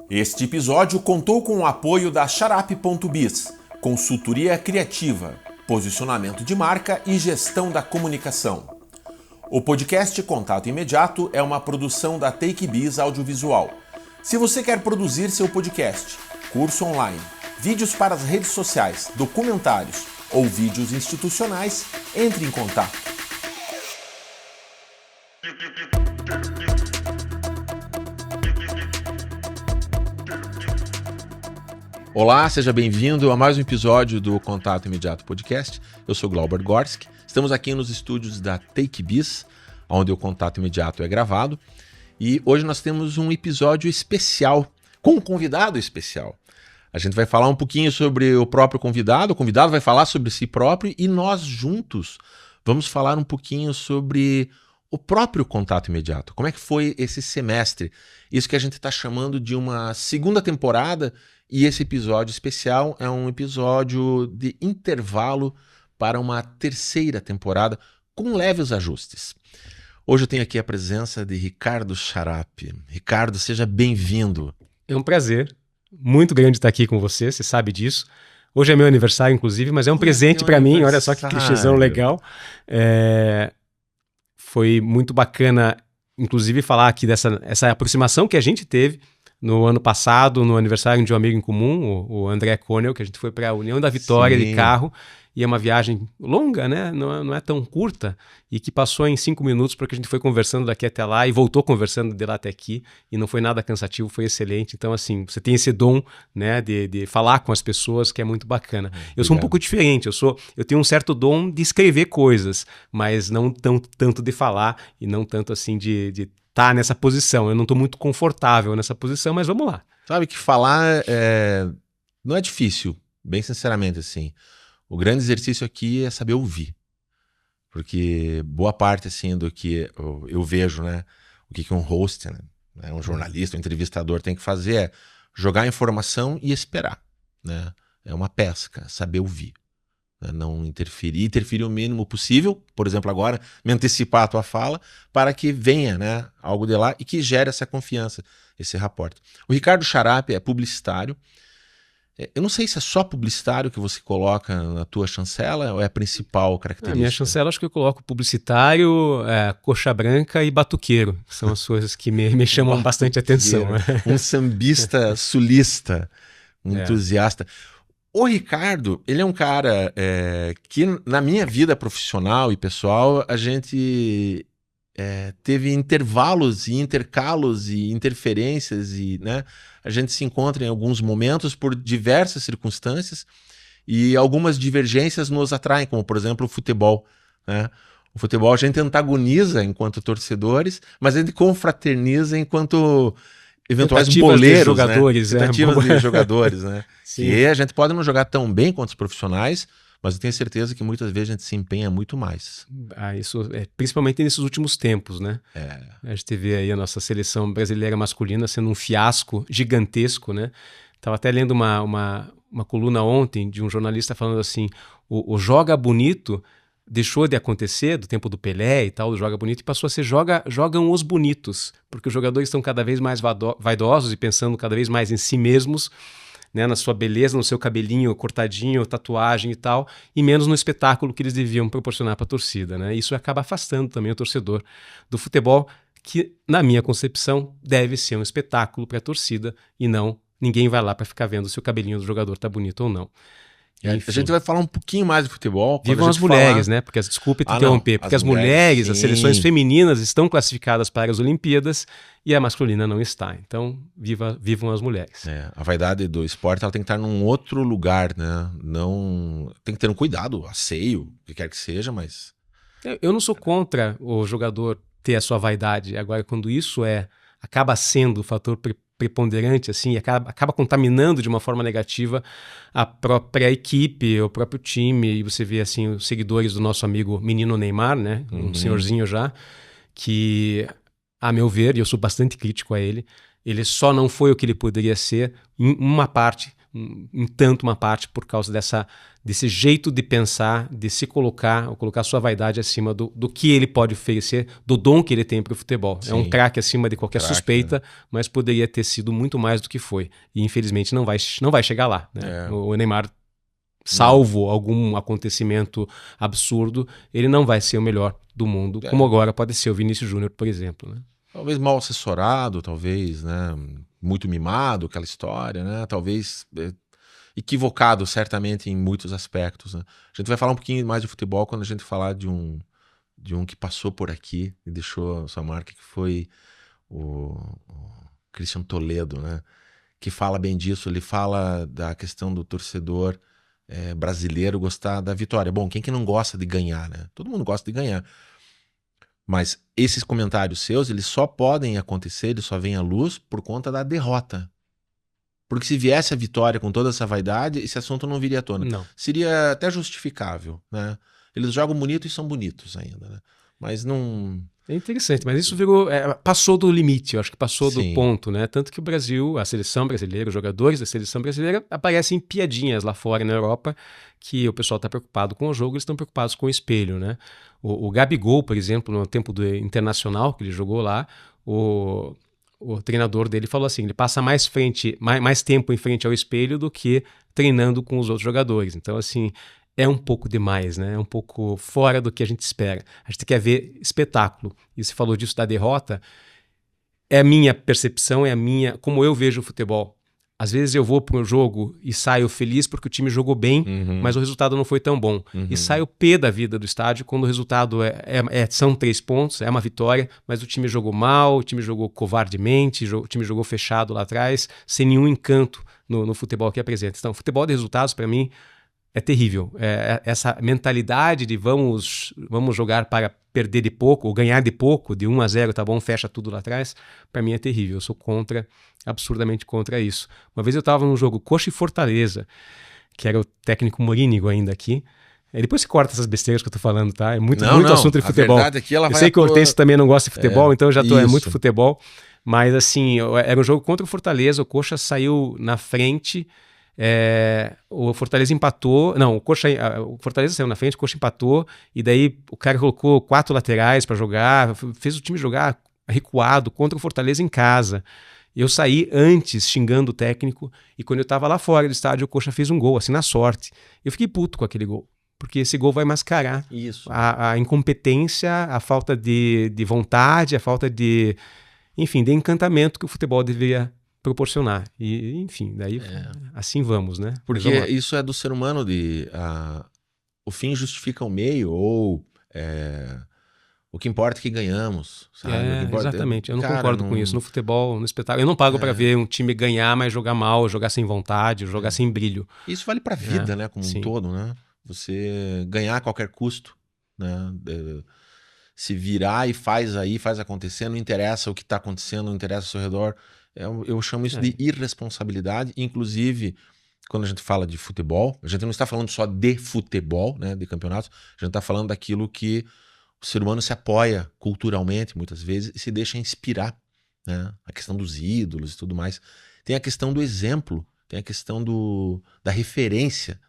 Este episódio contou com o apoio da Xarap.biz, consultoria criativa, posicionamento de marca e gestão da comunicação. O podcast Contato Imediato é uma produção da TakeBiz Audiovisual. Se você quer produzir seu podcast, curso online, vídeos para as redes sociais, documentários ou vídeos institucionais, entre em contato. Olá, seja bem-vindo a mais um episódio do Contato Imediato Podcast. Eu sou Glauber Gorski. Estamos aqui nos estúdios da TakeBiz, onde o Contato Imediato é gravado. E hoje nós temos um episódio especial, com um convidado especial. A gente vai falar um pouquinho sobre o próprio convidado, o convidado vai falar sobre si próprio e nós juntos vamos falar um pouquinho sobre o próprio Contato Imediato. Como é que foi esse semestre? Isso que a gente está chamando de uma segunda temporada. E esse episódio especial é um episódio de intervalo para uma terceira temporada com leves ajustes. Hoje eu tenho aqui a presença de Ricardo Xarap. Ricardo, seja bem-vindo. É um prazer muito grande estar aqui com você, você sabe disso. Hoje é meu aniversário, inclusive, mas é um presente para mim. Olha só que clichêzão legal. Foi muito bacana, inclusive, falar aqui essa aproximação que a gente teve no ano passado, no aniversário de um amigo em comum, o André Conel, que a gente foi para a União da Vitória de carro, e é uma viagem longa, né? Não é tão curta, e que passou em 5 minutos, porque a gente foi conversando daqui até lá, e voltou conversando de lá até aqui, e não foi nada cansativo, foi excelente. Então, assim, você tem esse dom, né, de falar com as pessoas, que é muito bacana. Eu sou um pouco diferente, eu tenho um certo dom de escrever coisas, mas não tanto de falar, e não tanto assim de tá nessa posição. Eu não estou muito confortável nessa posição, mas vamos lá. Sabe que falar não é difícil, bem sinceramente, assim. O grande exercício aqui é saber ouvir. Porque boa parte, assim, do que eu vejo, né, o que um host, né, um jornalista, um entrevistador tem que fazer é jogar informação e esperar, né? É uma pesca, saber ouvir. Não interferir o mínimo possível, por exemplo, agora, me antecipar a tua fala, para que venha, né, algo de lá e que gere essa confiança, esse rapport. O Ricardo Xarap é publicitário. Eu não sei se é só publicitário que você coloca na tua chancela ou é a principal característica. Na minha chancela acho que eu coloco publicitário, coxa branca e batuqueiro. São as coisas que me chamam bastante atenção. Um sambista sulista, um entusiasta. O Ricardo, ele é um cara que na minha vida profissional e pessoal, a gente teve intervalos e intercalos e interferências e, né, a gente se encontra em alguns momentos por diversas circunstâncias e algumas divergências nos atraem, como por exemplo o futebol, né? O futebol a gente antagoniza enquanto torcedores, mas a gente confraterniza enquanto eventuais boleiros, de jogadores, né? Tentativas de jogadores, né? Que a gente pode não jogar tão bem quanto os profissionais, mas eu tenho certeza que muitas vezes a gente se empenha muito mais. Isso principalmente nesses últimos tempos, né? A gente vê aí a nossa seleção brasileira masculina sendo um fiasco gigantesco, né? Estava até lendo uma coluna ontem de um jornalista falando assim, o joga bonito deixou de acontecer do tempo do Pelé e tal, do joga bonito, e passou a ser jogam os bonitos, porque os jogadores estão cada vez mais vaidosos e pensando cada vez mais em si mesmos, né, na sua beleza, no seu cabelinho cortadinho, tatuagem e tal, e menos no espetáculo que eles deviam proporcionar para a torcida, né? Isso acaba afastando também o torcedor do futebol, que, na minha concepção, deve ser um espetáculo para a torcida e não ninguém vai lá para ficar vendo se o cabelinho do jogador tá bonito ou não. Enfim. A gente vai falar um pouquinho mais de futebol. Vivam as mulheres, né? Porque, desculpe te interromper, porque as mulheres, as seleções femininas estão classificadas para as Olimpíadas e a masculina não está. Então, vivam as mulheres. A vaidade do esporte ela tem que estar num outro lugar, né? Não tem que ter um cuidado, asseio, o que quer que seja, mas... Eu não sou contra o jogador ter a sua vaidade. Agora, quando isso acaba sendo o fator preponderante, assim, acaba contaminando de uma forma negativa a própria equipe, o próprio time, e você vê assim os seguidores do nosso amigo menino Neymar, né, um senhorzinho já, que, a meu ver, e eu sou bastante crítico a ele só não foi o que ele poderia ser em uma parte em tanto uma parte por causa desse jeito de pensar, de se colocar, ou colocar sua vaidade acima do que ele pode oferecer, do dom que ele tem para o futebol. Sim. É um craque acima de qualquer suspeita, mas poderia ter sido muito mais do que foi. E infelizmente não vai chegar lá, né? O Neymar, salvo algum acontecimento absurdo, ele não vai ser o melhor do mundo, como agora pode ser o Vinícius Júnior, por exemplo, né? Talvez mal assessorado, talvez, né? Muito mimado, aquela história, né? Talvez equivocado, certamente, em muitos aspectos, né? A gente vai falar um pouquinho mais de futebol quando a gente falar de um que passou por aqui e deixou a sua marca, que foi o Christian Toledo, né? Que fala bem disso. Ele fala da questão do torcedor brasileiro gostar da vitória. Bom, quem que não gosta de ganhar, né? Todo mundo gosta de ganhar. Mas esses comentários seus, eles só podem acontecer, eles só vêm à luz por conta da derrota. Porque se viesse a vitória com toda essa vaidade, esse assunto não viria à tona. Não. Seria até justificável, né? Eles jogam bonito e são bonitos ainda, né? Mas não... É interessante, mas isso passou do limite, eu acho que passou do ponto, né? Tanto que o Brasil, a seleção brasileira, os jogadores da seleção brasileira aparecem piadinhas lá fora na Europa, que o pessoal está preocupado com o jogo, eles estão preocupados com o espelho, né? O Gabigol, por exemplo, no tempo do Internacional, que ele jogou lá, o treinador dele falou assim, ele passa mais tempo em frente ao espelho do que treinando com os outros jogadores. Então, assim, é um pouco demais, né? É um pouco fora do que a gente espera. A gente quer ver espetáculo. E você falou disso da derrota. É a minha percepção, como eu vejo o futebol. Às vezes eu vou para um jogo e saio feliz porque o time jogou bem, mas o resultado não foi tão bom. E saio pé da vida do estádio quando o resultado são 3 pontos, é uma vitória, mas o time jogou mal, o time jogou covardemente, o time jogou fechado lá atrás, sem nenhum encanto no futebol que apresenta. Então, futebol de resultados, para mim, é terrível. Essa mentalidade de vamos jogar para perder de pouco, ou ganhar de pouco, de 1-0, tá bom, fecha tudo lá atrás, para mim é terrível. Eu sou absurdamente contra isso. Uma vez eu estava num jogo Coxa e Fortaleza, que era o técnico Morínigo ainda aqui. Depois você corta essas besteiras que eu tô falando, tá? É muito assunto de futebol. Aqui ela eu sei que o Hortêncio também não gosta de futebol, então eu já tô, é muito futebol. Mas assim, era um jogo contra o Fortaleza, o Coxa saiu na frente... o Fortaleza empatou. Não, o Fortaleza saiu na frente, o Coxa empatou. E daí o cara colocou 4 laterais para jogar, fez o time jogar recuado contra o Fortaleza em casa. Eu saí antes xingando o técnico. E quando eu tava lá fora do estádio, o Coxa fez um gol, assim, na sorte. Eu fiquei puto com aquele gol, porque esse gol vai mascarar a incompetência, a falta de vontade, a falta de encantamento que o futebol deveria proporcionar. E, enfim, daí assim vamos, né? Porque isso é do ser humano o fim justifica o meio, ou o que importa é que ganhamos, sabe? Exatamente, eu não concordo com isso. No futebol, no espetáculo, eu não pago para ver um time ganhar, mas jogar mal, jogar sem vontade, jogar sem brilho. Isso vale para a vida, né? Como um todo, né? Você ganhar a qualquer custo, né? Se virar e faz acontecer, não interessa o que está acontecendo, não interessa ao seu redor. Eu chamo isso de irresponsabilidade. Inclusive, quando a gente fala de futebol, a gente não está falando só de futebol, né, de campeonatos, a gente está falando daquilo que o ser humano se apoia culturalmente, muitas vezes, e se deixa inspirar, né? A questão dos ídolos e tudo mais. Tem a questão do exemplo, tem a questão da referência,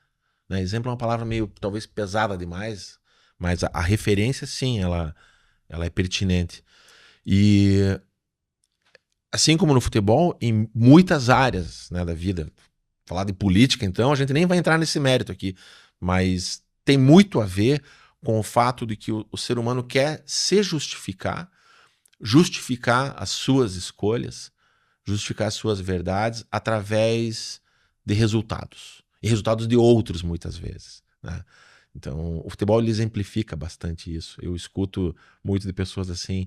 né? Exemplo é uma palavra meio, talvez, pesada demais, mas a referência, sim, ela é pertinente. E... assim como no futebol, em muitas áreas, né, da vida. Falar de política, então, a gente nem vai entrar nesse mérito aqui. Mas tem muito a ver com o fato de que o ser humano quer se justificar as suas escolhas, justificar as suas verdades através de resultados. E resultados de outros, muitas vezes, né? Então, o futebol ele exemplifica bastante isso. Eu escuto muito de pessoas assim,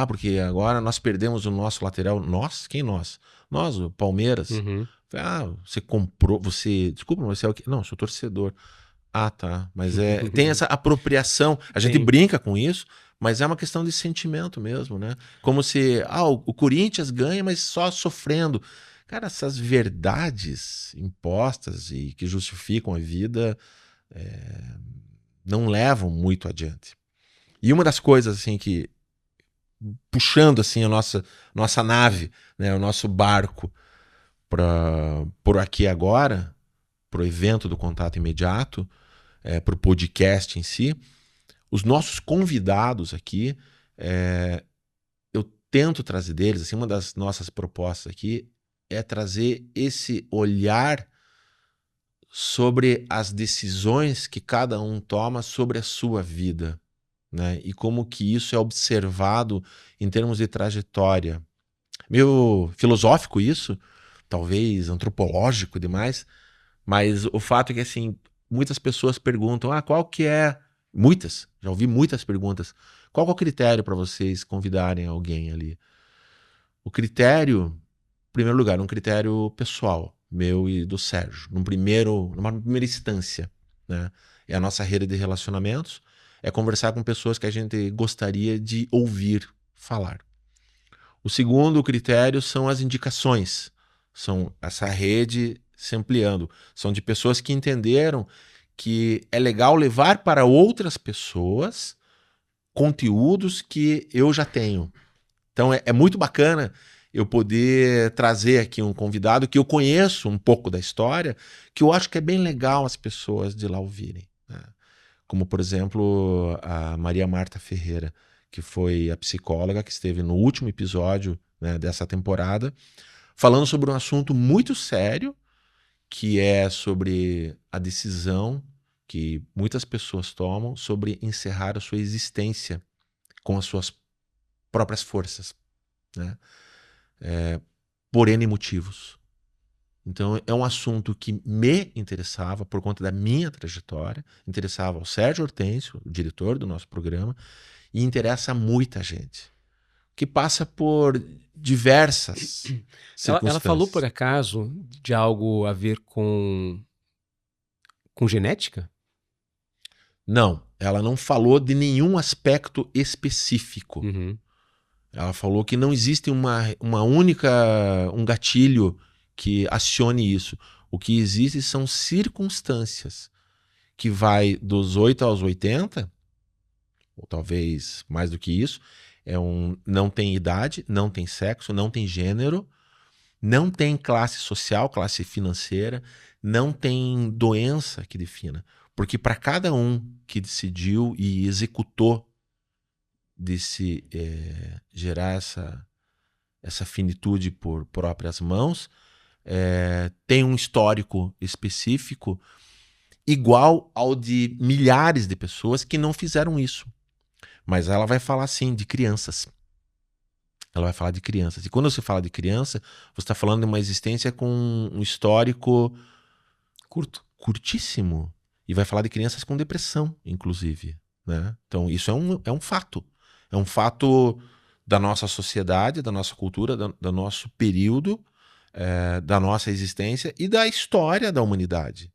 porque agora nós perdemos o nosso lateral. Nós? Quem nós? Nós, o Palmeiras. Você comprou, desculpa, mas você é o quê? Não, eu sou torcedor. Tá, mas tem essa apropriação, a gente brinca com isso, mas é uma questão de sentimento mesmo, né? Como se, o Corinthians ganha, mas só sofrendo. Cara, essas verdades impostas e que justificam a vida... não levam muito adiante. E uma das coisas assim que, puxando assim a nossa nave, né, o nosso barco por aqui agora, para o evento do Contato Imediato, para o podcast em si, os nossos convidados aqui, eu tento trazer deles, assim, uma das nossas propostas aqui é trazer esse olhar sobre as decisões que cada um toma sobre a sua vida, né? E como que isso é observado em termos de trajetória. Meio filosófico isso, talvez antropológico demais, mas o fato é que, assim, muitas pessoas perguntam, qual que é... Muitas, já ouvi muitas perguntas. Qual que é o critério para vocês convidarem alguém ali? O critério, em primeiro lugar, um critério pessoal, meu e do Sérgio, numa primeira instância, né? É a nossa rede de relacionamentos, é conversar com pessoas que a gente gostaria de ouvir falar. O segundo critério são as indicações, são essa rede se ampliando, são de pessoas que entenderam que é legal levar para outras pessoas conteúdos que eu já tenho. Então é muito bacana eu poder trazer aqui um convidado que eu conheço um pouco da história, que eu acho que é bem legal as pessoas de lá ouvirem, né? Como, por exemplo, a Maria Marta Ferreira, que foi a psicóloga que esteve no último episódio, né, dessa temporada, falando sobre um assunto muito sério, que é sobre a decisão que muitas pessoas tomam sobre encerrar a sua existência com as suas próprias forças, né? Por N motivos. Então é um assunto que me interessava por conta da minha trajetória, interessava ao Sérgio Hortêncio, o diretor do nosso programa, e interessa a muita gente, que passa por diversas circunstâncias. Ela falou, por acaso, de algo a ver com genética? Não, ela não falou de nenhum aspecto específico. Uhum. Ela falou que não existe um gatilho que acione isso. O que existe são circunstâncias que vai dos 8 aos 80, ou talvez mais do que isso, não tem idade, não tem sexo, não tem gênero, não tem classe social, classe financeira, não tem doença que defina. Porque para cada um que decidiu e executou de se gerar essa finitude por próprias mãos, tem um histórico específico igual ao de milhares de pessoas que não fizeram isso. Mas ela vai falar, sim, de crianças. Ela vai falar de crianças. E quando você fala de criança, você está falando de uma existência com um histórico curtíssimo. E vai falar de crianças com depressão, inclusive, né? Então, isso é um fato. É um fato da nossa sociedade, da nossa cultura, do nosso período, da nossa existência e da história da humanidade,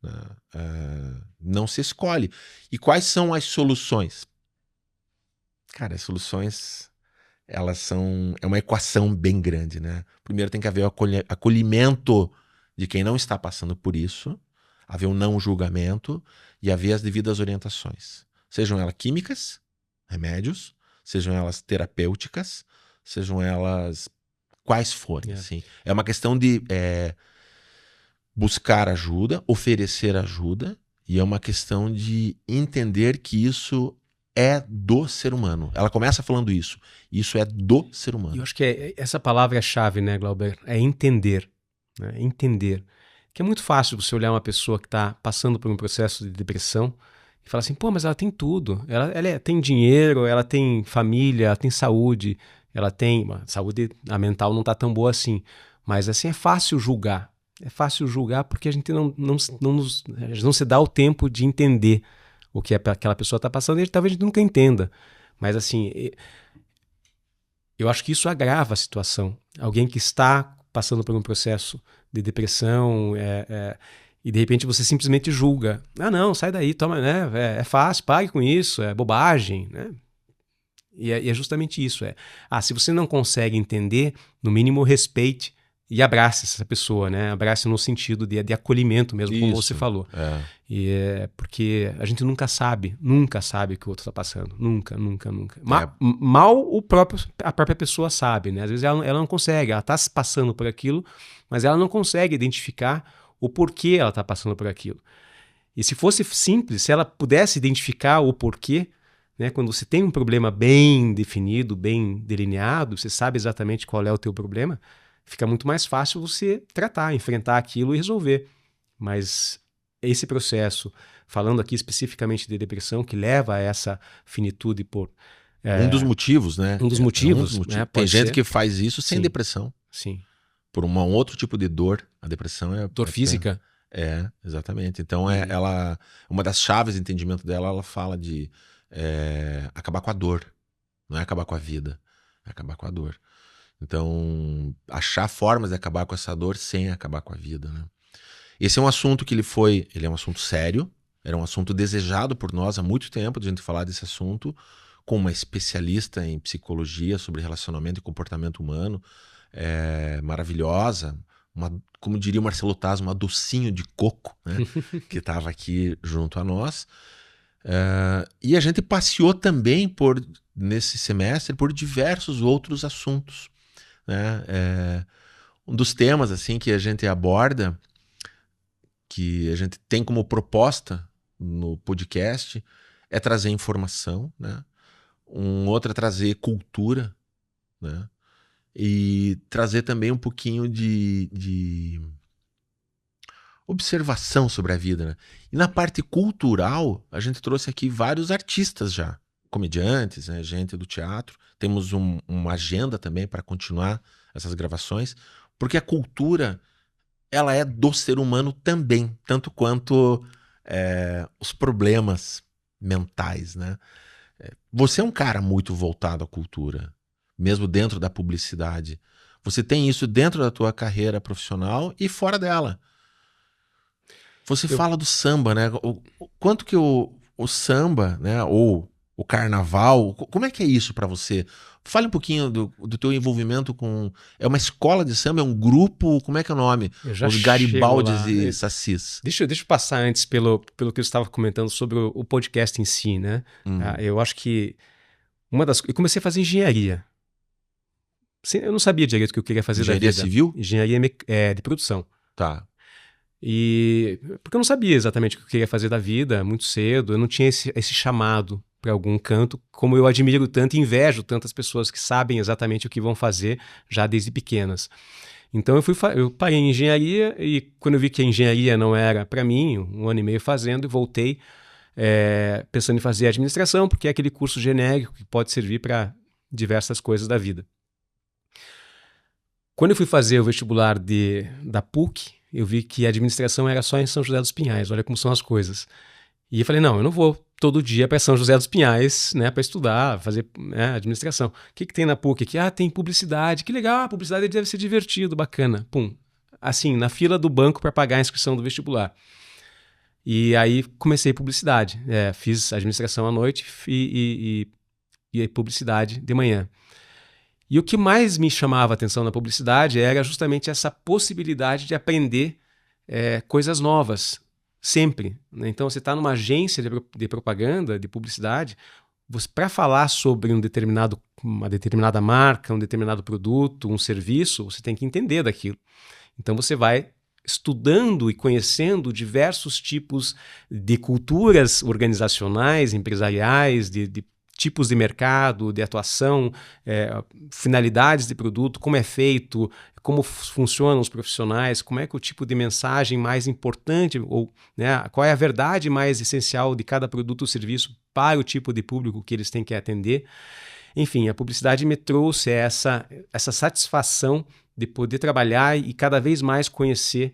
né? Não se escolhe. E quais são as soluções? Cara, as soluções, é uma equação bem grande, né? Primeiro tem que haver o acolhimento de quem não está passando por isso, haver um não julgamento e haver as devidas orientações. Sejam elas químicas, remédios, sejam elas terapêuticas, sejam elas quais forem. Assim. É uma questão de buscar ajuda, oferecer ajuda, e é uma questão de entender que isso é do ser humano. Ela começa falando isso. Isso é do ser humano. Eu acho que essa palavra é chave, né, Glauber? É entender. Né? Entender. Que é muito fácil você olhar uma pessoa que está passando por um processo de depressão e falar assim, pô, mas ela tem tudo. Ela tem dinheiro, ela tem família, ela tem saúde, ela tem... Saúde mental não está tão boa assim. Mas assim, é fácil julgar. É fácil julgar porque a gente não se dá o tempo de entender o que aquela pessoa está passando e talvez a gente nunca entenda. Mas assim, eu acho que isso agrava a situação. Alguém que está passando por um processo de depressão e de repente você simplesmente julga. Ah, não, sai daí, toma, né? É fácil, pague com isso, é bobagem, né? E é justamente isso. Se você não consegue entender, no mínimo respeite e abrace essa pessoa, né? Abrace no sentido de acolhimento mesmo, como você falou. E porque a gente nunca sabe o que o outro está passando. Nunca. Mal a própria pessoa sabe, né? Às vezes ela não consegue, ela está passando por aquilo, mas ela não consegue identificar o porquê ela está passando por aquilo. E se fosse simples, se ela pudesse identificar o porquê, né? Quando você tem um problema bem definido, bem delineado, você sabe exatamente qual é o teu problema, fica muito mais fácil você tratar, enfrentar aquilo e resolver. Mas esse processo, falando aqui especificamente de depressão, que leva a essa finitude por... um dos motivos, né? Um dos motivos. Né? Tem gente que faz isso sem depressão. Sim. Por um outro tipo de dor. A depressão é... Dor física. Exatamente. Então, ela, uma das chaves de entendimento dela, ela fala de acabar com a dor. Não é acabar com a vida. É acabar com a dor. Então, achar formas de acabar com essa dor sem acabar com a vida, né? Esse é um assunto que ele é um assunto sério, era um assunto desejado por nós há muito tempo, de a gente falar desse assunto, com uma especialista em psicologia sobre relacionamento e comportamento humano, maravilhosa, como diria o Marcelo Taz, uma docinho de coco, né? Que estava aqui junto a nós. E a gente passeou também nesse semestre por diversos outros assuntos, né? Um dos temas assim que a gente aborda, que a gente tem como proposta no podcast, é trazer informação, né? Um outro é trazer cultura, né? E trazer também um pouquinho de observação sobre a vida, né? E na parte cultural, a gente trouxe aqui vários artistas já, comediantes, né? Gente do teatro. Temos uma agenda também para continuar essas gravações, porque a cultura, ela é do ser humano também, tanto quanto os problemas mentais, né? Você é um cara muito voltado à cultura, mesmo dentro da publicidade. Você tem isso dentro da tua carreira profissional e fora dela. Você fala do samba, né? O quanto que o samba, né? Ou o carnaval, como é que é isso para você? Fale um pouquinho do teu envolvimento com... É uma escola de samba, é um grupo, como é que é o nome? Os Garibaldes e Sacis. Deixa eu passar antes pelo que eu estava comentando sobre o podcast em si, né? Eu acho que eu comecei a fazer engenharia. Eu não sabia direito o que eu queria fazer da vida. Engenharia civil? Engenharia de produção. Tá. Porque eu não sabia exatamente o que eu queria fazer da vida muito cedo, eu não tinha esse chamado para algum canto, como eu admiro tanto e invejo tantas pessoas que sabem exatamente o que vão fazer já desde pequenas. Então eu parei em engenharia e quando eu vi que a engenharia não era para mim, 1 ano e meio fazendo, e voltei pensando em fazer administração, porque é aquele curso genérico que pode servir para diversas coisas da vida. Quando eu fui fazer o vestibular da PUC, eu vi que a administração era só em São José dos Pinhais, olha como são as coisas. E eu falei, não, eu não vou todo dia para São José dos Pinhais, né, para estudar, fazer administração. O que tem na PUC aqui? Tem publicidade, que legal, publicidade deve ser divertido, bacana. Pum, assim, na fila do banco para pagar a inscrição do vestibular. E aí comecei publicidade, fiz administração à noite e publicidade de manhã. E o que mais me chamava a atenção na publicidade era justamente essa possibilidade de aprender coisas novas, sempre, né? Então, você está numa agência de propaganda, de publicidade, para falar sobre uma determinada marca, um determinado produto, um serviço, você tem que entender daquilo. Então, você vai estudando e conhecendo diversos tipos de culturas organizacionais, empresariais, de tipos de mercado, de atuação, finalidades de produto, como é feito, como funcionam os profissionais, como é que o tipo de mensagem mais importante, ou né, qual é a verdade mais essencial de cada produto ou serviço para o tipo de público que eles têm que atender. Enfim, a publicidade me trouxe essa satisfação de poder trabalhar e cada vez mais conhecer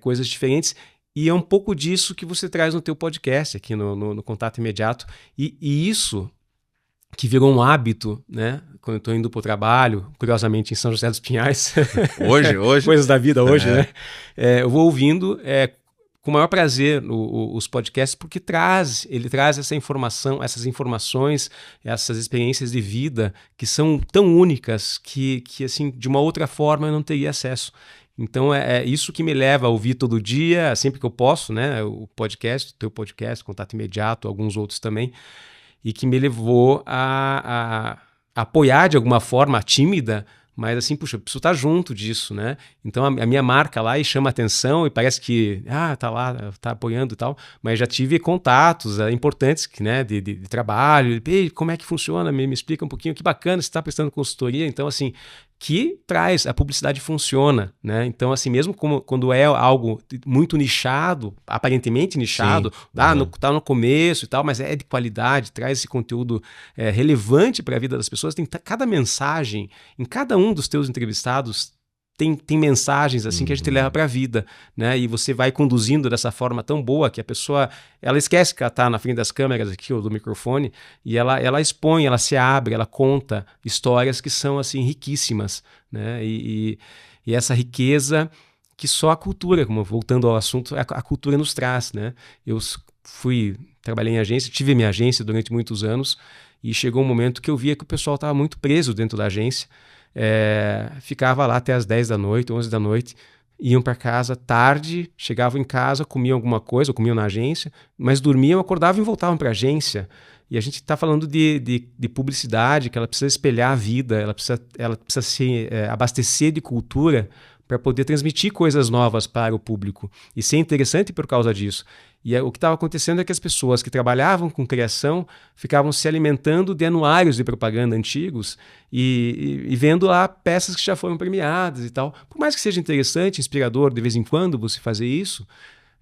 coisas diferentes. E é um pouco disso que você traz no teu podcast, aqui no Contato Imediato. E isso que virou um hábito, né? Quando eu estou indo para o trabalho, curiosamente em São José dos Pinhais. Hoje? Coisas da vida hoje, né? Eu vou ouvindo com o maior prazer os podcasts, porque ele traz essa informação, essas informações, essas experiências de vida que são tão únicas que assim, de uma outra forma eu não teria acesso. Então é isso que me leva a ouvir todo dia, sempre que eu posso, né? O podcast, o teu podcast, Contato Imediato, alguns outros também, e que me levou a apoiar de alguma forma, tímida, mas assim, puxa, eu preciso estar junto disso, né? Então a minha marca lá e chama atenção e parece que, tá lá, tá apoiando e tal, mas já tive contatos importantes, né, de trabalho, como é que funciona, me explica um pouquinho, que bacana, você está prestando consultoria, então assim, que traz, a publicidade funciona, né? Então assim, mesmo quando é algo muito nichado, aparentemente nichado, tá no começo e tal, mas é de qualidade, traz esse conteúdo relevante para a vida das pessoas, tem cada mensagem, em cada um dos teus entrevistados tem mensagens assim que a gente leva para a vida, né? E você vai conduzindo dessa forma tão boa que a pessoa, ela esquece que ela está na frente das câmeras aqui ou do microfone e ela expõe, ela se abre, ela conta histórias que são assim riquíssimas, né? E essa riqueza que só a cultura, como voltando ao assunto, a cultura nos traz, né? Eu trabalhei em agência, tive minha agência durante muitos anos e chegou um momento que eu via que o pessoal estava muito preso dentro da agência. Ficava lá até as 10 da noite, 11 da noite, iam para casa tarde, chegavam em casa, comiam alguma coisa, ou comiam na agência, mas dormiam, acordavam e voltavam para a agência. E a gente está falando de publicidade, que ela precisa espelhar a vida, ela precisa se abastecer de cultura para poder transmitir coisas novas para o público e ser interessante por causa disso. E o que estava acontecendo é que as pessoas que trabalhavam com criação ficavam se alimentando de anuários de propaganda antigos e vendo lá peças que já foram premiadas e tal. Por mais que seja interessante, inspirador, de vez em quando você fazer isso,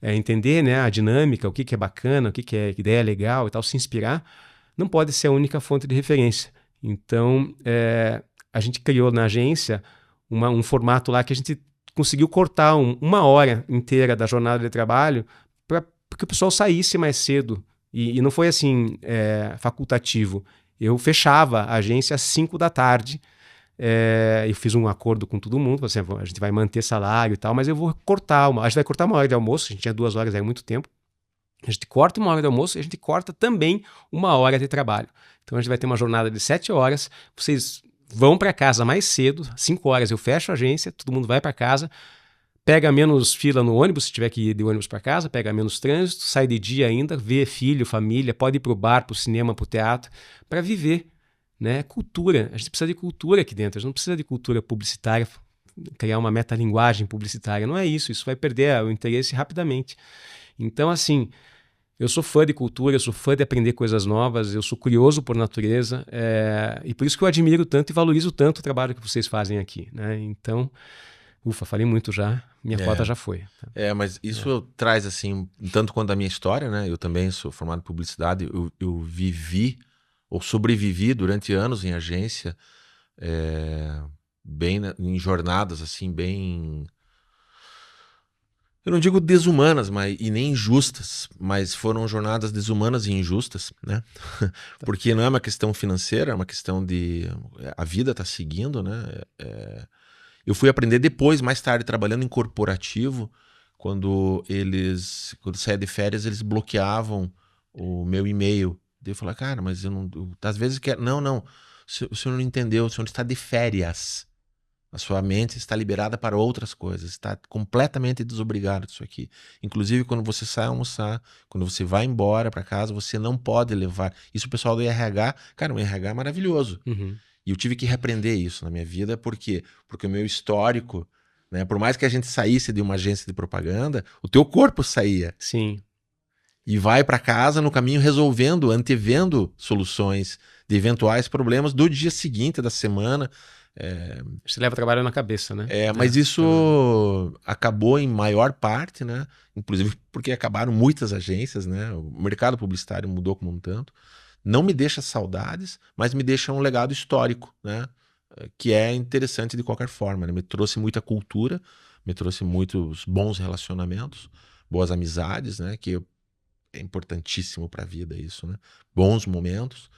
entender, né, a dinâmica, o que é bacana, o que é ideia legal e tal, se inspirar, não pode ser a única fonte de referência. Então, a gente criou na agência um formato lá que a gente conseguiu cortar uma hora inteira da jornada de trabalho para que o pessoal saísse mais cedo. E não foi assim facultativo. Eu fechava a agência às 5 da tarde. Eu fiz um acordo com todo mundo, assim, a gente vai manter salário e tal, mas eu vou cortar a gente vai cortar uma hora de almoço, a gente tinha 2 horas, é muito tempo. A gente corta uma hora de almoço e a gente corta também uma hora de trabalho. Então a gente vai ter uma jornada de 7 horas, vocês vão para casa mais cedo, 5 horas eu fecho a agência, todo mundo vai para casa, pega menos fila no ônibus, se tiver que ir de ônibus para casa, pega menos trânsito, sai de dia ainda, vê filho, família, pode ir para o bar, para o cinema, para o teatro, para viver, né? Cultura, a gente precisa de cultura aqui dentro, a gente não precisa de cultura publicitária, criar uma metalinguagem publicitária, não é isso vai perder o interesse rapidamente. Então, assim, eu sou fã de cultura, eu sou fã de aprender coisas novas, eu sou curioso por natureza, e por isso que eu admiro tanto e valorizo tanto o trabalho que vocês fazem aqui, né? Então, falei muito já, minha cota já foi. Mas isso traz, assim, tanto quanto a minha história, né? Eu também sou formado em publicidade, eu vivi ou sobrevivi durante anos em agência, bem em jornadas, assim, bem... Eu não digo desumanas, e nem injustas, mas foram jornadas desumanas e injustas, né? Porque não é uma questão financeira, é uma questão de... A vida está seguindo, né? Eu fui aprender depois, mais tarde, trabalhando em corporativo, quando saía de férias, eles bloqueavam o meu e-mail. Daí eu falava, cara, mas eu não... às vezes quero... Não, o senhor não entendeu, o senhor está de férias. A sua mente está liberada para outras coisas, está completamente desobrigado disso aqui. Inclusive, quando você sai almoçar, quando você vai embora para casa, você não pode levar. Isso o pessoal do RH, cara, o RH é maravilhoso. Uhum. E eu tive que repreender isso na minha vida, por quê? Porque o meu histórico, né, por mais que a gente saísse de uma agência de propaganda, o teu corpo saía. Sim. E vai para casa no caminho antevendo soluções de eventuais problemas do dia seguinte, da semana. Você leva o trabalho na cabeça, né? Mas isso acabou em maior parte, né? Inclusive porque acabaram muitas agências, né? O mercado publicitário mudou como um tanto. Não me deixa saudades, mas me deixa um legado histórico, né? Que é interessante de qualquer forma, né? Me trouxe muita cultura, me trouxe muitos bons relacionamentos, boas amizades, né? Que é importantíssimo para a vida isso, né? Bons momentos.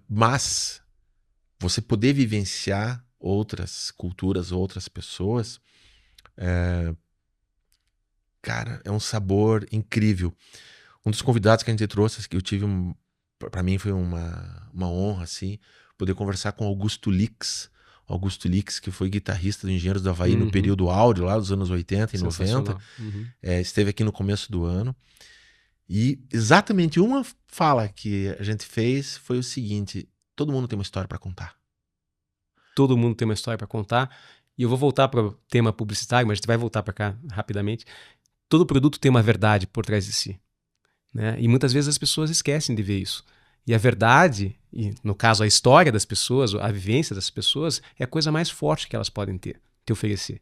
Mas você poder vivenciar outras culturas, outras pessoas, cara, é um sabor incrível. Um dos convidados que a gente trouxe, que eu tive, para mim foi uma honra, assim, poder conversar com Augusto Lix. Augusto Lix, que foi guitarrista do Engenheiros do Havaí no período áureo, lá dos anos 80 e 90. Esteve aqui no começo do ano. E exatamente uma fala que a gente fez foi o seguinte: todo mundo tem uma história para contar. Todo mundo tem uma história para contar. E eu vou voltar para o tema publicitário, mas a gente vai voltar para cá rapidamente. Todo produto tem uma verdade por trás de si, né? E muitas vezes as pessoas esquecem de ver isso. E a verdade, e no caso a história das pessoas, a vivência das pessoas, é a coisa mais forte que elas podem te oferecer.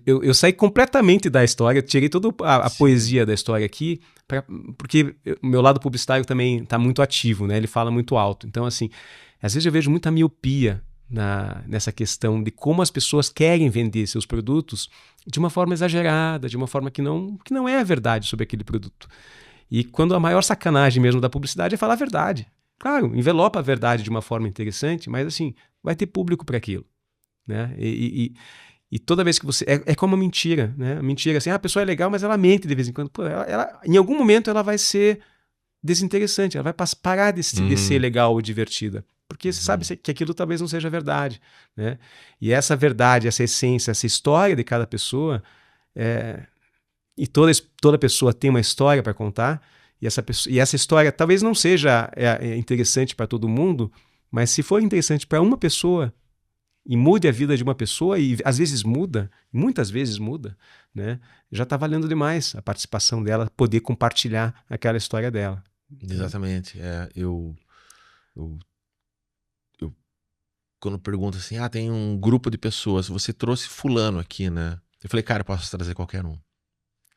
Eu saí completamente da história, tirei toda a poesia da história aqui, porque o meu lado publicitário também está muito ativo, né? Ele fala muito alto. Então, assim, às vezes eu vejo muita miopia nessa questão de como as pessoas querem vender seus produtos de uma forma exagerada, de uma forma que não é a verdade sobre aquele produto. E quando a maior sacanagem mesmo da publicidade é falar a verdade. Claro, envelopa a verdade de uma forma interessante, mas assim, vai ter público para aquilo, né? E toda vez que você... É como uma mentira, né? A mentira assim, a pessoa é legal, mas ela mente de vez em quando. Pô, em algum momento ela vai ser desinteressante, ela vai parar de ser legal ou divertida. Porque você sabe que aquilo talvez não seja verdade, né? E essa verdade, essa essência, essa história de cada pessoa... E toda pessoa tem uma história para contar, e essa história talvez não seja interessante para todo mundo, mas se for interessante para uma pessoa e mude a vida de uma pessoa, e às vezes muda, muitas vezes muda, né? Já está valendo demais a participação dela, poder compartilhar aquela história dela. Exatamente. Eu quando pergunto assim, tem um grupo de pessoas, você trouxe fulano aqui, né? Eu falei, cara, eu posso trazer qualquer um.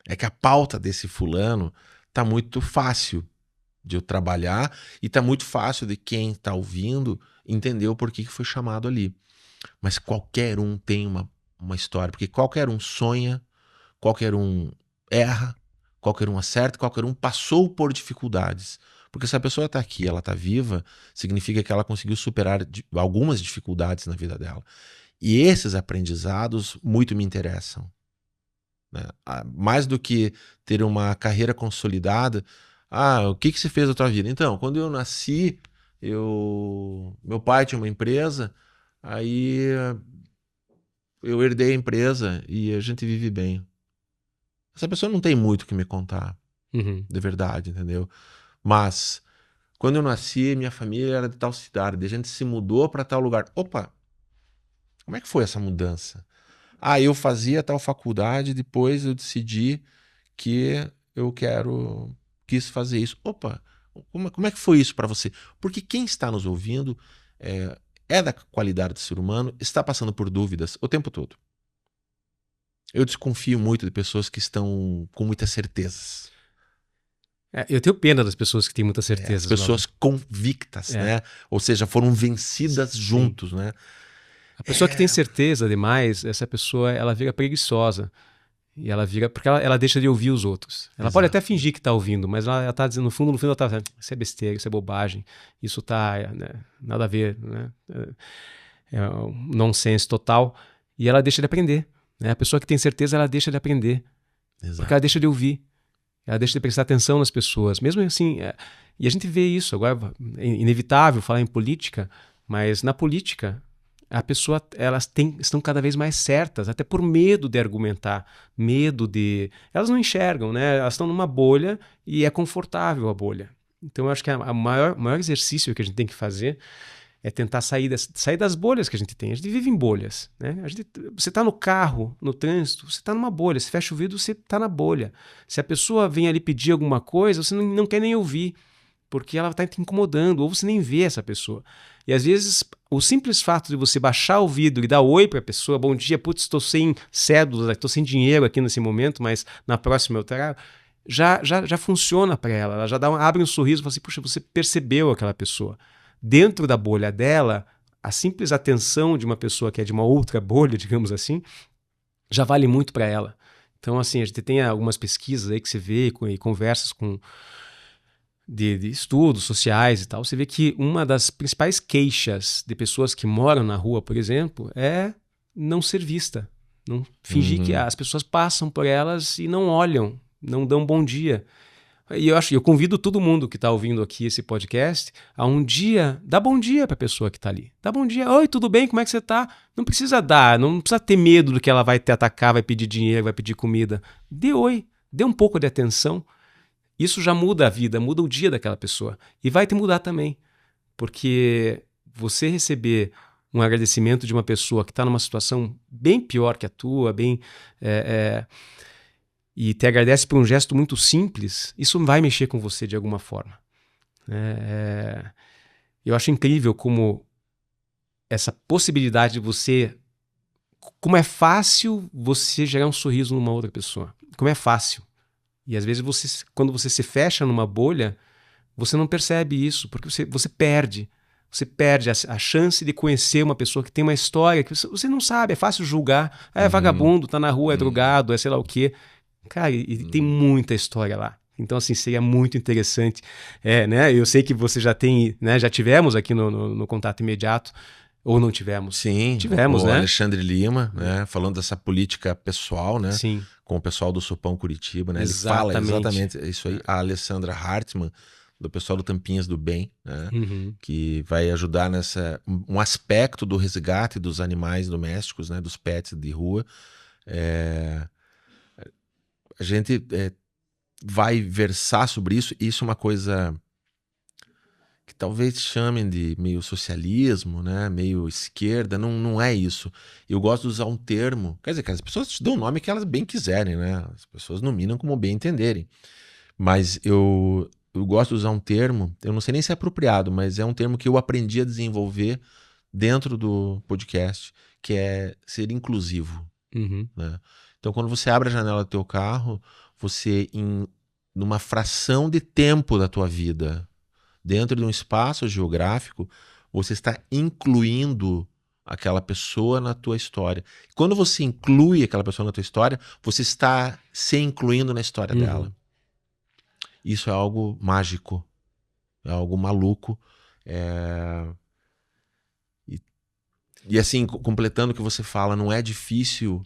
É que a pauta desse fulano tá muito fácil de eu trabalhar e tá muito fácil de quem tá ouvindo entender o porquê que foi chamado ali. Mas qualquer um tem uma história, porque qualquer um sonha, qualquer um erra, qualquer um acerta, qualquer um passou por dificuldades. Porque se a pessoa está aqui, ela está viva, significa que ela conseguiu superar algumas dificuldades na vida dela. E esses aprendizados muito me interessam. Né? Mais do que ter uma carreira consolidada, o que você fez da tua vida? Então, quando eu nasci, meu pai tinha uma empresa, aí eu herdei a empresa e a gente vive bem. Essa pessoa não tem muito o que me contar, de verdade, entendeu? Mas, quando eu nasci, minha família era de tal cidade, a gente se mudou para tal lugar. Opa, como é que foi essa mudança? Eu fazia tal faculdade, depois eu decidi que eu quis fazer isso. Opa, como é que foi isso para você? Porque quem está nos ouvindo é da qualidade do ser humano, está passando por dúvidas o tempo todo. Eu desconfio muito de pessoas que estão com muitas certezas. Eu tenho pena das pessoas que têm muitas certezas. As pessoas convictas, né? Ou seja, foram vencidas juntos, né? A pessoa que tem certeza demais, essa pessoa, ela vira preguiçosa. E ela vira... Porque ela deixa de ouvir os outros. Ela pode até fingir que está ouvindo, mas ela está dizendo, no fundo, ela está dizendo, isso é besteira, isso é bobagem, isso está... nada a ver, né? É um nonsense total. E ela deixa de aprender. Né? A pessoa que tem certeza, ela deixa de aprender. Exato. Porque ela deixa de ouvir. Ela deixa de prestar atenção nas pessoas. Mesmo assim... E a gente vê isso. Agora, é inevitável falar em política, mas na política... elas estão cada vez mais certas, até por medo de argumentar, elas não enxergam, né? Elas estão numa bolha e é confortável a bolha. Então eu acho que o maior exercício que a gente tem que fazer é tentar sair das bolhas que a gente tem. A gente vive em bolhas, né? Você está no carro, no trânsito, você está numa bolha. Se fecha o vidro, você está na bolha. Se a pessoa vem ali pedir alguma coisa, você não quer nem ouvir, porque ela está te incomodando, ou você nem vê essa pessoa. E às vezes, o simples fato de você baixar o vidro e dar oi para a pessoa, bom dia, putz, estou sem cédula, estou sem dinheiro aqui nesse momento, mas na próxima eu trago, já funciona para ela. Ela já abre um sorriso e fala assim, puxa, você percebeu aquela pessoa. Dentro da bolha dela, a simples atenção de uma pessoa que é de uma outra bolha, digamos assim, já vale muito para ela. Então, assim, a gente tem algumas pesquisas aí que você vê e conversas de estudos sociais e tal, você vê que uma das principais queixas de pessoas que moram na rua, por exemplo, é não ser vista, Não fingir que as pessoas passam por elas e não olham, não dão bom dia. E eu convido todo mundo que está ouvindo aqui esse podcast a um dia dar bom dia para a pessoa que está ali. Dá bom dia. Oi, tudo bem? Como é que você está? Não precisa dar, não precisa ter medo do que ela vai te atacar, vai pedir dinheiro, vai pedir comida. Dê oi, dê um pouco de atenção. Isso já muda a vida, muda o dia daquela pessoa. E vai te mudar também. Porque você receber um agradecimento de uma pessoa que está numa situação bem pior que a tua, e te agradece por um gesto muito simples, isso vai mexer com você de alguma forma. Eu acho incrível como essa possibilidade de você... Como é fácil você gerar um sorriso numa outra pessoa. Como é fácil. E às vezes, quando você se fecha numa bolha, você não percebe isso, porque você perde. Você perde a chance de conhecer uma pessoa que tem uma história que você não sabe, é fácil julgar. É vagabundo, tá na rua, é drogado, é sei lá o quê. Cara, e tem muita história lá. Então, assim, seria muito interessante. Né? Eu sei que você já tem, né? Já tivemos aqui no Contato Imediato, ou não tivemos? Sim, tivemos, né? Alexandre Lima, né? Falando dessa política pessoal, né? Sim. Com o pessoal do Supão Curitiba, né? Exatamente. Ele fala exatamente isso aí. A Alessandra Hartmann, do pessoal do Tampinhas do Bem, né? Que vai ajudar um aspecto do resgate dos animais domésticos, né? Dos pets de rua. A gente vai versar sobre isso. Isso é uma coisa que talvez chamem de meio socialismo, né? Meio esquerda. Não é isso. Eu gosto de usar um termo. Quer dizer, que as pessoas te dão o nome que elas bem quiserem, né? As pessoas nominam como bem entenderem. Mas eu gosto de usar um termo, eu não sei nem se é apropriado, mas é um termo que eu aprendi a desenvolver dentro do podcast, que é ser inclusivo. Né? Então, quando você abre a janela do teu carro, você, numa fração de tempo da tua vida, dentro de um espaço geográfico, você está incluindo aquela pessoa na tua história. Quando você inclui aquela pessoa na tua história, você está se incluindo na história dela. Isso é algo mágico, é algo maluco. E assim, completando o que você fala, não é difícil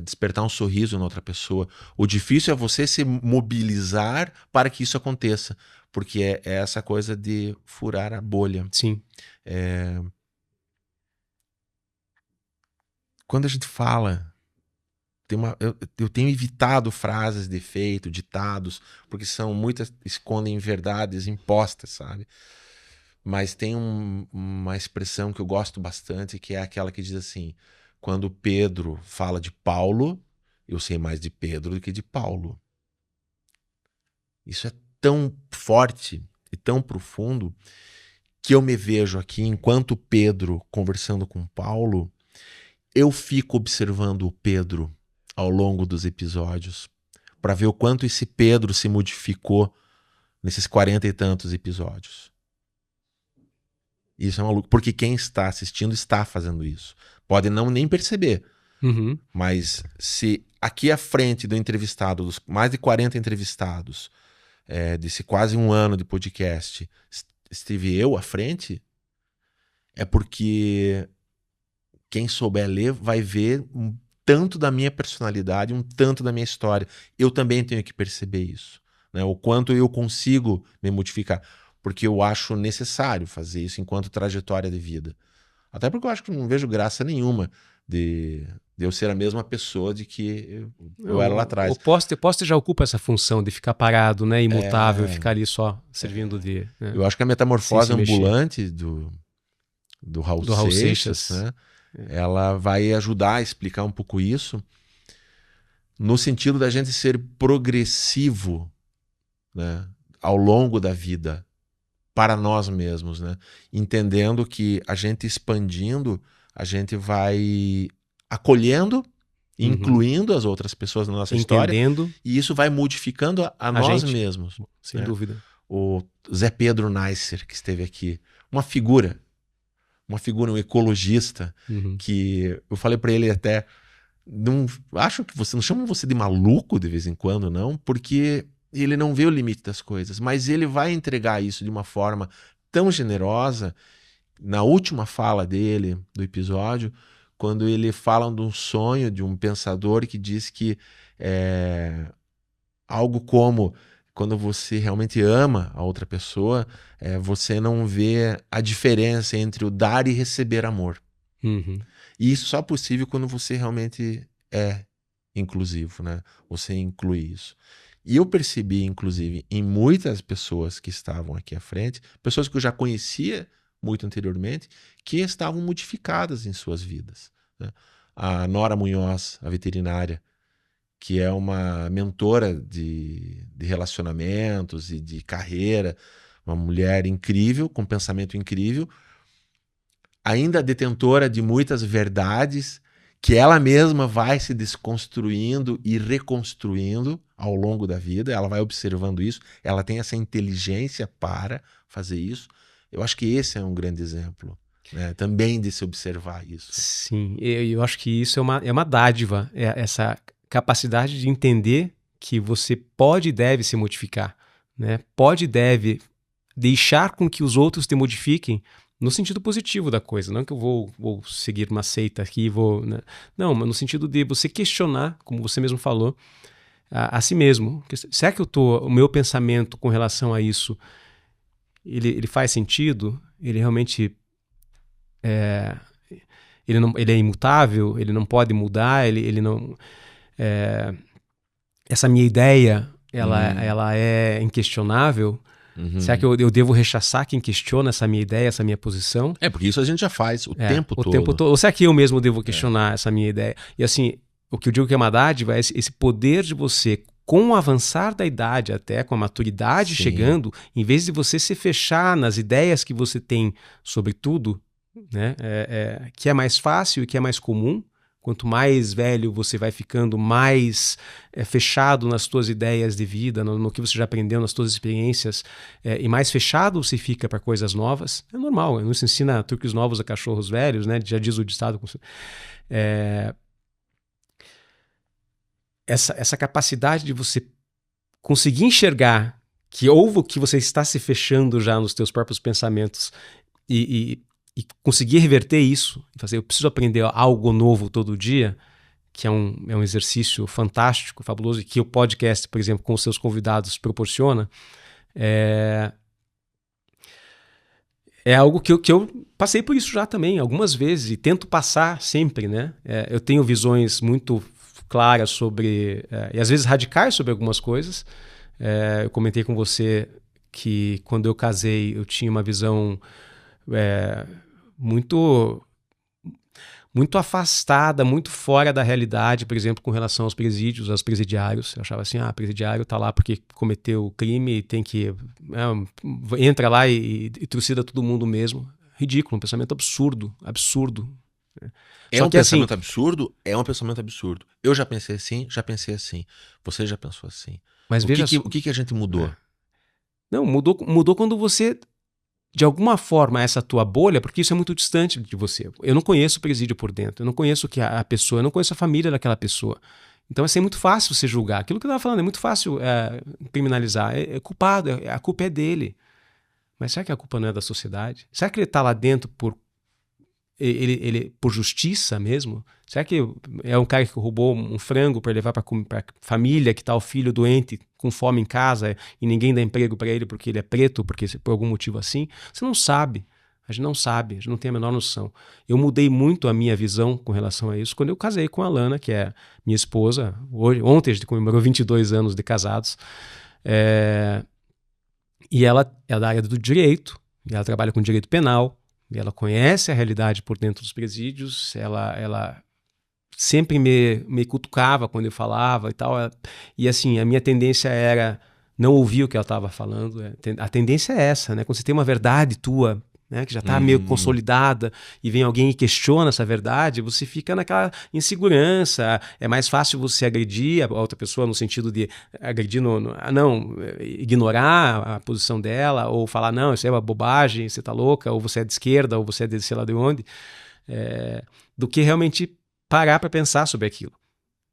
despertar um sorriso na outra pessoa. O difícil é você se mobilizar para que isso aconteça, porque é essa coisa de furar a bolha. Sim. Quando a gente fala... Eu tenho evitado frases de efeito, ditados, porque muitas escondem verdades impostas, sabe? Mas tem uma expressão que eu gosto bastante, que é aquela que diz assim: quando Pedro fala de Paulo, eu sei mais de Pedro do que de Paulo. Isso é tão forte e tão profundo que eu me vejo aqui, enquanto Pedro conversando com Paulo, eu fico observando o Pedro ao longo dos episódios, para ver o quanto esse Pedro se modificou nesses 40 e tantos episódios. Isso é maluco, porque quem está assistindo está fazendo isso. Pode não nem perceber, mas se aqui à frente do entrevistado, dos mais de 40 entrevistados, desse quase um ano de podcast, estive eu à frente, é porque quem souber ler vai ver um tanto da minha personalidade, um tanto da minha história. Eu também tenho que perceber isso, né? O quanto eu consigo me modificar, porque eu acho necessário fazer isso enquanto trajetória de vida. Até porque eu acho que não vejo graça nenhuma de eu ser a mesma pessoa de que eu era lá atrás. O poste já ocupa essa função de ficar parado, né, imutável, e ficar ali só servindo de... Né? Eu acho que a metamorfose ambulante do Raul Seixas, né? Ela vai ajudar a explicar um pouco isso, no sentido da gente ser progressivo, né, ao longo da vida, para nós mesmos, né? Entendendo que a gente expandindo, a gente vai acolhendo, incluindo as outras pessoas na nossa história, e isso vai modificando a nós mesmos. Sem dúvida. O Zé Pedro Neisser, que esteve aqui, uma figura, um ecologista, que eu falei para ele até, acho que não chamam você de maluco de vez em quando, não, porque ele não vê o limite das coisas, mas ele vai entregar isso de uma forma tão generosa, na última fala dele, do episódio, quando ele fala de um sonho de um pensador que diz que algo como quando você realmente ama a outra pessoa, você não vê a diferença entre o dar e receber amor. Uhum. E isso só é possível quando você realmente é inclusivo, né? Você inclui isso. E eu percebi, inclusive, em muitas pessoas que estavam aqui à frente, pessoas que eu já conhecia muito anteriormente, que estavam modificadas em suas vidas, né? A Nora Munhoz, a veterinária, que é uma mentora de relacionamentos e de carreira, uma mulher incrível, com pensamento incrível, ainda detentora de muitas verdades que ela mesma vai se desconstruindo e reconstruindo ao longo da vida, ela vai observando isso, ela tem essa inteligência para fazer isso. Eu acho que esse é um grande exemplo, né? Também de se observar isso. Sim, eu acho que isso é uma dádiva, essa capacidade de entender que você pode e deve se modificar, né? Pode e deve deixar com que os outros te modifiquem no sentido positivo da coisa, não que eu vou seguir uma seita aqui, né? Não, mas no sentido de você questionar, como você mesmo falou, a si mesmo. Será que o meu pensamento com relação a isso, ele faz sentido? Ele realmente ele é imutável? Ele não pode mudar? Ele não... essa minha ideia, ela é inquestionável? Uhum. Será que eu devo rechaçar quem questiona essa minha ideia, essa minha posição? Porque isso a gente já faz o tempo todo. O tempo todo. Ou será que eu mesmo devo questionar essa minha ideia? E assim, o que eu digo que é uma dádiva é esse poder de você, com o avançar da idade até, com a maturidade chegando, em vez de você se fechar nas ideias que você tem sobre tudo, né, que é mais fácil e que é mais comum. Quanto mais velho você vai ficando, mais fechado nas tuas ideias de vida, no que você já aprendeu, nas tuas experiências, e mais fechado você fica para coisas novas. É normal, não se ensina truques novos a cachorros velhos, né? Já diz o ditado. Essa capacidade de você conseguir enxergar que que você está se fechando já nos teus próprios pensamentos e conseguir reverter isso, eu preciso aprender algo novo todo dia, que é um exercício fantástico, fabuloso, e que o podcast, por exemplo, com os seus convidados proporciona, é algo que eu passei por isso já também, algumas vezes, e tento passar sempre, né? Eu tenho visões muito claras sobre, e às vezes radicais sobre algumas coisas. Eu comentei com você que quando eu casei, eu tinha uma visão muito afastada, muito fora da realidade, por exemplo, com relação aos presídios, aos presidiários. Eu achava assim, presidiário tá lá porque cometeu crime, tem que... entra lá e trucida todo mundo mesmo. Ridículo, um pensamento absurdo. É um pensamento absurdo? É um pensamento absurdo. Eu já pensei assim, Você já pensou assim. Mas o que a gente mudou? Não, mudou quando você... de alguma forma, essa tua bolha, porque isso é muito distante de você. Eu não conheço o presídio por dentro, eu não conheço a pessoa, eu não conheço a família daquela pessoa. Então, assim, é muito fácil você julgar. Aquilo que eu estava falando, é muito fácil criminalizar. É culpado, a culpa é dele. Mas será que a culpa não é da sociedade? Será que ele está lá dentro por justiça mesmo? Será que é um cara que roubou um frango para levar para a família, que está o filho doente com fome em casa e ninguém dá emprego para ele porque ele é preto, porque por algum motivo assim? Você não sabe. A gente não sabe, a gente não tem a menor noção. Eu mudei muito a minha visão com relação a isso quando eu casei com a Lana, que é minha esposa. Ontem a gente comemorou 22 anos de casados. E ela é da área do direito, e ela trabalha com direito penal, e ela conhece a realidade por dentro dos presídios, ela sempre me cutucava quando eu falava e tal. E assim, a minha tendência era não ouvir o que ela estava falando. A tendência é essa, né? Quando você tem uma verdade tua, né, que já está meio consolidada, e vem alguém e questiona essa verdade, você fica naquela insegurança. É mais fácil você agredir a outra pessoa no sentido de agredir ignorar a posição dela, ou falar, não, isso é uma bobagem, você está louca, ou você é de esquerda, ou você é de sei lá de onde, do que realmente parar para pensar sobre aquilo.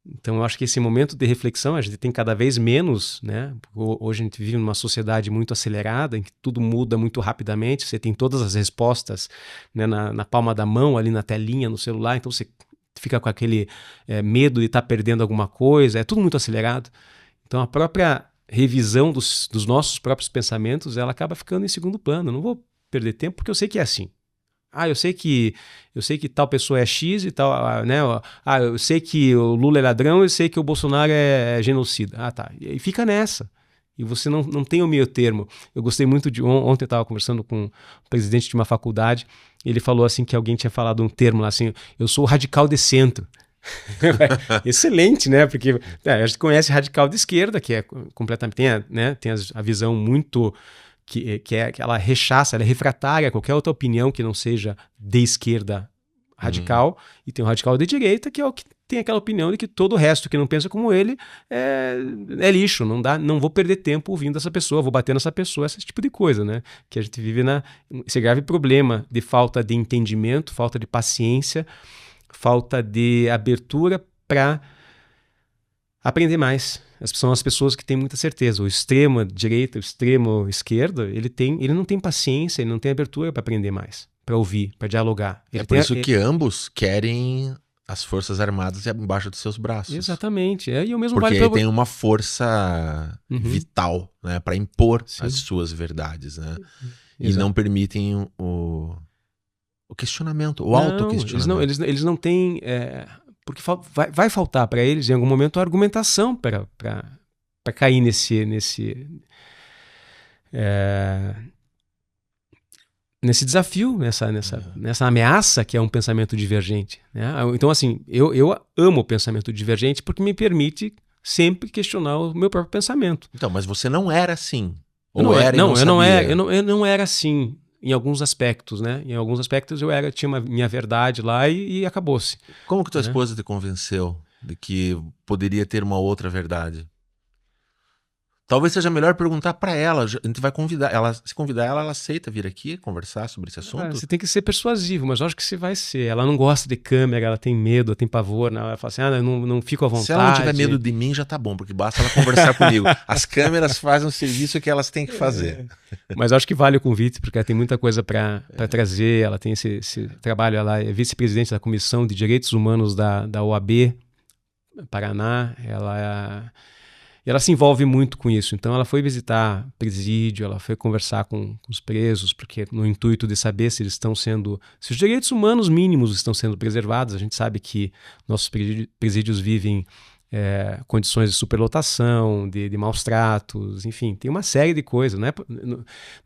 Então, eu acho que esse momento de reflexão a gente tem cada vez menos, né? Hoje a gente vive numa sociedade muito acelerada, em que tudo muda muito rapidamente, você tem todas as respostas, né, na palma da mão, ali na telinha, no celular, então você fica com aquele medo de estar perdendo alguma coisa, é tudo muito acelerado. Então, a própria revisão dos nossos próprios pensamentos, ela acaba ficando em segundo plano. Eu não vou perder tempo porque eu sei que é assim. Eu sei que tal pessoa é X e tal, né? Eu sei que o Lula é ladrão, eu sei que o Bolsonaro é genocida. Tá. E fica nessa. E você não tem o meio termo. Eu gostei muito de... Ontem eu estava conversando com o presidente de uma faculdade, e ele falou assim que alguém tinha falado um termo lá assim, eu sou radical de centro. Excelente, né? Porque a gente conhece radical de esquerda, que é completamente... Tem a visão muito... Que ela rechaça, ela é refratária a qualquer outra opinião que não seja de esquerda radical, e tem o radical de direita, que é o que tem aquela opinião de que todo o resto que não pensa como ele é lixo, não vou perder tempo ouvindo essa pessoa, vou bater nessa pessoa, esse tipo de coisa, né? Que a gente vive esse grave problema de falta de entendimento, falta de paciência, falta de abertura para aprender mais. São as pessoas que têm muita certeza. O extremo direita, o extremo esquerda, ele não tem paciência, ele não tem abertura para aprender mais, para ouvir, para dialogar. Por isso que ambos querem as Forças Armadas embaixo dos seus braços. Exatamente. E o mesmo porque vale tem uma força vital, né, para impor as suas verdades, né? E não permitem o questionamento, o autoquestionamento. Eles não têm... porque vai faltar para eles, em algum momento, a argumentação para cair nesse desafio, nessa ameaça que é um pensamento divergente, né? Então, assim, eu amo o pensamento divergente porque me permite sempre questionar o meu próprio pensamento. Então, mas você não era assim. Eu não era assim. Em alguns aspectos, né? Em alguns aspectos eu tinha minha verdade lá e acabou-se. Como que tua esposa te convenceu de que poderia ter uma outra verdade? Talvez seja melhor perguntar para ela. A gente vai convidar ela. Se convidar ela aceita vir aqui conversar sobre esse assunto? Você tem que ser persuasivo, mas eu acho que você vai ser. Ela não gosta de câmera, ela tem medo, ela tem pavor. Né? Ela fala assim, eu não fico à vontade. Se ela não tiver medo de mim, já tá bom, porque basta ela conversar comigo. As câmeras fazem o serviço que elas têm que fazer. Mas eu acho que vale o convite, porque ela tem muita coisa para trazer. Ela tem esse trabalho, ela é vice-presidente da Comissão de Direitos Humanos da OAB, Paraná. Ela se envolve muito com isso. Então ela foi visitar presídio, ela foi conversar com os presos, porque no intuito de saber se os direitos humanos mínimos estão sendo preservados. A gente sabe que nossos presídios vivem condições de superlotação, de maus tratos, enfim, tem uma série de coisas.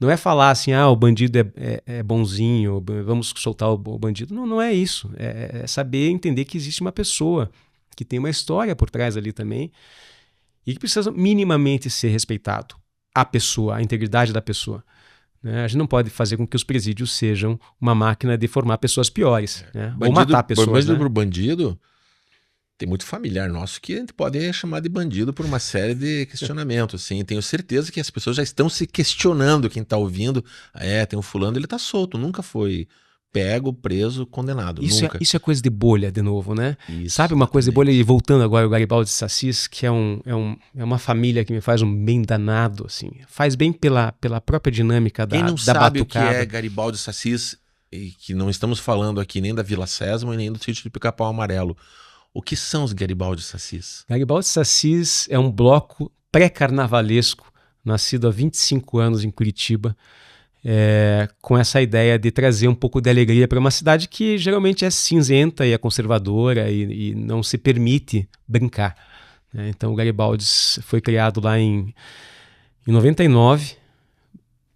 Não é falar assim, o bandido é bonzinho, vamos soltar o bandido. Não é isso. É saber entender que existe uma pessoa que tem uma história por trás ali também, e que precisa minimamente ser respeitado a integridade da pessoa. Né? A gente não pode fazer com que os presídios sejam uma máquina de formar pessoas piores, né? Ou matar pessoas. Mas pro bandido, tem muito familiar nosso que a gente pode chamar de bandido por uma série de questionamentos. Assim. Tenho certeza que as pessoas já estão se questionando, quem está ouvindo. Tem um fulano, ele está solto, nunca foi pego, preso, condenado. Nunca. Isso é coisa de bolha, de novo, né? Isso, sabe uma coisa de bolha? E voltando agora ao Garibaldi Sassis, que é uma família que me faz um bem danado, assim. Faz bem pela própria dinâmica da batucada. Quem não sabe o que é Garibaldi Sassis, e que não estamos falando aqui nem da Vila Sésamo e nem do sítio de Pica-Pau Amarelo. O que são os Garibaldi Sassis? Garibaldi Sassis é um bloco pré-carnavalesco, nascido há 25 anos em Curitiba, com essa ideia de trazer um pouco de alegria para uma cidade que geralmente é cinzenta e é conservadora e não se permite brincar. Né? Então o Garibaldi foi criado lá em 99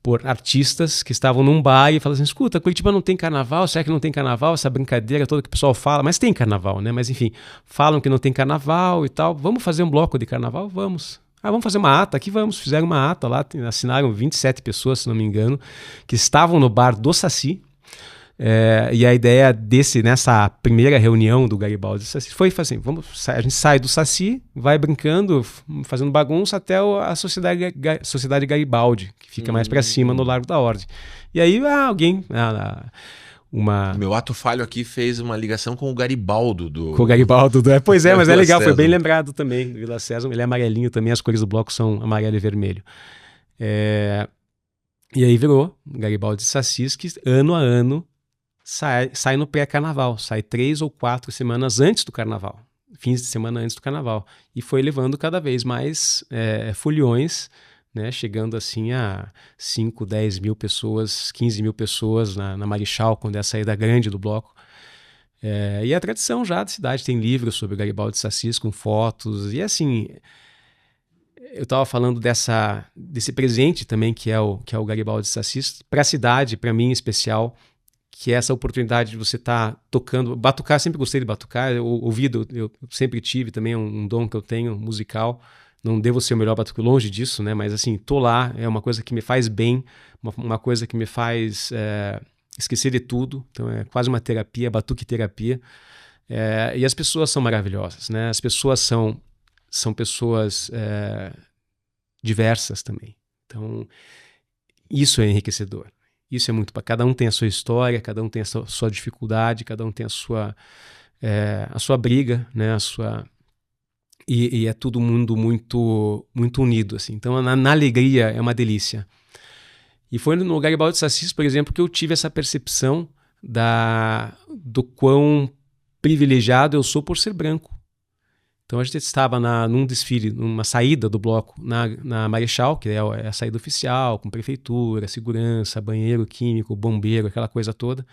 por artistas que estavam num bar e falavam assim, escuta, Curitiba não tem carnaval, será que não tem carnaval? Essa brincadeira toda que o pessoal fala, mas tem carnaval, né? Mas enfim, falam que não tem carnaval e tal, vamos fazer um bloco de carnaval? Vamos. Vamos fazer uma ata aqui, vamos. Fizeram uma ata lá, assinaram 27 pessoas, se não me engano, que estavam no bar do Saci. E a ideia nessa primeira reunião do Garibaldi Saci foi assim, a gente sai do Saci, vai brincando, fazendo bagunça até a Sociedade Garibaldi, que fica mais para cima no Largo da Ordem. E aí Meu ato falho aqui fez uma ligação com o Garibaldo. Com o Garibaldo. Pois é, mas é legal, foi bem lembrado também. Do Vila Sésamo, ele é amarelinho também, as cores do bloco são amarelo e vermelho. E aí virou Garibaldi de Sassis, que ano a ano sai no pré-carnaval, sai 3 ou 4 semanas antes do carnaval, fins de semana antes do carnaval, e foi levando cada vez mais foliões, né, chegando assim a 5, 10 mil pessoas, 15 mil pessoas na Marechal, quando é a saída grande do bloco. E a tradição já da cidade, tem livros sobre o Garibaldi de Sassis com fotos, e assim, eu estava falando desse presente também que é o Garibaldi de Sassis, para a cidade, para mim em especial, que é essa oportunidade de você estar tocando. Batucar, sempre gostei de batucar, ouvido eu sempre tive também, um dom que eu tenho, musical. Não devo ser o melhor batuque, longe disso, né? Mas assim, tô lá, é uma coisa que me faz bem, uma coisa que me faz esquecer de tudo. Então é quase uma terapia, batuque terapia. E as pessoas são maravilhosas, né? As pessoas são pessoas diversas também. Então, isso é enriquecedor. Isso é muito para cada um tem a sua história, cada um tem a sua dificuldade, cada um tem a sua briga, né? E é todo mundo muito muito unido assim. Então, na alegria é uma delícia. E foi no Garibaldi de Sassis, por exemplo, que eu tive essa percepção do quão privilegiado eu sou por ser branco. Então a gente estava num desfile, numa saída do bloco na Marechal, que é a saída oficial, com prefeitura, segurança, banheiro químico, bombeiro, aquela coisa toda.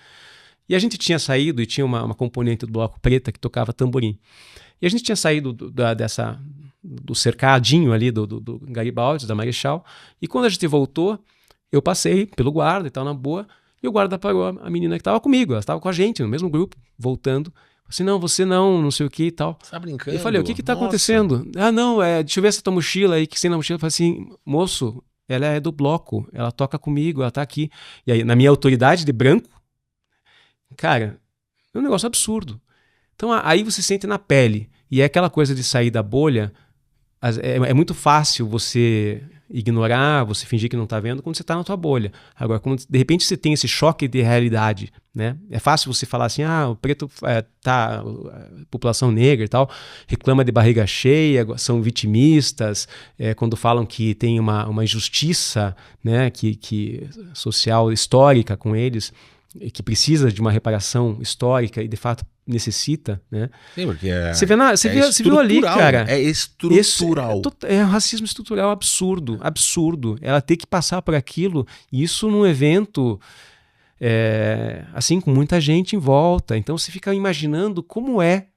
E a gente tinha saído e tinha uma componente do bloco preta que tocava tamborim. E a gente tinha saído do cercadinho ali do Garibaldi, da Marechal, e quando a gente voltou, eu passei pelo guarda e tal, na boa, e o guarda parou a menina que estava comigo, ela estava com a gente, no mesmo grupo, voltando. Assim, não, você não sei o que e tal. Você tá brincando? Eu falei, o que tá acontecendo? Ah, não, deixa eu ver essa tua mochila aí, que tem na mochila. Eu falei assim, moço, ela é do bloco, ela toca comigo, ela tá aqui. E aí, na minha autoridade de branco, cara, é um negócio absurdo. Então, aí você sente na pele. E é aquela coisa de sair da bolha, é muito fácil você ignorar, você fingir que não está vendo quando você está na tua bolha. Agora, quando de repente você tem esse choque de realidade, né? É fácil você falar assim, o preto a população negra e tal, reclama de barriga cheia, são vitimistas, quando falam que tem uma injustiça, né, que social histórica com eles, que precisa de uma reparação histórica e de fato necessita, né? Sim, porque você viu ali, cara. É estrutural. É um racismo estrutural absurdo. Ela tem que passar por aquilo, e isso num evento assim, com muita gente em volta. Então você fica imaginando como é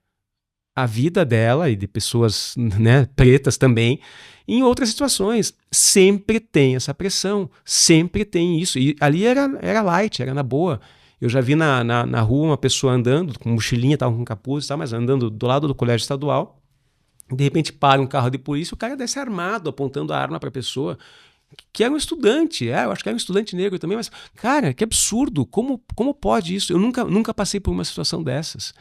a vida dela e de pessoas, né, pretas também, em outras situações. Sempre tem essa pressão, sempre tem isso. E ali era light, era na boa. Eu já vi na rua uma pessoa andando, com mochilinha, estava com capuz, mas andando do lado do colégio estadual. De repente para um carro de polícia, o cara desce armado, apontando a arma para a pessoa, que era um estudante. Eu acho que era um estudante negro também, mas, cara, que absurdo. Como pode isso? Eu nunca passei por uma situação dessas.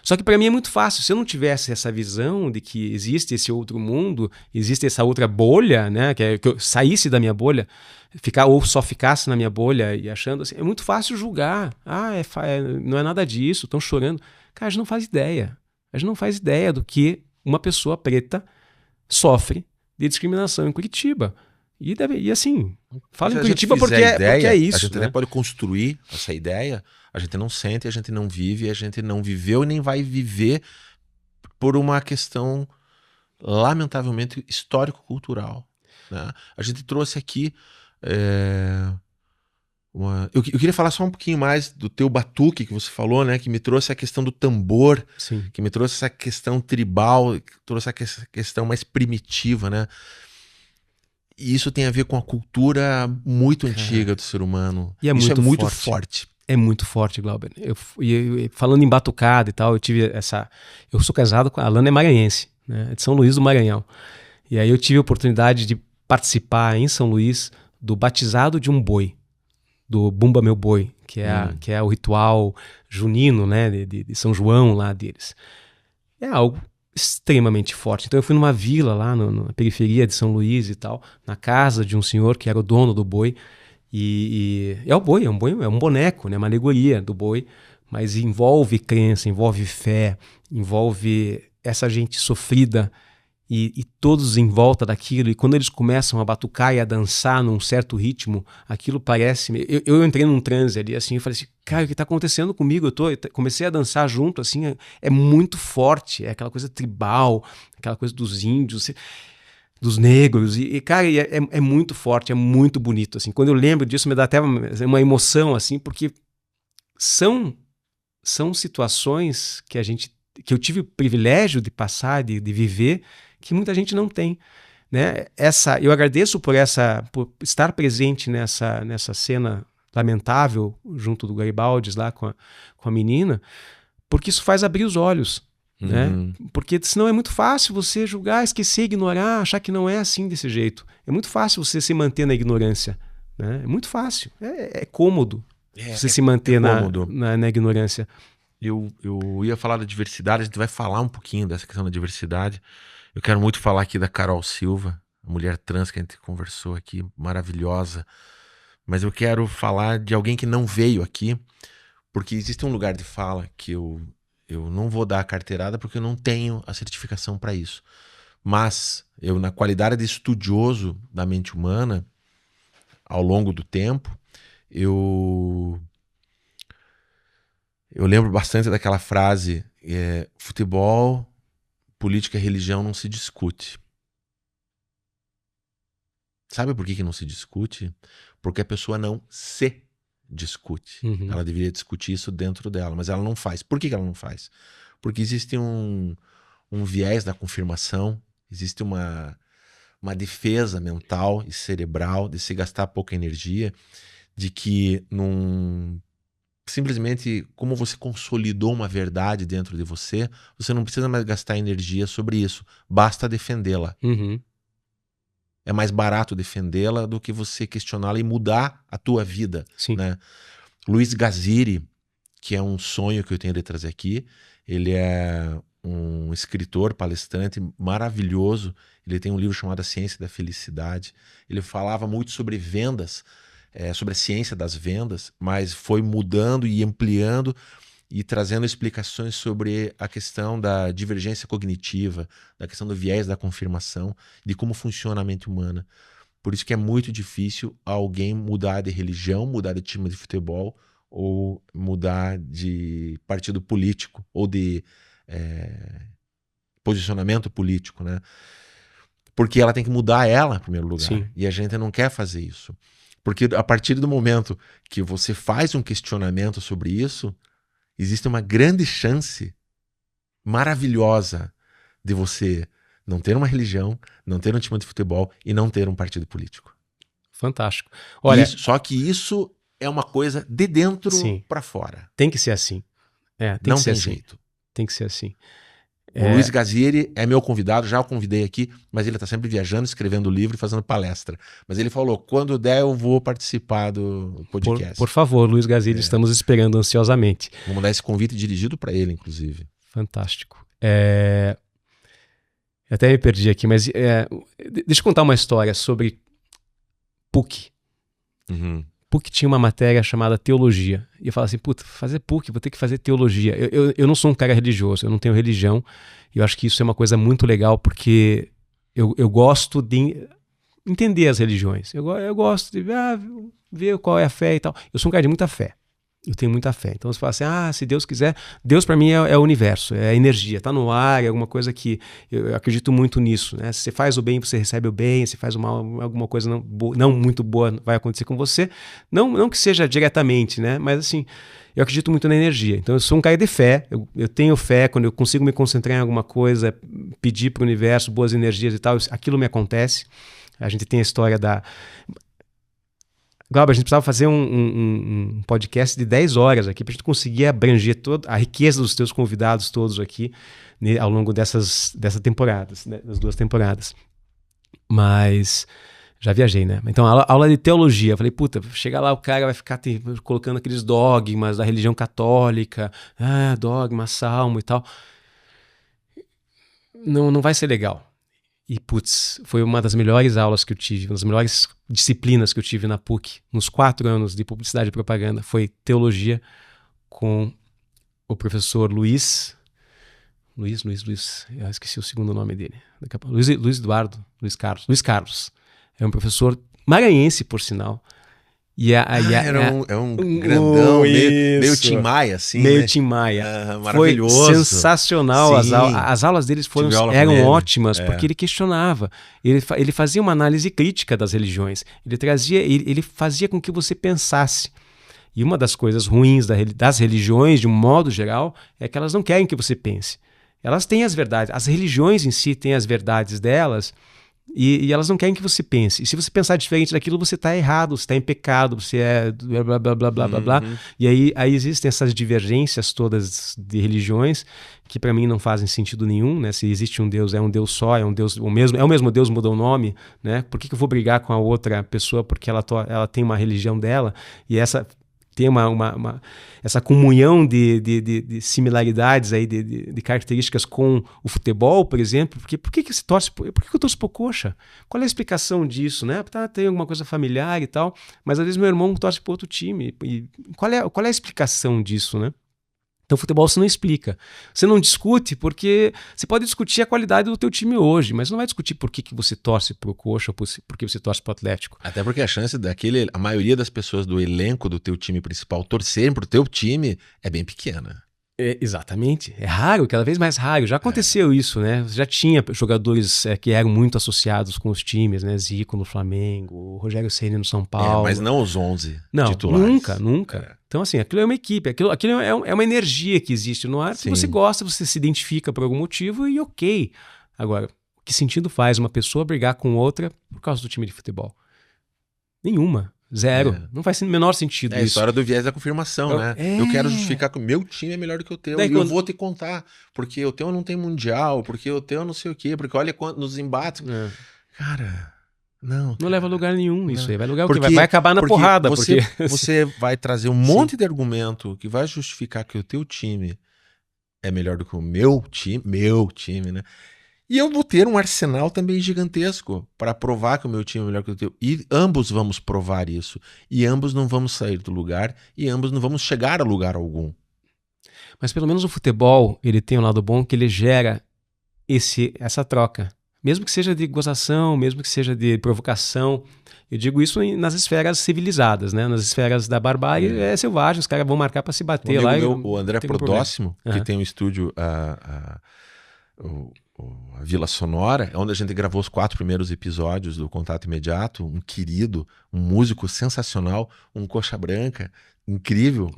Só que para mim é muito fácil. Se eu não tivesse essa visão de que existe esse outro mundo, existe essa outra bolha, né, que eu saísse da minha bolha, ou só ficasse na minha bolha e achando assim, é muito fácil julgar. Não é nada disso, estão chorando. Cara, a gente não faz ideia. A gente não faz ideia do que uma pessoa preta sofre de discriminação em Curitiba. E assim, fala em Curitiba porque é isso. A gente até pode construir essa ideia, a gente não sente, a gente não vive, a gente não viveu e nem vai viver por uma questão, lamentavelmente, histórico-cultural, né? A gente trouxe aqui... Eu queria falar só um pouquinho mais do teu batuque que você falou, né? Que me trouxe a questão do tambor, sim, que me trouxe essa questão tribal, que trouxe essa questão mais primitiva, né? E isso tem a ver com a cultura muito antiga do ser humano. E isso é muito forte. É muito forte, Glauber. Falando em batucada e tal, eu sou casado com a Alana, é maranhense, né? É de São Luís do Maranhão. E aí eu tive a oportunidade de participar em São Luís do batizado de um boi, do Bumba Meu Boi, que é o ritual junino, né, de São João lá deles. É algo extremamente forte. Então eu fui numa vila lá na periferia de São Luís e tal, na casa de um senhor que era o dono do boi, E é o boi, é um boneco, né? Uma alegoria do boi, mas envolve crença, envolve fé, envolve essa gente sofrida e todos em volta daquilo. E quando eles começam a batucar e a dançar num certo ritmo, aquilo parece... Eu entrei num transe ali, assim, eu falei assim, cara, o que está acontecendo comigo? Comecei a dançar junto, assim, é muito forte, é aquela coisa tribal, aquela coisa dos índios, dos negros, cara, é muito forte, é muito bonito, assim. Quando eu lembro disso, me dá até uma emoção, assim, porque são situações que eu tive o privilégio de passar, de viver, que muita gente não tem, né? Eu agradeço por estar presente nessa cena lamentável junto do Garibaldi lá com a menina, porque isso faz abrir os olhos, né? Porque senão é muito fácil você julgar, esquecer, ignorar, achar que não é assim desse jeito. É muito fácil você se manter na ignorância, né? É muito fácil, é cômodo você se manter na ignorância. Eu ia falar da diversidade, a gente vai falar um pouquinho dessa questão da diversidade. Eu quero muito falar aqui da Carol Silva, a mulher trans que a gente conversou aqui, maravilhosa. Mas eu quero falar de alguém que não veio aqui, porque existe um lugar de fala que eu não vou dar a carteirada porque eu não tenho a certificação para isso. Mas eu, na qualidade de estudioso da mente humana, ao longo do tempo, eu lembro bastante daquela frase, futebol, política e religião não se discute. Sabe por que não se discute? Porque a pessoa não se discute. Ela deveria discutir isso dentro dela, mas ela não faz. Por que ela não faz? Porque existe um viés da confirmação, existe uma defesa mental e cerebral de se gastar pouca energia, de que simplesmente, como você consolidou uma verdade dentro de você, você não precisa mais gastar energia sobre isso, basta defendê-la. É mais barato defendê-la do que você questioná-la e mudar a tua vida. Sim. Né? Luiz Gaziri, que é um sonho que eu tenho de trazer aqui, ele é um escritor, palestrante maravilhoso. Ele tem um livro chamado A Ciência da Felicidade. Ele falava muito sobre vendas, sobre a ciência das vendas, mas foi mudando e ampliando e trazendo explicações sobre a questão da divergência cognitiva, da questão do viés da confirmação, de como funciona a mente humana. Por isso que é muito difícil alguém mudar de religião, mudar de time de futebol, ou mudar de partido político, ou de posicionamento político, né? Porque ela tem que mudar ela, em primeiro lugar. Sim. E a gente não quer fazer isso. Porque a partir do momento que você faz um questionamento sobre isso, existe uma grande chance maravilhosa de você não ter uma religião, não ter um time de futebol e não ter um partido político. Fantástico. Olha, só que isso é uma coisa de dentro para fora. Tem que ser assim. Não tem jeito. Tem que ser assim. O Luiz Gaziri é meu convidado, já o convidei aqui, mas ele está sempre viajando, escrevendo livro e fazendo palestra. Mas ele falou, quando der eu vou participar do podcast. Por favor, Luiz Gaziri, estamos esperando ansiosamente. Vamos dar esse convite dirigido para ele, inclusive. Fantástico. Eu até me perdi aqui, mas deixa eu contar uma história sobre PUC. PUC tinha uma matéria chamada teologia. E eu falava assim, puta, fazer PUC, vou ter que fazer teologia. Eu não sou um cara religioso, eu não tenho religião. E eu acho que isso é uma coisa muito legal, porque eu gosto de entender as religiões. Eu gosto de ver qual é a fé e tal. Eu sou um cara de muita fé. Eu tenho muita fé. Então você fala assim, se Deus quiser... Deus para mim é o universo, é a energia, está no ar, é alguma coisa que... Eu acredito muito nisso, né? Se você faz o bem, você recebe o bem. Se faz o mal, alguma coisa não muito boa vai acontecer com você. Não que seja diretamente, né? Mas assim, eu acredito muito na energia. Então eu sou um cara de fé. Eu tenho fé quando eu consigo me concentrar em alguma coisa, pedir para o universo boas energias e tal, aquilo me acontece. A gente tem a história da... Glauber, a gente precisava fazer um podcast de 10 horas aqui para a gente conseguir abranger toda a riqueza dos teus convidados todos aqui, né, ao longo dessas temporadas, né, das 2 temporadas. Mas já viajei, né? Então, aula de teologia. Eu falei, puta, chega lá, o cara vai ficar colocando aqueles dogmas da religião católica, dogma, salmo e tal. Não vai ser legal. E, putz, foi uma das melhores aulas que eu tive, uma das melhores disciplinas que eu tive na PUC, nos 4 anos de publicidade e propaganda, foi teologia com o professor Luiz, eu esqueci o segundo nome dele. Luiz Carlos. É um professor maranhense, por sinal. É um grandão, meio Tim Maia, assim. Meio né? Tim Maia. Maravilhoso. Foi sensacional. As aulas deles eram ótimas, porque ele questionava. Ele fazia uma análise crítica das religiões. Ele fazia com que você pensasse. E uma das coisas ruins das religiões, de um modo geral, é que elas não querem que você pense. Elas têm as verdades. As religiões em si têm as verdades delas, e elas não querem que você pense. E se você pensar diferente daquilo, você está errado, você está em pecado, você é blá, blá, blá, blá, blá, blá. E aí existem essas divergências todas de religiões que para mim não fazem sentido nenhum, né? Se existe um Deus, é um Deus só, é um Deus é o mesmo Deus, muda o nome, né? Por que eu vou brigar com a outra pessoa porque ela tem uma religião dela e essa tem essa comunhão de similaridades aí, de características com o futebol, por exemplo? Por que eu torço pro Coxa? Qual é a explicação disso, né? Tem alguma coisa familiar e tal, mas às vezes meu irmão torce pro outro time. E qual é a explicação disso, né? Então, futebol você não explica. Você não discute porque você pode discutir a qualidade do teu time hoje, mas não vai discutir por que você torce pro Coxa ou por que você torce pro Atlético. Até porque a chance a maioria das pessoas do elenco do teu time principal torcerem pro teu time é bem pequena. Exatamente. É raro, cada vez mais raro. Já aconteceu isso, né? Já tinha jogadores que eram muito associados com os times, né? Zico no Flamengo, Rogério Ceni no São Paulo. Mas não os 11 não, titulares. Nunca. Então, assim, aquilo é uma equipe, aquilo é uma energia que existe no ar, que você gosta, você se identifica por algum motivo e ok. Agora, que sentido faz uma pessoa brigar com outra por causa do time de futebol? Nenhuma. Zero. Não faz o menor sentido isso. É a história do viés da confirmação, né? Eu quero justificar que o meu time é melhor do que o teu. E eu vou te contar. Porque o teu não tem mundial, porque o teu não sei o quê, porque olha quanto nos embates. Cara, não. Não leva a lugar nenhum isso aí. Vai lugar vai acabar na porrada. Você vai trazer um monte de argumento que vai justificar que o teu time é melhor do que o meu time, né? E eu vou ter um arsenal também gigantesco para provar que o meu time é melhor que o teu. E ambos vamos provar isso. E ambos não vamos sair do lugar. E ambos não vamos chegar a lugar algum. Mas pelo menos o futebol, ele tem um lado bom que ele gera essa troca. Mesmo que seja de gozação, mesmo que seja de provocação. Eu digo isso nas esferas civilizadas, né? Nas esferas da barbárie é selvagem. Os caras vão marcar para se bater lá. O André Prodóximo, que tem um estúdio... a Vila Sonora, onde a gente gravou os 4 primeiros episódios do Contato Imediato, um querido, um músico sensacional, um coxa branca, incrível,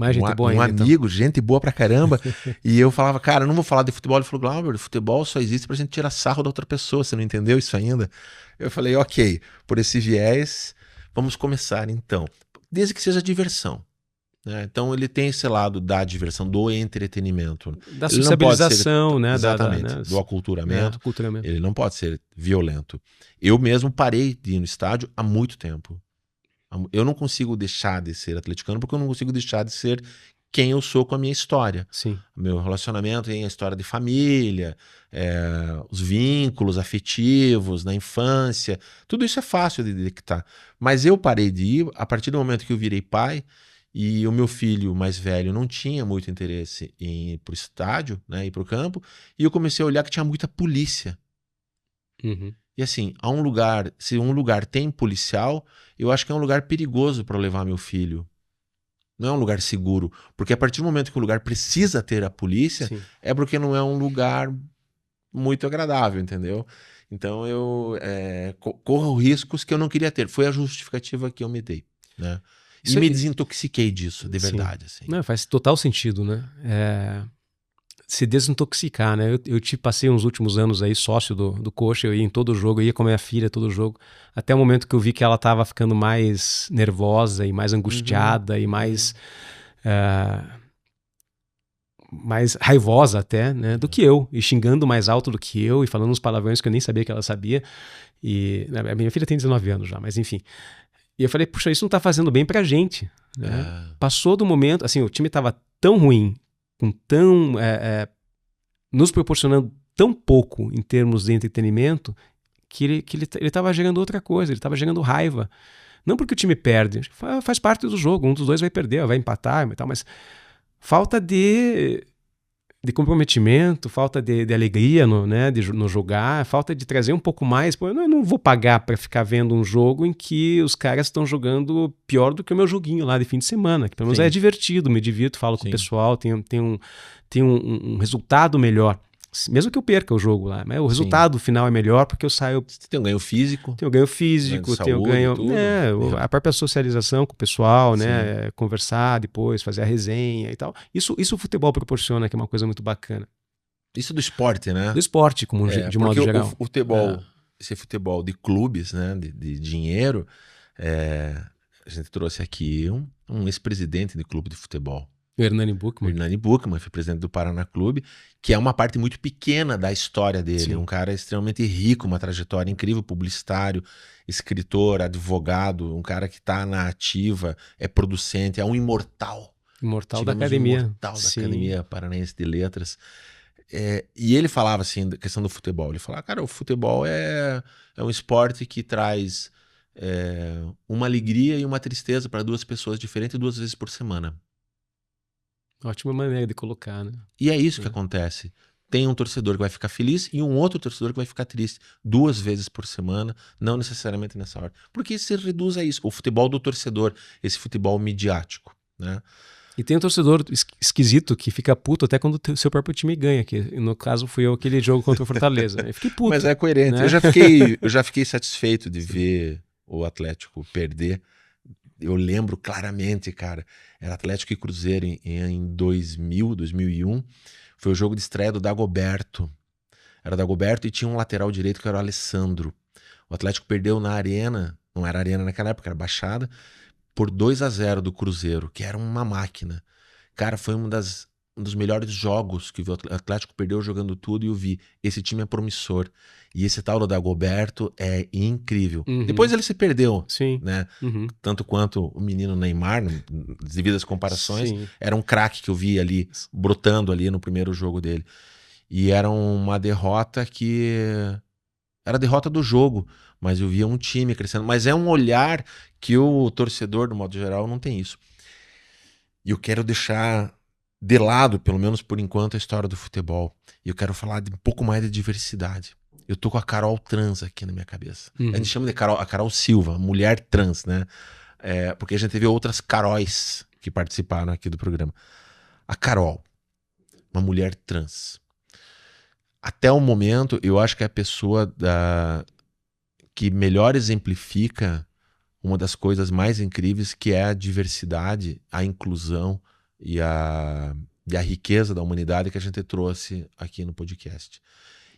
amigo, gente boa pra caramba, e eu falava, cara, eu não vou falar de futebol. Ele falou, Glauber, futebol só existe pra gente tirar sarro da outra pessoa, você não entendeu isso ainda? Eu falei, ok, por esse viés, vamos começar então, desde que seja diversão. Então ele tem esse lado da diversão, do entretenimento. Da sociabilização, né? Exatamente, do aculturamento. Ele não pode ser violento. Eu mesmo parei de ir no estádio há muito tempo. Eu não consigo deixar de ser atleticano porque eu não consigo deixar de ser quem eu sou com a minha história. Sim. Meu relacionamento tem a história de família, os vínculos afetivos na infância. Tudo isso é fácil de detectar. Mas eu parei de ir a partir do momento que eu virei pai. E o meu filho mais velho não tinha muito interesse em ir para o estádio, né, ir para o campo, e eu comecei a olhar que tinha muita polícia. E assim, se um lugar tem policial, eu acho que é um lugar perigoso para levar meu filho. Não é um lugar seguro, porque a partir do momento que o lugar precisa ter a polícia, é porque não é um lugar muito agradável, entendeu? Então eu corro riscos que eu não queria ter. Foi a justificativa que eu me dei, né? E me desintoxiquei disso, de verdade. Assim. Não, faz total sentido, né? Se desintoxicar, né? Eu passei uns últimos anos aí sócio do Coxa, eu ia em todo jogo, eu ia com a minha filha todo jogo, até o momento que eu vi que ela estava ficando mais nervosa e mais angustiada e mais raivosa até, né? Do que eu, e xingando mais alto do que eu, e falando uns palavrões que eu nem sabia que ela sabia. E a minha filha tem 19 anos já, mas enfim... E eu falei, puxa, isso não tá fazendo bem pra gente. Né? Passou do momento, assim, o time tava tão ruim, nos proporcionando tão pouco em termos de entretenimento, que ele estava gerando outra coisa, ele estava gerando raiva. Não porque o time perde, faz parte do jogo, um dos dois vai perder, vai empatar e tal, mas falta de comprometimento, falta de alegria no jogar, falta de trazer um pouco mais. Pô, eu não vou pagar para ficar vendo um jogo em que os caras estão jogando pior do que o meu joguinho lá de fim de semana, que pelo menos é divertido, me divirto, falo com o pessoal, tem um resultado melhor. Mesmo que eu perca o jogo lá, mas o resultado final é melhor porque eu saio... Você tem um ganho físico. Tem um ganho físico, tem um ganho... a própria socialização com o pessoal, né? Conversar depois, fazer a resenha e tal. Isso o futebol proporciona, que é uma coisa muito bacana. Isso do esporte, né? Do esporte, de modo geral. O futebol, esse futebol de clubes, né? De dinheiro, a gente trouxe aqui um ex-presidente de clube de futebol. Hernani Buchmann foi presidente do Paraná Clube, que é uma parte muito pequena da história dele. Sim. Um cara extremamente rico, uma trajetória incrível, publicitário, escritor, advogado, um cara que está na ativa, é producente, é um imortal. Imortal da academia. Imortal da Academia Paranaense de Letras. E ele falava assim, da questão do futebol. Ele falava, cara, o futebol é um esporte que traz uma alegria e uma tristeza para duas pessoas diferentes 2 vezes por semana. Ótima maneira de colocar, né? E é isso que acontece. Tem um torcedor que vai ficar feliz e um outro torcedor que vai ficar triste 2 vezes por semana, não necessariamente nessa hora. Porque se reduz a isso. O futebol do torcedor, esse futebol midiático, né? E tem um torcedor esquisito que fica puto até quando o seu próprio time ganha, que no caso fui eu aquele jogo contra o Fortaleza. Eu fiquei puto. Mas é coerente. Né? Eu já fiquei satisfeito de ver o Atlético perder. Eu lembro claramente, cara, era Atlético e Cruzeiro em 2001, foi o jogo de estreia do Dagoberto. Era o Dagoberto e tinha um lateral direito que era o Alessandro. O Atlético perdeu na Arena, não era Arena naquela época, era Baixada, por 2-0 do Cruzeiro, que era uma máquina. Cara, foi um dos melhores jogos que o Atlético perdeu jogando tudo e eu vi. Esse time é promissor. E esse tal do Dagoberto é incrível. Uhum. Depois ele se perdeu, Sim. né? Uhum. Tanto quanto o menino Neymar, devido às comparações, Sim. era um craque que eu vi ali, brotando ali no primeiro jogo dele. E era uma derrota que... Era a derrota do jogo, mas eu via um time crescendo. Mas é um olhar que o torcedor, do modo geral, não tem isso. E eu quero deixar de lado, pelo menos por enquanto, a história do futebol. E eu quero falar de um pouco mais de diversidade. Eu tô com a Carol trans aqui na minha cabeça. Uhum. A gente chama de a Carol Silva, mulher trans, né? Porque a gente teve outras Caróis que participaram aqui do programa. A Carol, uma mulher trans. Até o momento, eu acho que é a pessoa que melhor exemplifica uma das coisas mais incríveis, que é a diversidade, a inclusão e a riqueza da humanidade que a gente trouxe aqui no podcast.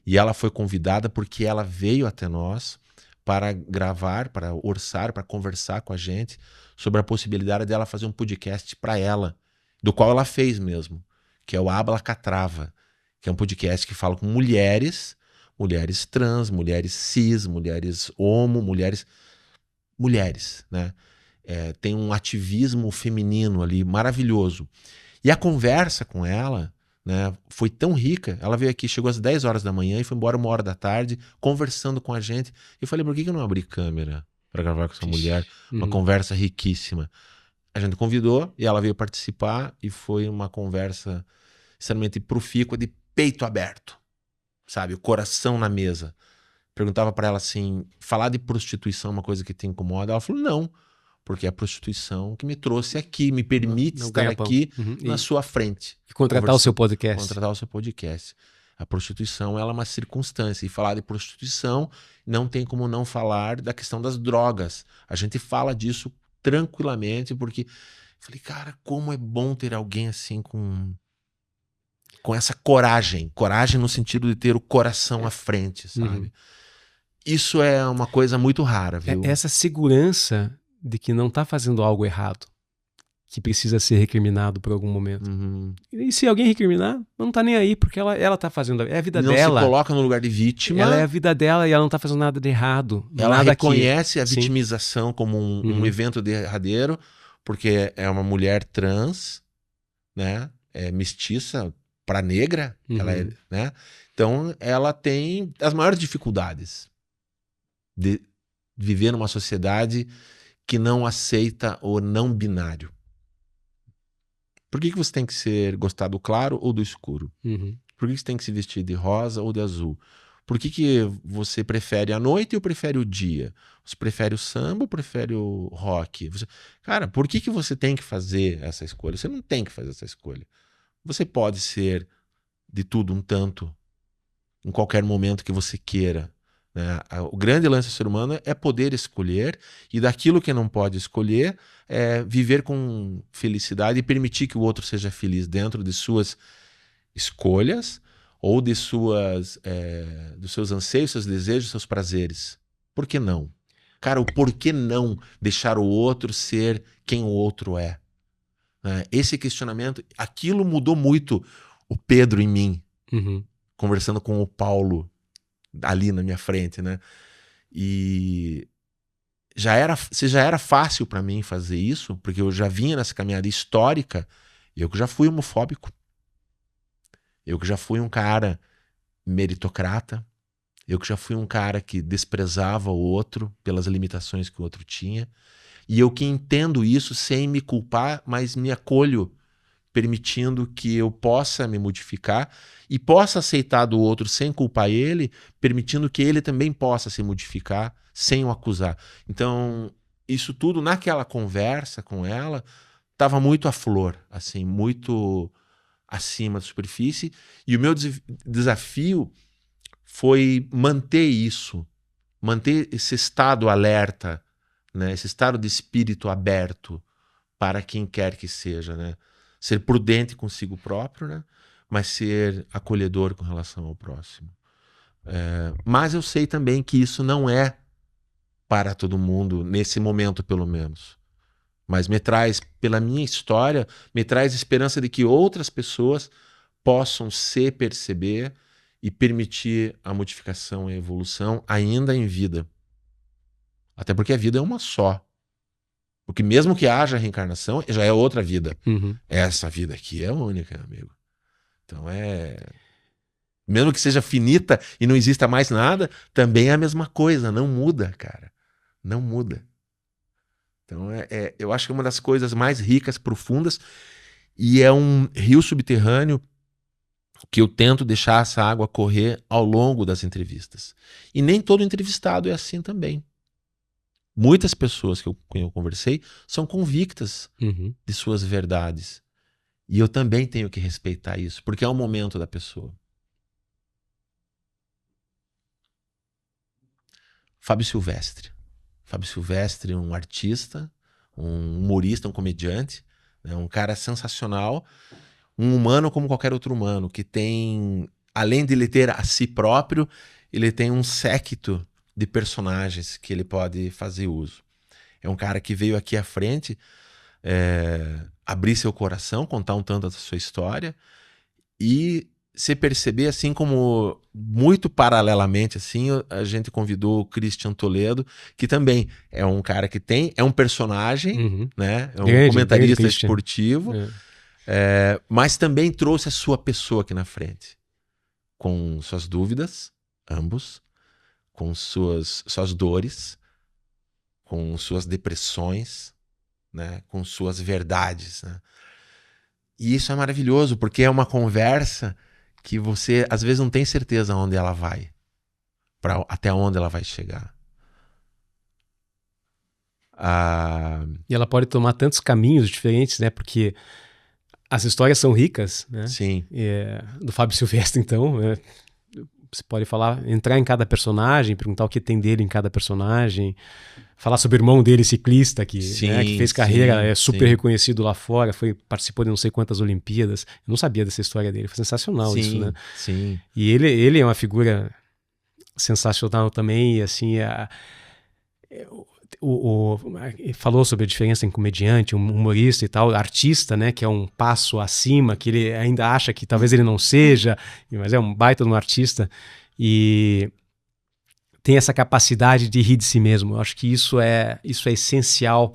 E ela foi convidada porque ela veio até nós para gravar, para orçar, para conversar com a gente sobre a possibilidade dela fazer um podcast para ela, do qual ela fez mesmo, que é o Habla Catrava, que é um podcast que fala com mulheres trans, mulheres cis, mulheres homo, mulheres, né? Tem um ativismo feminino ali maravilhoso. E a conversa com ela, né, foi tão rica. Ela veio aqui, chegou às 10 horas da manhã e foi embora 1 hora da tarde, conversando com a gente. Eu falei, por que eu não abri câmera para gravar com essa mulher? Uma conversa riquíssima. A gente convidou e ela veio participar e foi uma conversa extremamente profícua, de peito aberto, sabe? O coração na mesa. Perguntava para ela assim, falar de prostituição é uma coisa que te incomoda? Ela falou, não. Porque é a prostituição que me trouxe aqui, me permite estar aqui na sua frente. E contratar o seu podcast. Contratar o seu podcast. A prostituição, ela é uma circunstância. E falar de prostituição não tem como não falar da questão das drogas. A gente fala disso tranquilamente, porque... Falei, cara, como é bom ter alguém assim com essa coragem. Coragem no sentido de ter o coração à frente, sabe? Isso é uma coisa muito rara, viu? Essa segurança de que não está fazendo algo errado, que precisa ser recriminado por algum momento. E se alguém recriminar, não tá nem aí, porque ela tá fazendo, é a vida dela. Não se coloca no lugar de vítima. Ela é a vida dela e ela não tá fazendo nada de errado. Ela nada reconhece a vitimização como um evento derradeiro, porque é uma mulher trans, né? É mestiça para negra, ela é, né? Então ela tem as maiores dificuldades. de viver numa sociedade que não aceita o não binário. Por que você tem que gostar do claro ou do escuro? Uhum. Por que você tem que se vestir de rosa ou de azul? Por que você prefere a noite ou prefere o dia? Você prefere o samba ou prefere o rock? Cara, por que você tem que fazer essa escolha? Você não tem que fazer essa escolha. Você pode ser de tudo um tanto, em qualquer momento que você queira, né? O grande lance do ser humano é poder escolher, e daquilo que não pode escolher, viver com felicidade e permitir que o outro seja feliz dentro de suas escolhas ou dos seus anseios, seus desejos, seus prazeres. Por que não? Cara, o por que não deixar o outro ser quem o outro é? Esse questionamento, aquilo mudou muito o Pedro em mim, conversando com o ali na minha frente, né? E já era fácil para mim fazer isso, porque eu já vinha nessa caminhada histórica, e eu que já fui homofóbico. Eu que já fui um cara meritocrata. Eu que já fui um cara que desprezava o outro pelas limitações que o outro tinha. E eu que entendo isso sem me culpar, mas me acolho, permitindo que eu possa me modificar e possa aceitar do outro sem culpar ele, permitindo que ele também possa se modificar sem o acusar. Então, isso tudo naquela conversa com ela estava muito à flor, assim, muito acima da superfície, e o meu desafio foi manter isso, manter esse estado alerta, né? Esse estado de espírito aberto para quem quer que seja, né? Ser prudente consigo próprio, né? Mas ser acolhedor com relação ao próximo. Mas eu sei também que isso não é para todo mundo, nesse momento pelo menos. Mas me traz, pela minha história, me traz esperança de que outras pessoas possam se perceber e permitir a modificação e a evolução ainda em vida. Até porque a vida é uma só. Porque mesmo que haja reencarnação, já é outra vida. Essa vida aqui é única, amigo. Então mesmo que seja finita e não exista mais nada, também é a mesma coisa. Não muda, cara. Não muda. Então eu acho que é uma das coisas mais ricas, profundas, e é um rio subterrâneo que eu tento deixar essa água correr ao longo das entrevistas. E nem todo entrevistado é assim também. Muitas pessoas com quem eu conversei são convictas de suas verdades. E eu também tenho que respeitar isso, porque é o momento da pessoa. Fábio Silvestre. Fábio Silvestre, um artista, um humorista, um comediante, né? Um cara sensacional, um humano como qualquer outro humano, que tem, além de ele ter a si próprio, ele tem um séquito de personagens que ele pode fazer uso. É um cara que veio aqui à frente abrir seu coração, contar um tanto da sua história e se perceber, assim como muito paralelamente, assim, a gente convidou o Christian Toledo, que também é um cara que é um personagem, né? É um comentarista esportivo, mas também trouxe a sua pessoa aqui na frente, com suas dúvidas, ambos, com suas dores, com suas depressões, né? Com suas verdades, né? E isso é maravilhoso, porque é uma conversa que você, às vezes, não tem certeza onde ela vai, até onde ela vai chegar. E ela pode tomar tantos caminhos diferentes, né? Porque as histórias são ricas, né? Sim. Do Fábio Silvestre, então, você pode entrar em cada personagem, perguntar o que tem dele em cada personagem, falar sobre o irmão dele, ciclista, que fez carreira, super reconhecido lá fora, participou de não sei quantas Olimpíadas. Eu não sabia dessa história dele, foi sensacional isso, né? Sim. E ele é uma figura sensacional também, e assim, falou sobre a diferença em comediante, um humorista e tal, artista, né, que é um passo acima, que ele ainda acha que talvez ele não seja, mas é um baita de um artista, e tem essa capacidade de rir de si mesmo. Eu acho que isso é essencial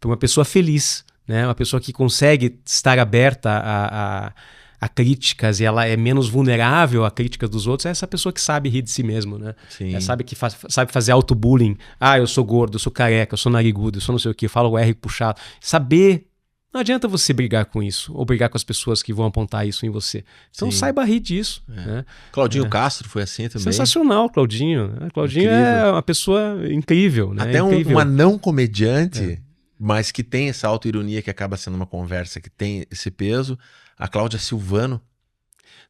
para uma pessoa feliz, né, uma pessoa que consegue estar aberta a críticas e ela é menos vulnerável a críticas dos outros, é essa pessoa que sabe rir de si mesmo, né? Sim. Sabe que sabe fazer auto-bullying. Eu sou gordo, eu sou careca, eu sou narigudo, eu sou não sei o que, eu falo o R puxado. Saber... Não adianta você brigar com isso, ou brigar com as pessoas que vão apontar isso em você. Então saiba rir disso. Né? Claudinho Castro foi assim também. Sensacional, Claudinho. Claudinho é uma pessoa incrível. Né? Até incrível. uma não comediante, mas que tem essa auto-ironia que acaba sendo uma conversa que tem esse peso. A Cláudia Silvano.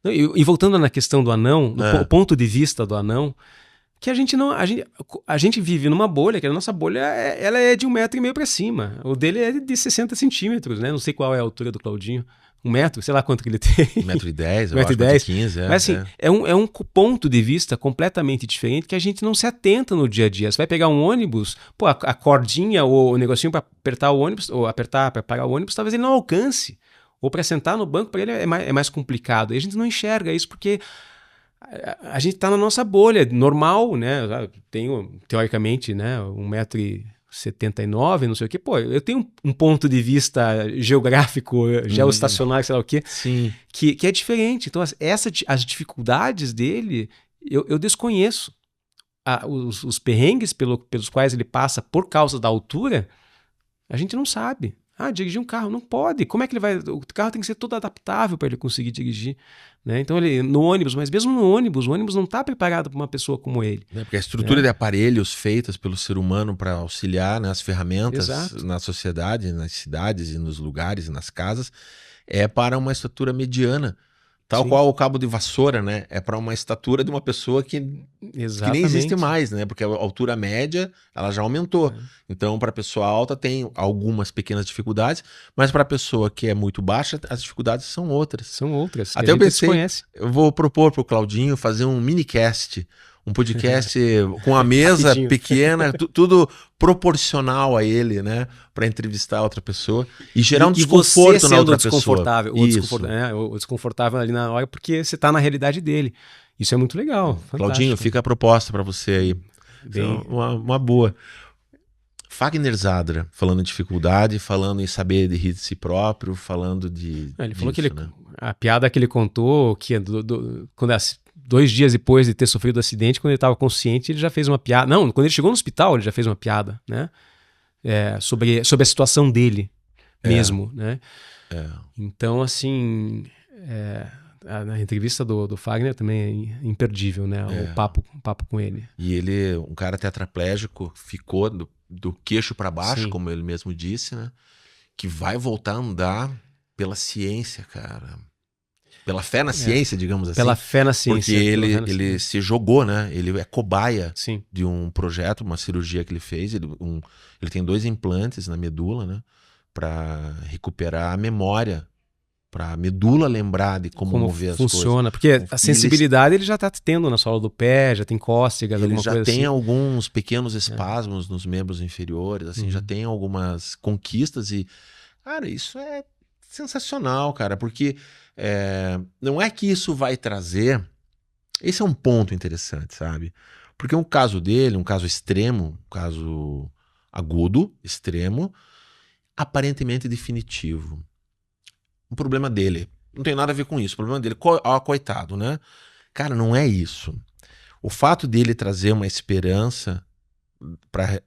E voltando na questão do anão, do ponto de vista do anão, que a gente vive numa bolha, que a nossa bolha ela é de 1,5 metro para cima. O dele é de 60 centímetros, né? Não sei qual é a altura do Claudinho. 1 metro, sei lá quanto que ele tem. 1,10 m, eu acho, 1,15 m. Mas assim, é um ponto de vista completamente diferente que a gente não se atenta no dia a dia. Você vai pegar um ônibus, a cordinha ou o negocinho para apertar o ônibus, ou apertar para parar o ônibus, talvez ele não alcance. Ou para sentar no banco, para ele é mais complicado. E a gente não enxerga isso porque... A gente está na nossa bolha normal, né? Tenho, teoricamente, né, 1,79 m, não sei o quê. Eu tenho um ponto de vista geográfico, geoestacionário, sei lá o quê, que é diferente. Então, as dificuldades dele, eu desconheço. Os perrengues pelos quais ele passa por causa da altura, a gente não sabe. Dirigir um carro não pode. Como é que ele vai... O carro tem que ser todo adaptável para ele conseguir dirigir. Né? Então, ele no ônibus, mas mesmo no ônibus, o ônibus não está preparado para uma pessoa como ele. Porque a estrutura de aparelhos feitas pelo ser humano para auxiliar, né, as ferramentas na sociedade, nas cidades e nos lugares e nas casas, é para uma estrutura mediana. Tal qual o cabo de vassoura, né? É para uma estatura de uma pessoa que nem existe mais, né? Porque a altura média, ela já aumentou. Então, para a pessoa alta tem algumas pequenas dificuldades, mas para a pessoa que é muito baixa, as dificuldades são outras. São outras. Até eu pensei, eu vou propor para o Claudinho fazer um minicast, um podcast com a mesa pequena, tudo proporcional a ele, né? Para entrevistar outra pessoa e gerar um desconforto na outra pessoa. O desconfortável ali na hora, porque você está na realidade dele. Isso é muito legal. Claudinho, fica a proposta para você aí. Então, uma boa. Fagner Zadra, falando em dificuldade, falando em saber de rir de si próprio, falando de... Ele falou que a piada que ele contou, que quando 2 dias depois de ter sofrido o acidente, quando ele estava consciente, ele já fez uma piada. Não, quando ele chegou no hospital, ele já fez uma piada, né? Sobre a situação dele mesmo, né? Então, assim, a entrevista do Fagner também é imperdível, né? O papo com ele. E ele, um cara tetraplégico, ficou do queixo para baixo, como ele mesmo disse, né? Que vai voltar a andar pela ciência, cara. Pela fé na ciência, digamos assim. Pela fé na ciência. Porque ele se jogou, né? Ele é cobaia de um projeto, uma cirurgia que ele fez. Ele tem 2 implantes na medula, né? Para recuperar a memória. Para a medula lembrar de como mover as coisas. Funciona, porque a sensibilidade ele já está tendo na sola do pé, já tem cócegas, alguma coisa assim. Ele já tem alguns pequenos espasmos nos membros inferiores, assim, já tem algumas conquistas e, cara, isso é sensacional, cara, porque não é que isso vai trazer... Esse é um ponto interessante, sabe? Porque um caso dele, um caso extremo, um caso agudo, extremo, aparentemente definitivo. O problema dele não tem nada a ver com isso. O problema dele, coitado, né? Cara, não é isso. O fato dele trazer uma esperança para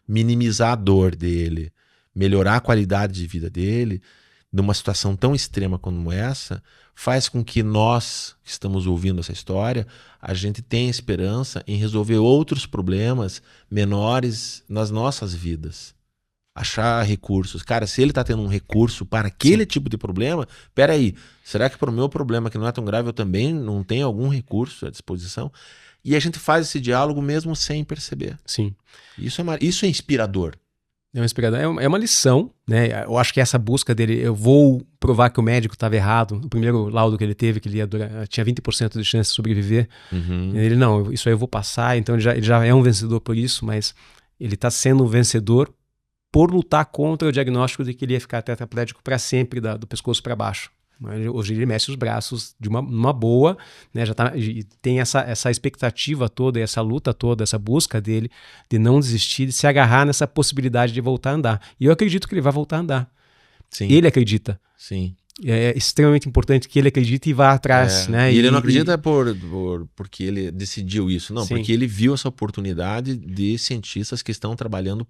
minimizar a dor dele, melhorar a qualidade de vida dele, numa situação tão extrema como essa, faz com que nós, que estamos ouvindo essa história, a gente tenha esperança em resolver outros problemas menores nas nossas vidas. Achar recursos. Cara, se ele tá tendo um recurso para aquele tipo de problema, peraí, será que para o meu problema, que não é tão grave, eu também não tenho algum recurso à disposição? E a gente faz esse diálogo mesmo sem perceber. Sim. Isso é inspirador. É um inspirador. É uma lição, né? Eu acho que essa busca dele, eu vou provar que o médico estava errado. O primeiro laudo que ele teve, que ele tinha 20% de chance de sobreviver. Ele, não, isso aí eu vou passar. Então ele já é um vencedor por isso, mas ele está sendo um vencedor por lutar contra o diagnóstico de que ele ia ficar tetraplégico para sempre, do pescoço para baixo. Hoje ele mexe os braços de uma boa, né? E tem essa expectativa toda, essa luta toda, essa busca dele de não desistir, de se agarrar nessa possibilidade de voltar a andar. E eu acredito que ele vai voltar a andar. Sim. Ele acredita. Sim. É extremamente importante que ele acredite e vá atrás, né? E ele não acredita porque ele decidiu isso, não, Sim. porque ele viu essa oportunidade de cientistas que estão trabalhando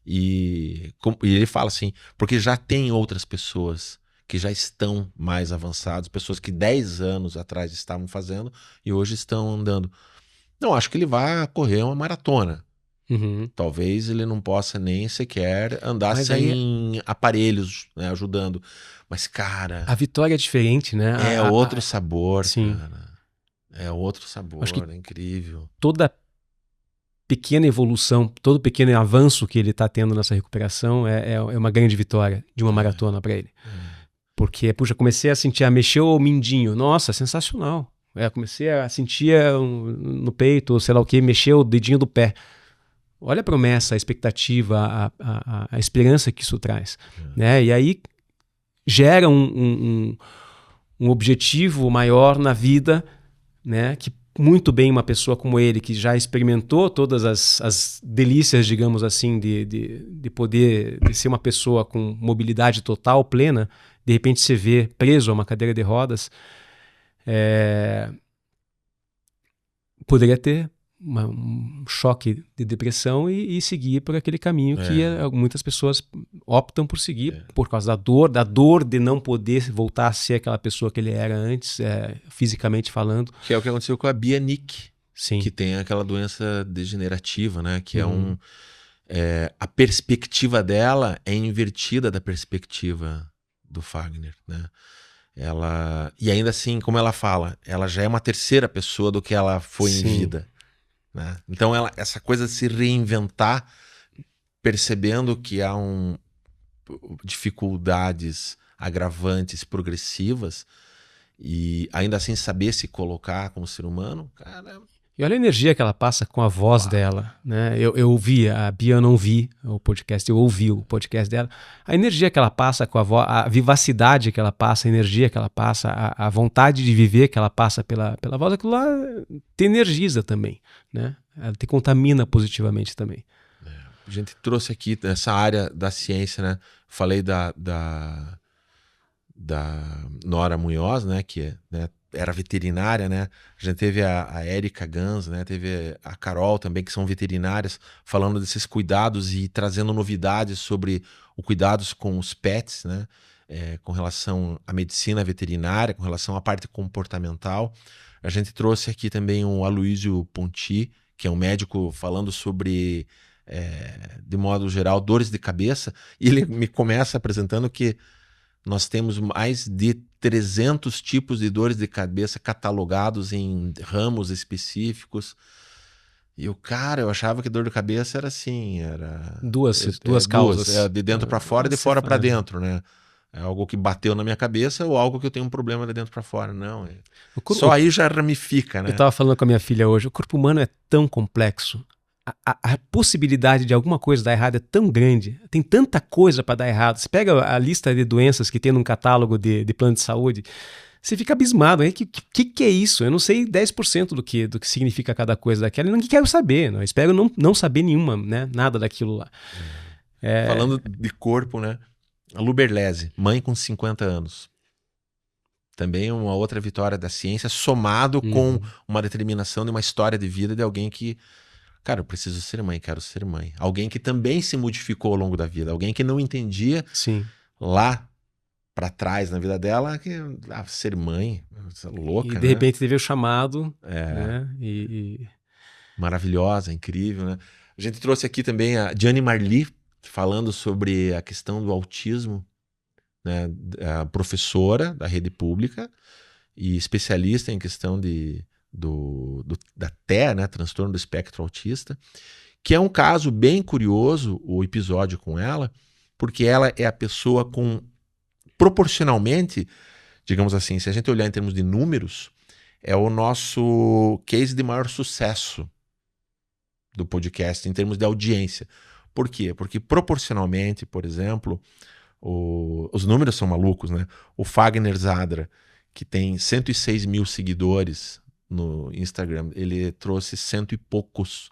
e ele fala assim, porque já tem outras pessoas que já estão mais avançadas, pessoas que 10 anos atrás estavam fazendo e hoje estão andando. Não, acho que ele vai correr uma maratona. Uhum. Talvez ele não possa nem sequer andar Mas sem aparelhos, né, ajudando. Mas, cara, a vitória é diferente, né? é outro sabor, sim. cara. É outro sabor, Acho que é incrível. toda pequena evolução, todo pequeno avanço que ele está tendo nessa recuperação é uma grande vitória de uma maratona para ele. Porque, puxa, comecei a sentir, mexeu o mindinho. Nossa, sensacional. Comecei a sentir no peito, sei lá o que, mexeu o dedinho do pé. Olha a promessa, a expectativa, a esperança que isso traz. Né? E aí gera um objetivo maior na vida, né? Que muito bem uma pessoa como ele, que já experimentou todas as delícias, digamos assim, de poder de ser uma pessoa com mobilidade total, plena, de repente se vê preso a uma cadeira de rodas, poderia ter um choque de depressão e seguir por aquele caminho que muitas pessoas optam por seguir por causa da dor de não poder voltar a ser aquela pessoa que ele era antes, fisicamente falando. Que é o que aconteceu com a Bia Nick, Sim. que tem aquela doença degenerativa, né? Que a perspectiva dela é invertida da perspectiva do Fagner, né? E ainda assim, como ela fala, ela já é uma terceira pessoa do que ela foi em vida. Né? Então essa coisa de se reinventar, percebendo que há dificuldades agravantes progressivas e ainda assim saber se colocar como ser humano, cara... E olha a energia que ela passa com a voz dela, né? Eu ouvi, a Bia eu não vi o podcast, eu ouvi o podcast dela. A energia que ela passa com a voz, a vivacidade que ela passa, a energia que ela passa, a vontade de viver que ela passa pela voz, aquilo lá te energiza também, né? Ela te contamina positivamente também. A gente trouxe aqui nessa área da ciência, né? Falei da Nora Munhoz, né? Que era veterinária, né? A gente teve a Érica Gans, né? Teve a Carol também, que são veterinárias, falando desses cuidados e trazendo novidades sobre o cuidados com os pets, né? Com relação à medicina veterinária, com relação à parte comportamental. A gente trouxe aqui também o Aloysio Ponti, que é um médico falando sobre, de modo geral, dores de cabeça. E ele me começa apresentando que nós temos mais de 300 tipos de dores de cabeça catalogados em ramos específicos. E eu achava que dor de cabeça era assim, duas causas. De dentro para fora e de fora para dentro, né? É algo que bateu na minha cabeça ou algo que eu tenho um problema de dentro para fora. Não, só aí já ramifica, né? Eu estava falando com a minha filha hoje, o corpo humano é tão complexo. A possibilidade de alguma coisa dar errado é tão grande, tem tanta coisa para dar errado. Você pega a lista de doenças que tem num catálogo de plano de saúde, você fica abismado. O que é isso? Eu não sei 10% do que significa cada coisa daquela, e não quero saber. Não. Eu espero não saber nenhuma, né? Nada daquilo lá. Falando de corpo, né? A Luberlese, mãe com 50 anos. Também uma outra vitória da ciência, somado com uma determinação de uma história de vida de alguém que... Cara, eu preciso ser mãe, quero ser mãe. Alguém que também se modificou ao longo da vida. Alguém que não entendia lá pra trás na vida dela que ser mãe, louca, e de repente teve o chamado. Né? Maravilhosa, incrível, né? A gente trouxe aqui também a Gianni Marli, falando sobre a questão do autismo, né? A professora da rede pública e especialista em questão da TEA, né, transtorno do espectro autista, que é um caso bem curioso, o episódio com ela, porque ela é a pessoa com, proporcionalmente, digamos assim, se a gente olhar em termos de números, é o nosso case de maior sucesso do podcast em termos de audiência. Por quê? Porque proporcionalmente, por exemplo, os números são malucos, né? O Fagner Zadra, que tem 106 mil seguidores no Instagram, ele trouxe 100 e poucos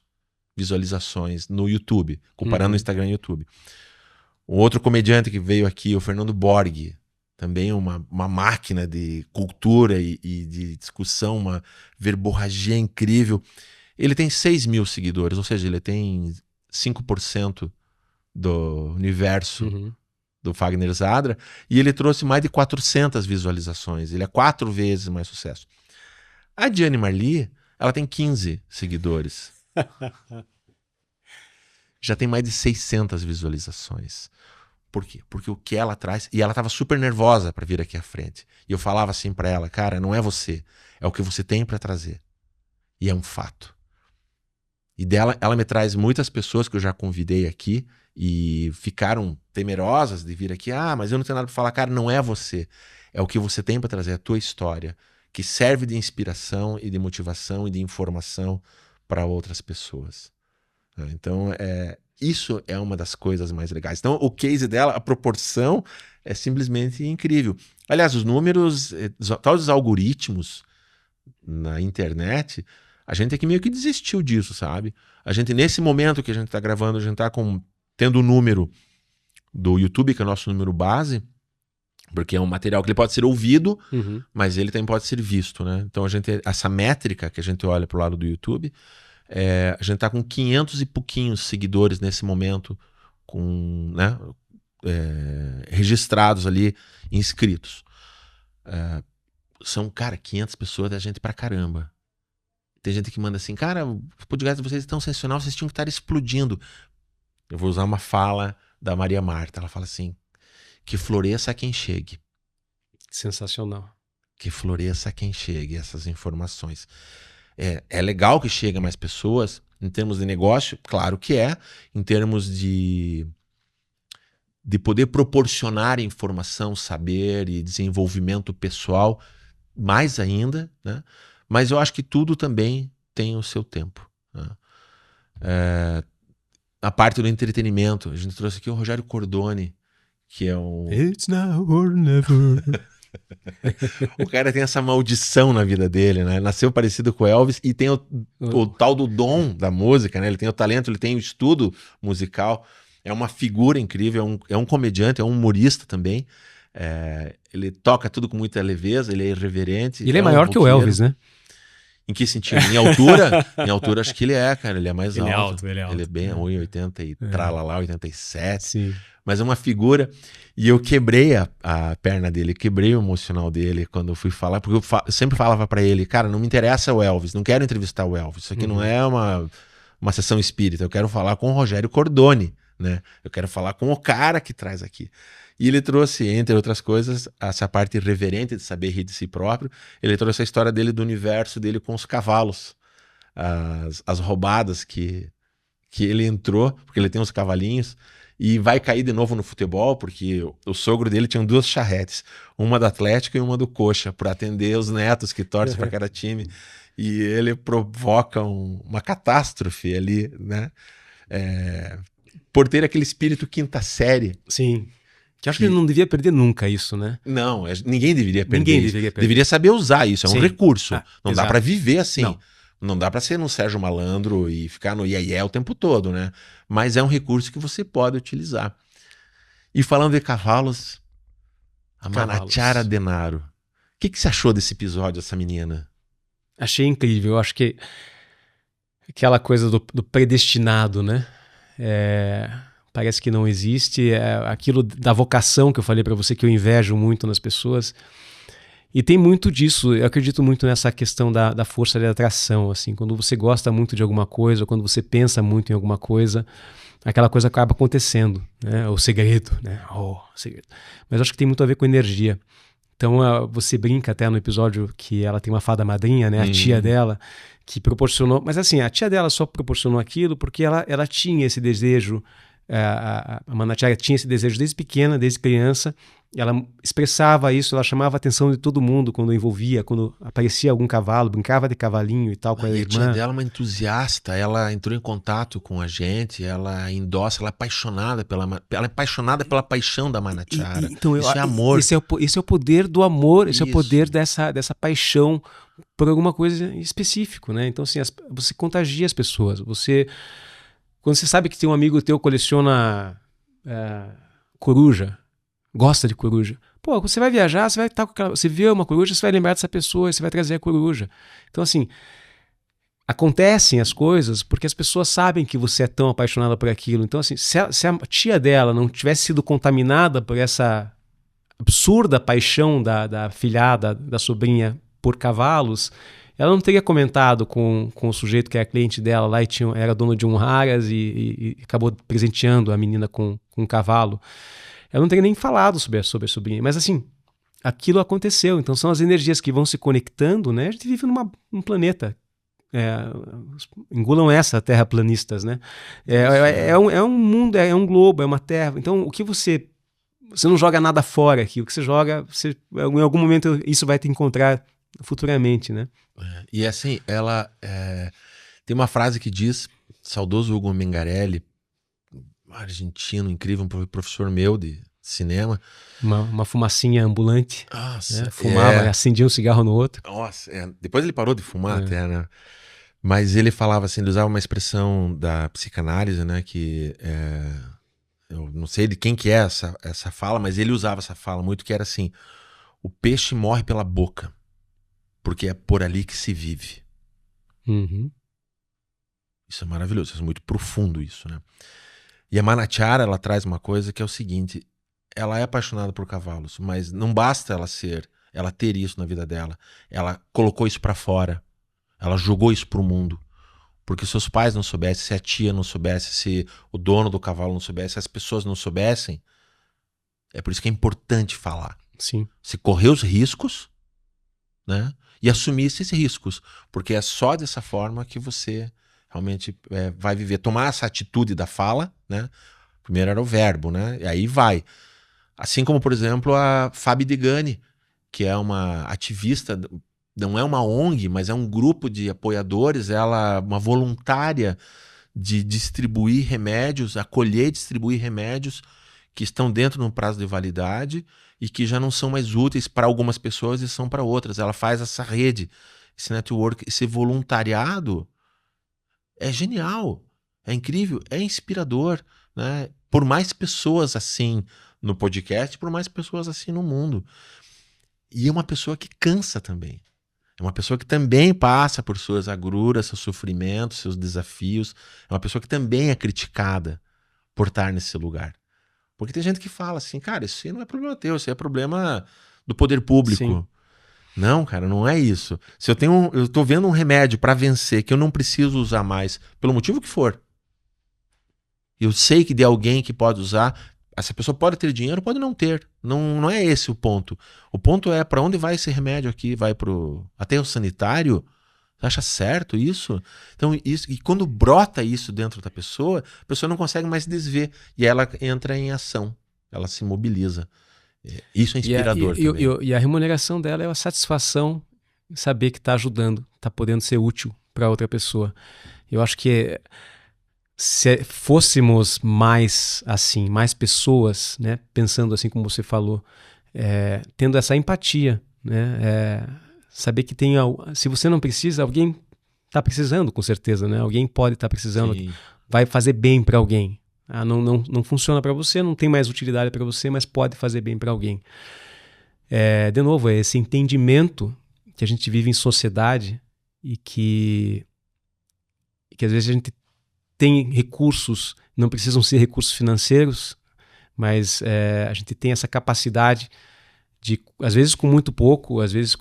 visualizações no YouTube, comparando o Instagram e o YouTube. Um outro comediante que veio aqui, o Fernando Borghi, também uma máquina de cultura e de discussão, uma verborragia incrível. Ele tem 6 mil seguidores, ou seja, ele tem 5% do universo do Fagner Zadra, e ele trouxe mais de 400 visualizações. Ele é 4 vezes mais sucesso. A Diane Marli, ela tem 15 seguidores. Já tem mais de 600 visualizações. Por quê? Porque o que ela traz... E ela estava super nervosa para vir aqui à frente. E eu falava assim para ela, cara, não é você. É o que você tem para trazer. E é um fato. E dela, ela me traz muitas pessoas que eu já convidei aqui e ficaram temerosas de vir aqui. Ah, mas eu não tenho nada para falar. Cara, não é você. É o que você tem para trazer, a tua história, que serve de inspiração e de motivação e de informação para outras pessoas. Então, isso é uma das coisas mais legais. Então, o case dela, a proporção é simplesmente incrível. Aliás, os números, todos os algoritmos na internet, a gente é que meio que desistiu disso, sabe? A gente, nesse momento que a gente está gravando, a gente está tendo o número do YouTube, que é o nosso número base, porque é um material que ele pode ser ouvido, mas ele também pode ser visto, né? Então, essa métrica que a gente olha para o lado do YouTube... a gente está com 500 e pouquinhos seguidores nesse momento, né, registrados ali, inscritos. São, cara, 500 pessoas, da gente pra caramba. Tem gente que manda assim, cara, o podcast de vocês é tão sensacional, vocês tinham que estar explodindo. Eu vou usar uma fala da Maria Marta, ela fala assim, que floresça quem chegue. Sensacional. Que floresça quem chegue, essas informações. É legal que chegue a mais pessoas, em termos de negócio, claro que é, em termos de poder proporcionar informação, saber e desenvolvimento pessoal, mais ainda, né? Mas eu acho que tudo também tem o seu tempo, né? A parte do entretenimento, a gente trouxe aqui o Rogério Cordoni, que é um... It's now or never... O cara tem essa maldição na vida dele, né? Nasceu parecido com o Elvis e tem o tal do dom da música, né? Ele tem o talento, ele tem o estudo musical. É uma figura incrível, é um comediante, é um humorista também. Ele toca tudo com muita leveza, ele é irreverente. Ele é maior que o Elvis, né? Em que sentido? Em altura? Em altura acho que ele é, cara. Ele é mais alto. Ele é alto. Ele é bem 1,80 e tralalá, 87. Sim. Mas é uma figura. E eu quebrei a perna dele, quebrei o emocional dele quando eu fui falar, porque eu sempre falava pra ele, cara, não me interessa o Elvis, não quero entrevistar o Elvis. Isso aqui não é uma sessão espírita. Eu quero falar com o Rogério Cordoni, né? Eu quero falar com o cara que traz aqui. E ele trouxe, entre outras coisas, essa parte irreverente de saber rir de si próprio. Ele trouxe a história dele, do universo dele com os cavalos. As roubadas que ele entrou, porque ele tem uns cavalinhos, e vai cair de novo no futebol, porque o sogro dele tinha 2 charretes, uma do Atlético e uma do Coxa, para atender os netos que torcem para cada time. E ele provoca uma catástrofe ali, né? Por ter aquele espírito quinta série. Sim. Que acho que ele não devia perder nunca isso, né? Não, ninguém deveria perder isso. Deveria saber usar isso, é um recurso. Não dá para viver assim. Não dá para ser um Sérgio Malandro e ficar no iê o tempo todo, né? Mas é um recurso que você pode utilizar. E falando de cavalos, a Manachara Denaro. O que você achou desse episódio, essa menina? Achei incrível. Eu acho que aquela coisa do predestinado, né? Parece que não existe. Aquilo da vocação que eu falei para você, que eu invejo muito nas pessoas. E tem muito disso, eu acredito muito nessa questão da força de atração, assim, quando você gosta muito de alguma coisa, quando você pensa muito em alguma coisa, aquela coisa acaba acontecendo, né? O segredo, né? Segredo. Mas eu acho que tem muito a ver com energia. Então você brinca até no episódio que ela tem uma fada madrinha, né? A tia dela, que proporcionou... Mas assim, a tia dela só proporcionou aquilo porque ela tinha esse desejo, a Manachara tinha esse desejo desde pequena, desde criança. Ela expressava isso, ela chamava a atenção de todo mundo quando envolvia, quando aparecia algum cavalo, brincava de cavalinho e tal com a irmã. A tia dela é uma entusiasta, ela entrou em contato com a gente, ela endossa, ela é apaixonada pela paixão da Manachara. Então, isso é amor. Esse é o poder do amor, esse é o poder dessa paixão por alguma coisa específica, né? Então, assim, você contagia as pessoas. Quando você sabe que tem um amigo teu que coleciona coruja, gosta de coruja, Pô, você vai viajar, você vai estar com você vê uma coruja, você vai lembrar dessa pessoa, você vai trazer a coruja. Então, assim, acontecem as coisas porque as pessoas sabem que você é tão apaixonada por aquilo. Então, assim, se a tia dela não tivesse sido contaminada por essa absurda paixão da filhada, da sobrinha por cavalos, ela não teria comentado com o sujeito que era cliente dela lá e era dono de um Haras e acabou presenteando a menina com um cavalo. Ela não teria nem falado sobre a sobrinha. Mas, assim, aquilo aconteceu. Então, são as energias que vão se conectando, né? A gente vive num planeta. Engulam essa, terraplanistas, né? É um mundo, é um globo, é uma terra. Então, o que você não joga nada fora aqui. O que você joga, em algum momento isso vai te encontrar futuramente, né? E assim, ela tem uma frase que diz, saudoso Hugo Mengarelli, argentino, incrível, um professor meu de cinema. Uma fumacinha ambulante. Nossa, né? Fumava, acendia um cigarro no outro. Nossa, depois ele parou de fumar até, né? Mas ele falava assim, ele usava uma expressão da psicanálise, né? Que eu não sei de quem que é essa fala, mas ele usava essa fala muito, que era assim: o peixe morre pela boca, porque é por ali que se vive. Uhum. Isso é maravilhoso, isso é muito profundo isso, né? E a Manachara, ela traz uma coisa que é o seguinte: ela é apaixonada por cavalos, mas não basta ela ter isso na vida dela. Ela colocou isso pra fora, ela jogou isso pro mundo. Porque se os pais não soubessem, se a tia não soubesse, se o dono do cavalo não soubesse, se as pessoas não soubessem, é por isso que é importante falar. Sim. Se correr os riscos, né? E assumir esses riscos. Porque é só dessa forma que você realmente vai viver. Tomar essa atitude da fala, né? Primeiro era o verbo, né? E aí vai. Assim como, por exemplo, a Fabi Degani, que é uma ativista, não é uma ONG, mas é um grupo de apoiadores, ela é uma voluntária de distribuir remédios, acolher e distribuir remédios que estão dentro de um prazo de validade e que já não são mais úteis para algumas pessoas e são para outras. Ela faz essa rede, esse network, esse voluntariado é genial, é incrível, é inspirador, né? Por mais pessoas assim no podcast, por mais pessoas assim no mundo. E é uma pessoa que cansa também. É uma pessoa que também passa por suas agruras, seus sofrimentos, seus desafios. É uma pessoa que também é criticada por estar nesse lugar. Porque tem gente que fala assim, cara, isso aí não é problema teu, isso aí é problema do poder público. Sim. Não, cara, não é isso. Se eu tô vendo um remédio para vencer que eu não preciso usar mais, pelo motivo que for, eu sei que de alguém que pode usar, essa pessoa pode ter dinheiro, pode não ter. Não é esse o ponto. O ponto é para onde vai esse remédio aqui? Vai pro aterro sanitário? Você acha certo isso? Então, e quando brota isso dentro da pessoa, a pessoa não consegue mais se desver. E ela entra em ação. Ela se mobiliza. Isso é inspirador também. E a remuneração dela é a satisfação em saber que está ajudando, está podendo ser útil para outra pessoa. Eu acho que se fôssemos mais assim, mais pessoas, né, pensando assim como você falou, tendo essa empatia, né, saber que se você não precisa, alguém está precisando, com certeza, né? Alguém pode estar precisando, Sim. vai fazer bem para alguém. Não funciona para você, não tem mais utilidade para você, mas pode fazer bem para alguém. De novo, é esse entendimento que a gente vive em sociedade e que às vezes a gente tem recursos, não precisam ser recursos financeiros, mas a gente tem essa capacidade de, às vezes com muito pouco, às vezes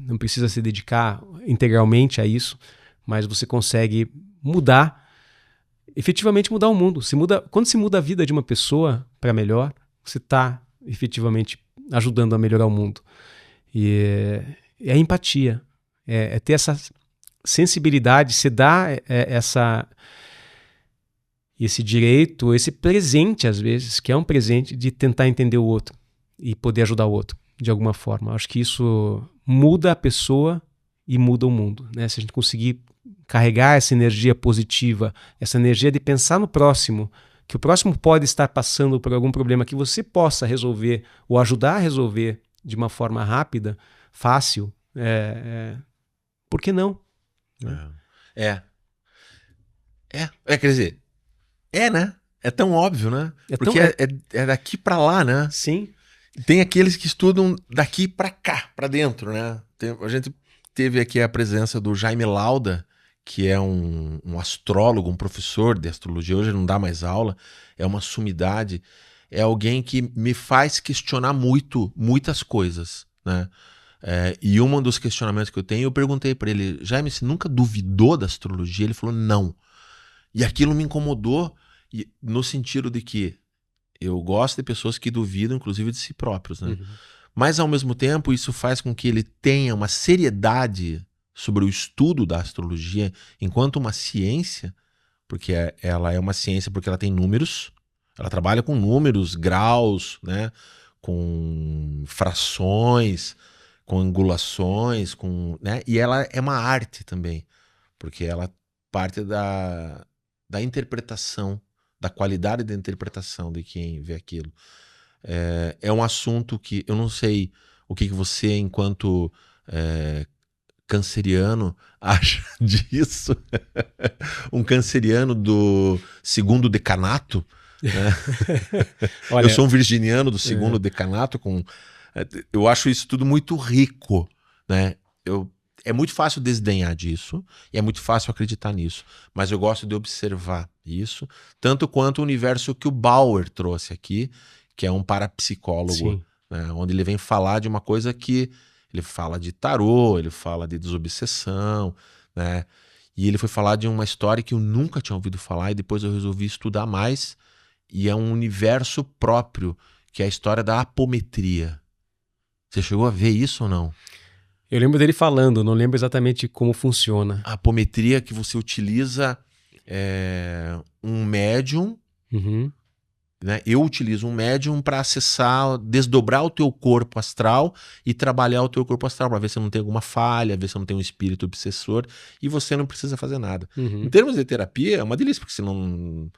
não precisa se dedicar integralmente a isso, mas você consegue efetivamente mudar o mundo. Quando se muda a vida de uma pessoa para melhor, você está efetivamente ajudando a melhorar o mundo. E é a empatia, é ter essa sensibilidade, se dá esse direito, esse presente às vezes, que é um presente de tentar entender o outro e poder ajudar o outro de alguma forma. Acho que isso muda a pessoa e muda o mundo, né? Se a gente conseguir carregar essa energia positiva, essa energia de pensar no próximo, que o próximo pode estar passando por algum problema que você possa resolver ou ajudar a resolver de uma forma rápida, fácil, por que não? Quer dizer, né? É tão óbvio, né? Porque é daqui pra lá, né? Sim. Tem aqueles que estudam daqui para cá, para dentro, né? A gente teve aqui a presença do Jaime Lauda, que é um astrólogo, um professor de astrologia. Hoje ele não dá mais aula, é uma sumidade. É alguém que me faz questionar muitas coisas, né? E um dos questionamentos que eu tenho, eu perguntei para ele: Jaime, você nunca duvidou da astrologia? Ele falou: não. E aquilo me incomodou no sentido de que eu gosto de pessoas que duvidam, inclusive, de si próprios, né? Uhum. Mas, ao mesmo tempo, isso faz com que ele tenha uma seriedade sobre o estudo da astrologia enquanto uma ciência, porque ela é uma ciência porque ela tem números, ela trabalha com números, graus, né? Com frações, com angulações, né? E ela é uma arte também, porque ela parte da interpretação, da qualidade da interpretação de quem vê aquilo. É um assunto que eu não sei o que você, enquanto canceriano, acha disso. Um canceriano do segundo decanato. Né? Olha, eu sou um virginiano do segundo decanato. Eu acho isso tudo muito rico, né? É muito fácil desdenhar disso e é muito fácil acreditar nisso, mas eu gosto de observar isso, tanto quanto o universo que o Bauer trouxe aqui, que é um parapsicólogo, né, onde ele vem falar de uma coisa que ele fala de tarô, ele fala de desobsessão, né, e ele foi falar de uma história que eu nunca tinha ouvido falar e depois eu resolvi estudar mais, e é um universo próprio, que é a história da apometria. Você chegou a ver isso ou não? Eu lembro dele falando, não lembro exatamente como funciona. A apometria que você utiliza um médium, né? Eu utilizo um médium para acessar, desdobrar o teu corpo astral e trabalhar o teu corpo astral para ver se não tem alguma falha, ver se não tem um espírito obsessor, e você não precisa fazer nada. Em termos de terapia, é uma delícia, porque senão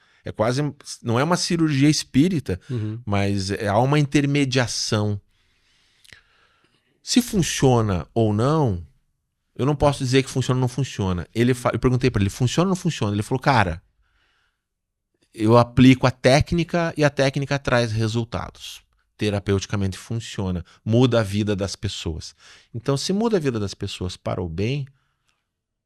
não é uma cirurgia espírita, mas há uma intermediação. Se funciona ou não, eu não posso dizer que funciona ou não funciona. Eu perguntei para ele, funciona ou não funciona? Ele falou, cara, eu aplico a técnica e a técnica traz resultados. Terapeuticamente funciona, muda a vida das pessoas. Então, se muda a vida das pessoas para o bem,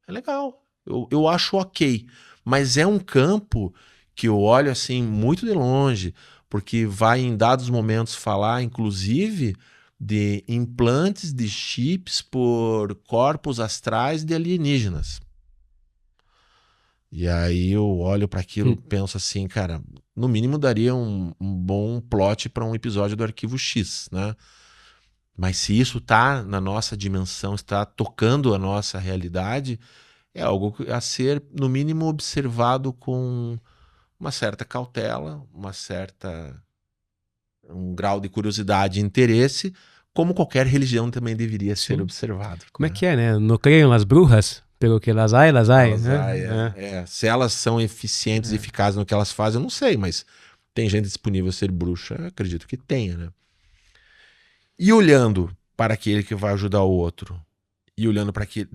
é legal. Eu acho ok. Mas é um campo que eu olho assim muito de longe, porque vai em dados momentos falar, inclusive, de implantes de chips por corpos astrais de alienígenas. E aí eu olho para aquilo e penso assim, cara, no mínimo daria um bom plot para um episódio do Arquivo X, né? Mas se isso tá na nossa dimensão, está tocando a nossa realidade, é algo a ser, no mínimo, observado com uma certa cautela, um grau de curiosidade e interesse, como qualquer religião também deveria ser observado. Como é que é, né? Não creiam nas bruxas? Pelo que elas ai, né? Se elas são eficientes e eficazes no que elas fazem, eu não sei, mas tem gente disponível a ser bruxa, acredito que tenha, né? E olhando para aquele que vai ajudar o outro, e olhando para aquele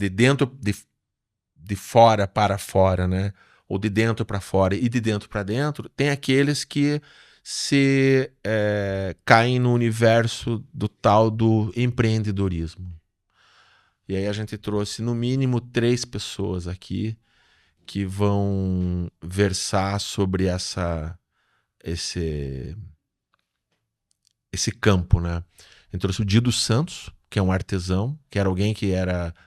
de fora para fora, né? Ou de dentro para fora e de dentro para dentro, tem aqueles que caem no universo do tal do empreendedorismo. E aí a gente trouxe no mínimo 3 pessoas aqui que vão versar sobre esse campo, né? A gente trouxe o Dido Santos, que é um artesão, que era alguém que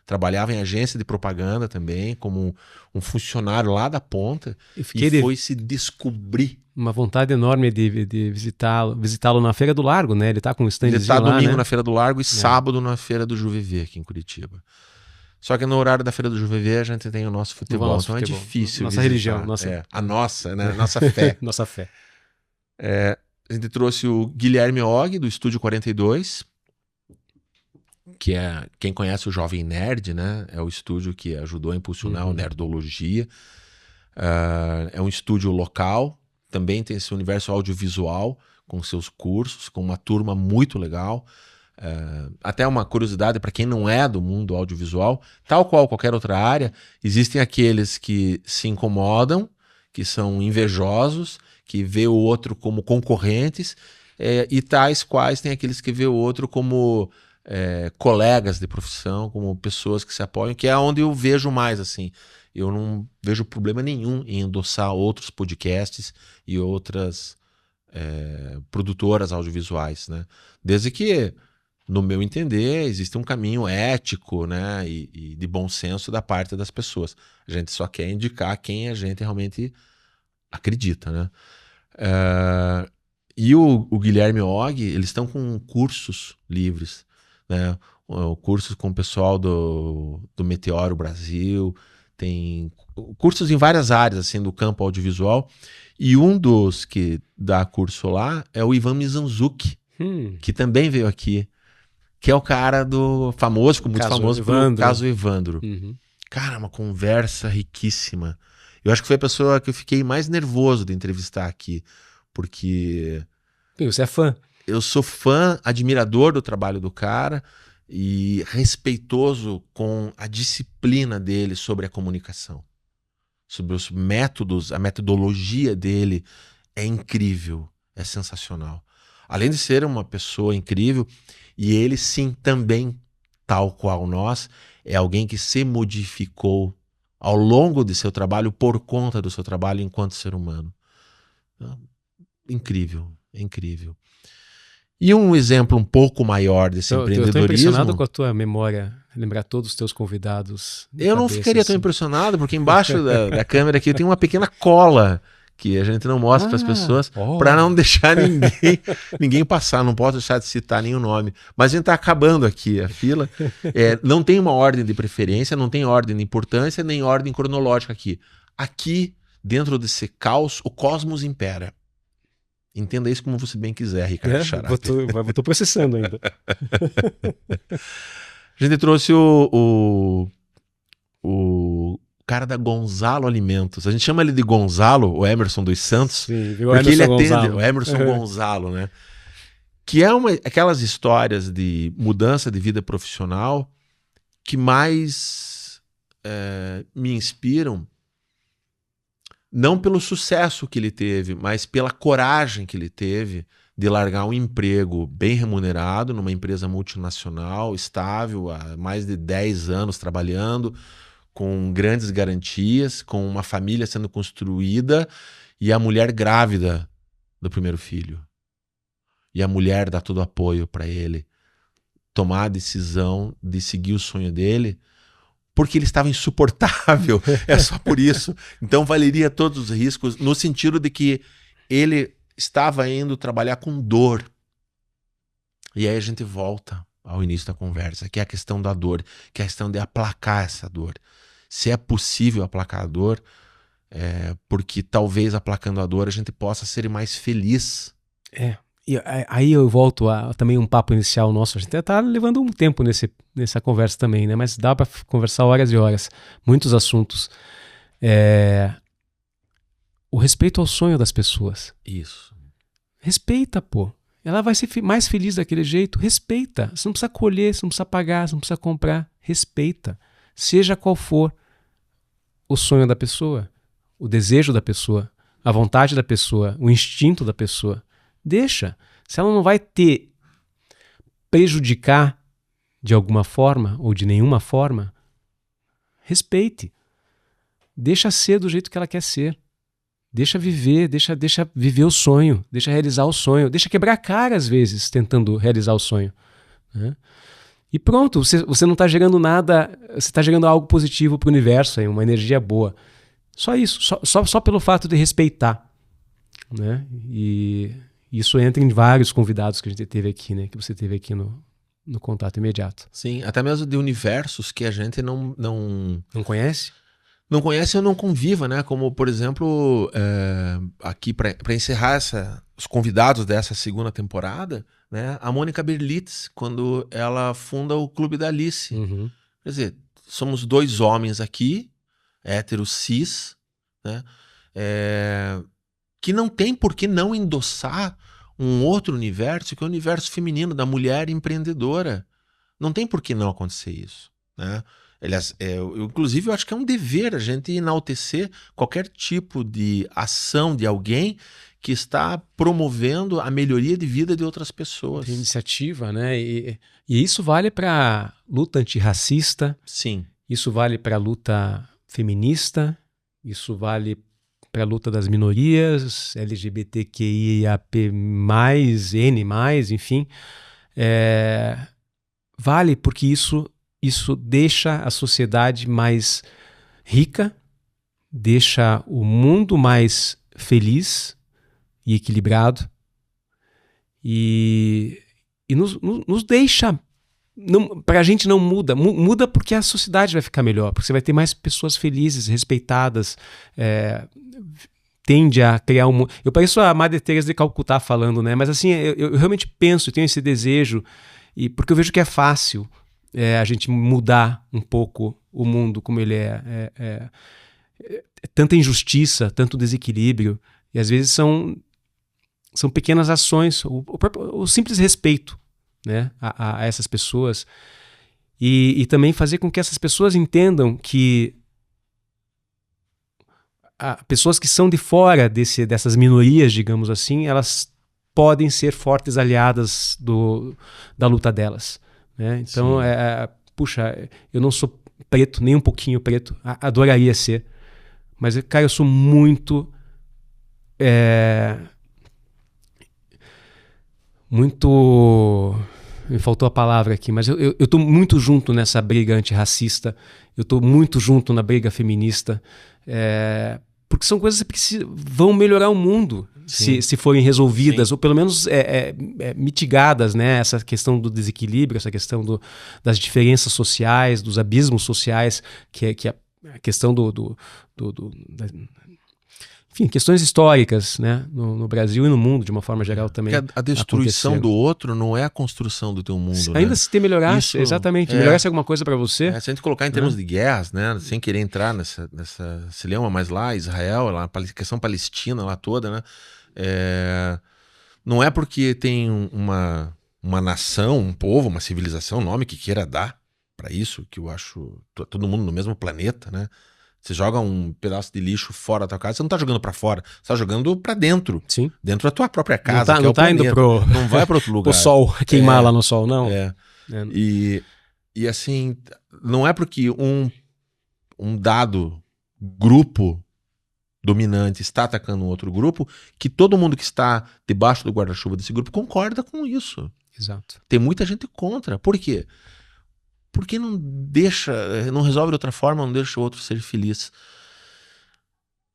trabalhava em agência de propaganda também, como um funcionário lá da ponta, e foi se descobrir. Uma vontade enorme de visitá-lo na Feira do Largo, né? Ele tá com um standzinho lá, ele tá domingo na Feira do Largo e sábado na Feira do Juvevê, aqui em Curitiba. Só que no horário da Feira do Juvevê a gente tem o nosso futebol, então é difícil nossa religião, a nossa, né? Nossa fé. Nossa fé. A gente trouxe o Guilherme Og, do Estúdio 42, que é, quem conhece o Jovem Nerd, né? É o estúdio que ajudou a impulsionar a nerdologia. É um estúdio local, também tem esse universo audiovisual, com seus cursos, com uma turma muito legal. Até uma curiosidade para quem não é do mundo audiovisual, tal qual qualquer outra área, existem aqueles que se incomodam, que são invejosos, que vê o outro como concorrentes, e tais quais tem aqueles que vê o outro como colegas de profissão, como pessoas que se apoiam, que é onde eu vejo mais, assim. Eu não vejo problema nenhum em endossar outros podcasts e outras produtoras audiovisuais, né? Desde que, no meu entender, existe um caminho ético, né, e de bom senso da parte das pessoas. A gente só quer indicar quem a gente realmente acredita, né? E o Guilherme Og, eles estão com cursos livres, né? Cursos com o pessoal do Meteoro Brasil, tem cursos em várias áreas assim do campo audiovisual, e um dos que dá curso lá é o Ivan Mizanzuki, que também veio aqui, que é o cara do famoso, ficou muito famoso pelo caso Evandro. Cara, uma conversa riquíssima. Eu acho que foi a pessoa que eu fiquei mais nervoso de entrevistar aqui, porque você é fã. Eu sou fã, admirador do trabalho do cara e respeitoso com a disciplina dele sobre a comunicação. Sobre os métodos, a metodologia dele é incrível, é sensacional. Além de ser uma pessoa incrível, e ele sim também, tal qual nós, é alguém que se modificou ao longo de seu trabalho por conta do seu trabalho enquanto ser humano. Incrível, é incrível. E um exemplo um pouco maior desse empreendedorismo... Eu estou impressionado com a tua memória, lembrar todos os teus convidados. Eu não ficaria tão impressionado, porque embaixo da câmera aqui tem uma pequena cola que a gente não mostra para as pessoas, para não deixar ninguém passar, não posso deixar de citar nenhum nome. Mas a gente está acabando aqui a fila. Não tem uma ordem de preferência, não tem ordem de importância, nem ordem cronológica aqui. Aqui, dentro desse caos, o cosmos impera. Entenda isso como você bem quiser, Ricardo Chará. Estou processando ainda. A gente trouxe o cara da Gonzalo Alimentos. A gente chama ele de Gonzalo, o Emerson dos Santos. Sim, porque ele atende o Emerson Gonzalo, né? Que é aquelas histórias de mudança de vida profissional que mais me inspiram, não pelo sucesso que ele teve, mas pela coragem que ele teve de largar um emprego bem remunerado numa empresa multinacional, estável, há mais de 10 anos trabalhando, com grandes garantias, com uma família sendo construída e a mulher grávida do primeiro filho. E a mulher dá todo o apoio para ele tomar a decisão de seguir o sonho dele, porque ele estava insuportável, é só por isso. Então valeria todos os riscos, no sentido de que ele estava indo trabalhar com dor. E aí a gente volta ao início da conversa, que é a questão da dor, que é a questão de aplacar essa dor. Se é possível aplacar a dor, porque talvez aplacando a dor a gente possa ser mais feliz. E aí eu volto a também um papo inicial nosso. A gente está levando um tempo nessa conversa também, né? Mas dá para conversar horas e horas. Muitos assuntos. O respeito ao sonho das pessoas. Isso. Respeita, pô. Ela vai ser mais feliz daquele jeito. Respeita. Você não precisa colher, você não precisa pagar, você não precisa comprar. Respeita. Seja qual for o sonho da pessoa, o desejo da pessoa, a vontade da pessoa, o instinto da pessoa. Deixa. Se ela não vai prejudicar de alguma forma ou de nenhuma forma, respeite. Deixa ser do jeito que ela quer ser. Deixa viver, deixa viver o sonho, deixa realizar o sonho, deixa quebrar a cara às vezes tentando realizar o sonho. Né? E pronto, você não está gerando nada, você está gerando algo positivo para o universo, uma energia boa. Só isso, só pelo fato de respeitar. Né? E isso entra em vários convidados que a gente teve aqui, né? Que você teve aqui no Contato Imediato. Sim, até mesmo de universos que a gente não conhece? Não conhece ou não conviva, né? Como, por exemplo, aqui para encerrar os convidados dessa segunda temporada, né? A Mônica Berlitz, quando ela funda o Clube da Alice. Uhum. Quer dizer, somos 2 homens aqui, héteros cis, né? Que não tem por que não endossar um outro universo, que é o universo feminino da mulher empreendedora. Não tem por que não acontecer isso, né? Aliás, inclusive eu acho que é um dever a gente enaltecer qualquer tipo de ação de alguém que está promovendo a melhoria de vida de outras pessoas. Tem iniciativa, né? E isso vale para luta antirracista. Sim. Isso vale para a luta feminista. Isso vale para a luta das minorias, LGBTQIAP+, N+, enfim. Vale porque isso deixa a sociedade mais rica, deixa o mundo mais feliz e equilibrado e nos deixa... Para a gente não muda porque a sociedade vai ficar melhor, porque você vai ter mais pessoas felizes, respeitadas, tende a criar um... Eu pareço a Madre Teresa de Calcutá falando, né? Mas assim, eu realmente penso, eu tenho esse desejo, porque eu vejo que é fácil a gente mudar um pouco o mundo como ele é. Tanta injustiça, tanto desequilíbrio, e às vezes são pequenas ações, o simples respeito, né, a essas pessoas, e também fazer com que essas pessoas entendam que pessoas que são de fora dessas minorias, digamos assim, elas podem ser fortes aliadas da luta delas, né? Então, puxa, eu não sou preto, nem um pouquinho preto, adoraria ser, mas, cara, eu sou muito... Me faltou a palavra aqui, mas eu tô muito junto nessa briga antirracista, eu tô muito junto na briga feminista, porque são coisas que vão melhorar o mundo se forem resolvidas, ou pelo menos mitigadas, né? Essa questão do desequilíbrio, essa questão das diferenças sociais, dos abismos sociais, que é a questão enfim, questões históricas, né, no Brasil e no mundo, de uma forma geral também. A destruição do outro não é a construção do teu mundo. Ainda se melhorasse, exatamente. Melhorasse alguma coisa para você. Se a gente colocar em termos de guerras, né, sem querer entrar nessa cilema, mas lá, Israel, lá, a questão palestina lá toda, né, não é porque tem uma nação, um povo, uma civilização, nome que queira dar para isso, que eu acho todo mundo no mesmo planeta, né? Você joga um pedaço de lixo fora da tua casa, você não tá jogando para fora, você tá jogando para dentro. Sim. Dentro da tua própria casa, não tá indo não vai para outro lugar. O sol, queimar lá no sol, não. E assim, não é porque um dado grupo dominante está atacando um outro grupo que todo mundo que está debaixo do guarda-chuva desse grupo concorda com isso. Exato. Tem muita gente contra. Por quê? Porque não resolve de outra forma, não deixa o outro ser feliz.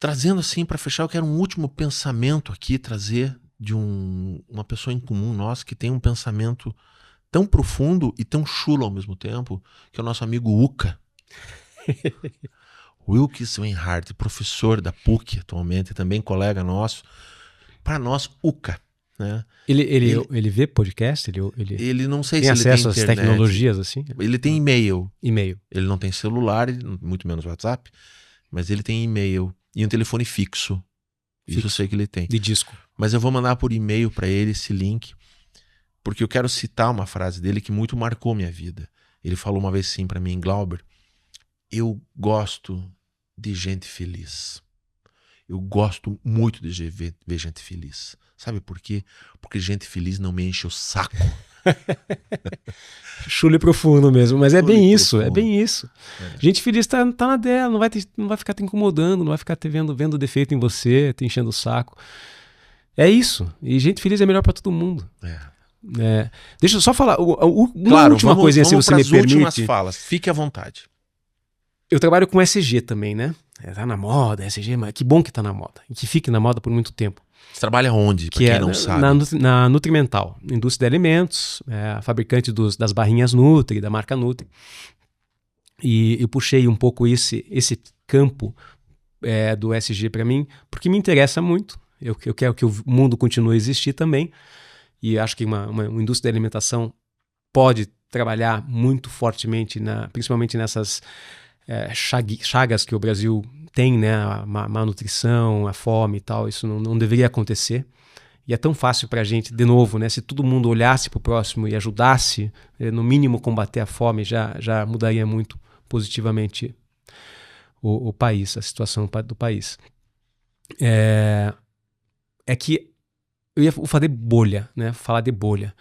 Trazendo assim, para fechar, eu quero um último pensamento aqui, trazer de uma pessoa em comum nossa que tem um pensamento tão profundo e tão chulo ao mesmo tempo, que é o nosso amigo Uca. Wilkes Weinhardt, professor da PUC atualmente, também colega nosso. Para nós, Uca. Né? Ele vê podcast? Ele não sei tem se acesso ele tem às tecnologias assim? Ele tem e-mail. E-mail. Ele não tem celular, muito menos WhatsApp, mas ele tem e-mail e um telefone fixo. Isso eu sei que ele tem. De disco. Mas eu vou mandar por e-mail para ele esse link, porque eu quero citar uma frase dele que muito marcou minha vida. Ele falou uma vez assim para mim, Glauber, eu gosto de gente feliz. Eu gosto muito de ver gente feliz. Sabe por quê? Porque gente feliz não me enche o saco. Chulo e profundo mesmo, mas é bem isso, é bem isso. Gente feliz tá na dela, não vai ficar te incomodando, não vai ficar vendo defeito em você, te enchendo o saco. É isso. E gente feliz é melhor pra todo mundo. Deixa eu só falar uma última coisinha, se você me permite. Últimas falas, fique à vontade. Eu trabalho com SG também, né? Tá na moda, SG, mas que bom que tá na moda. E que fique na moda por muito tempo. Você trabalha onde, pra quem não sabe? Na Nutrimental, indústria de alimentos, fabricante das barrinhas Nutri, da marca Nutri. E eu puxei um pouco esse campo do SG para mim, porque me interessa muito. Eu quero que o mundo continue a existir também. E acho que uma indústria de alimentação pode trabalhar muito fortemente, principalmente nessas chagas que o Brasil tem, né? A má nutrição, a fome e tal. Isso não deveria acontecer. E é tão fácil para a gente, de novo, né? Se todo mundo olhasse para o próximo e ajudasse, no mínimo combater a fome, já mudaria muito positivamente o país, a situação do país. É que eu ia falar de bolha, né? Falar de bolha.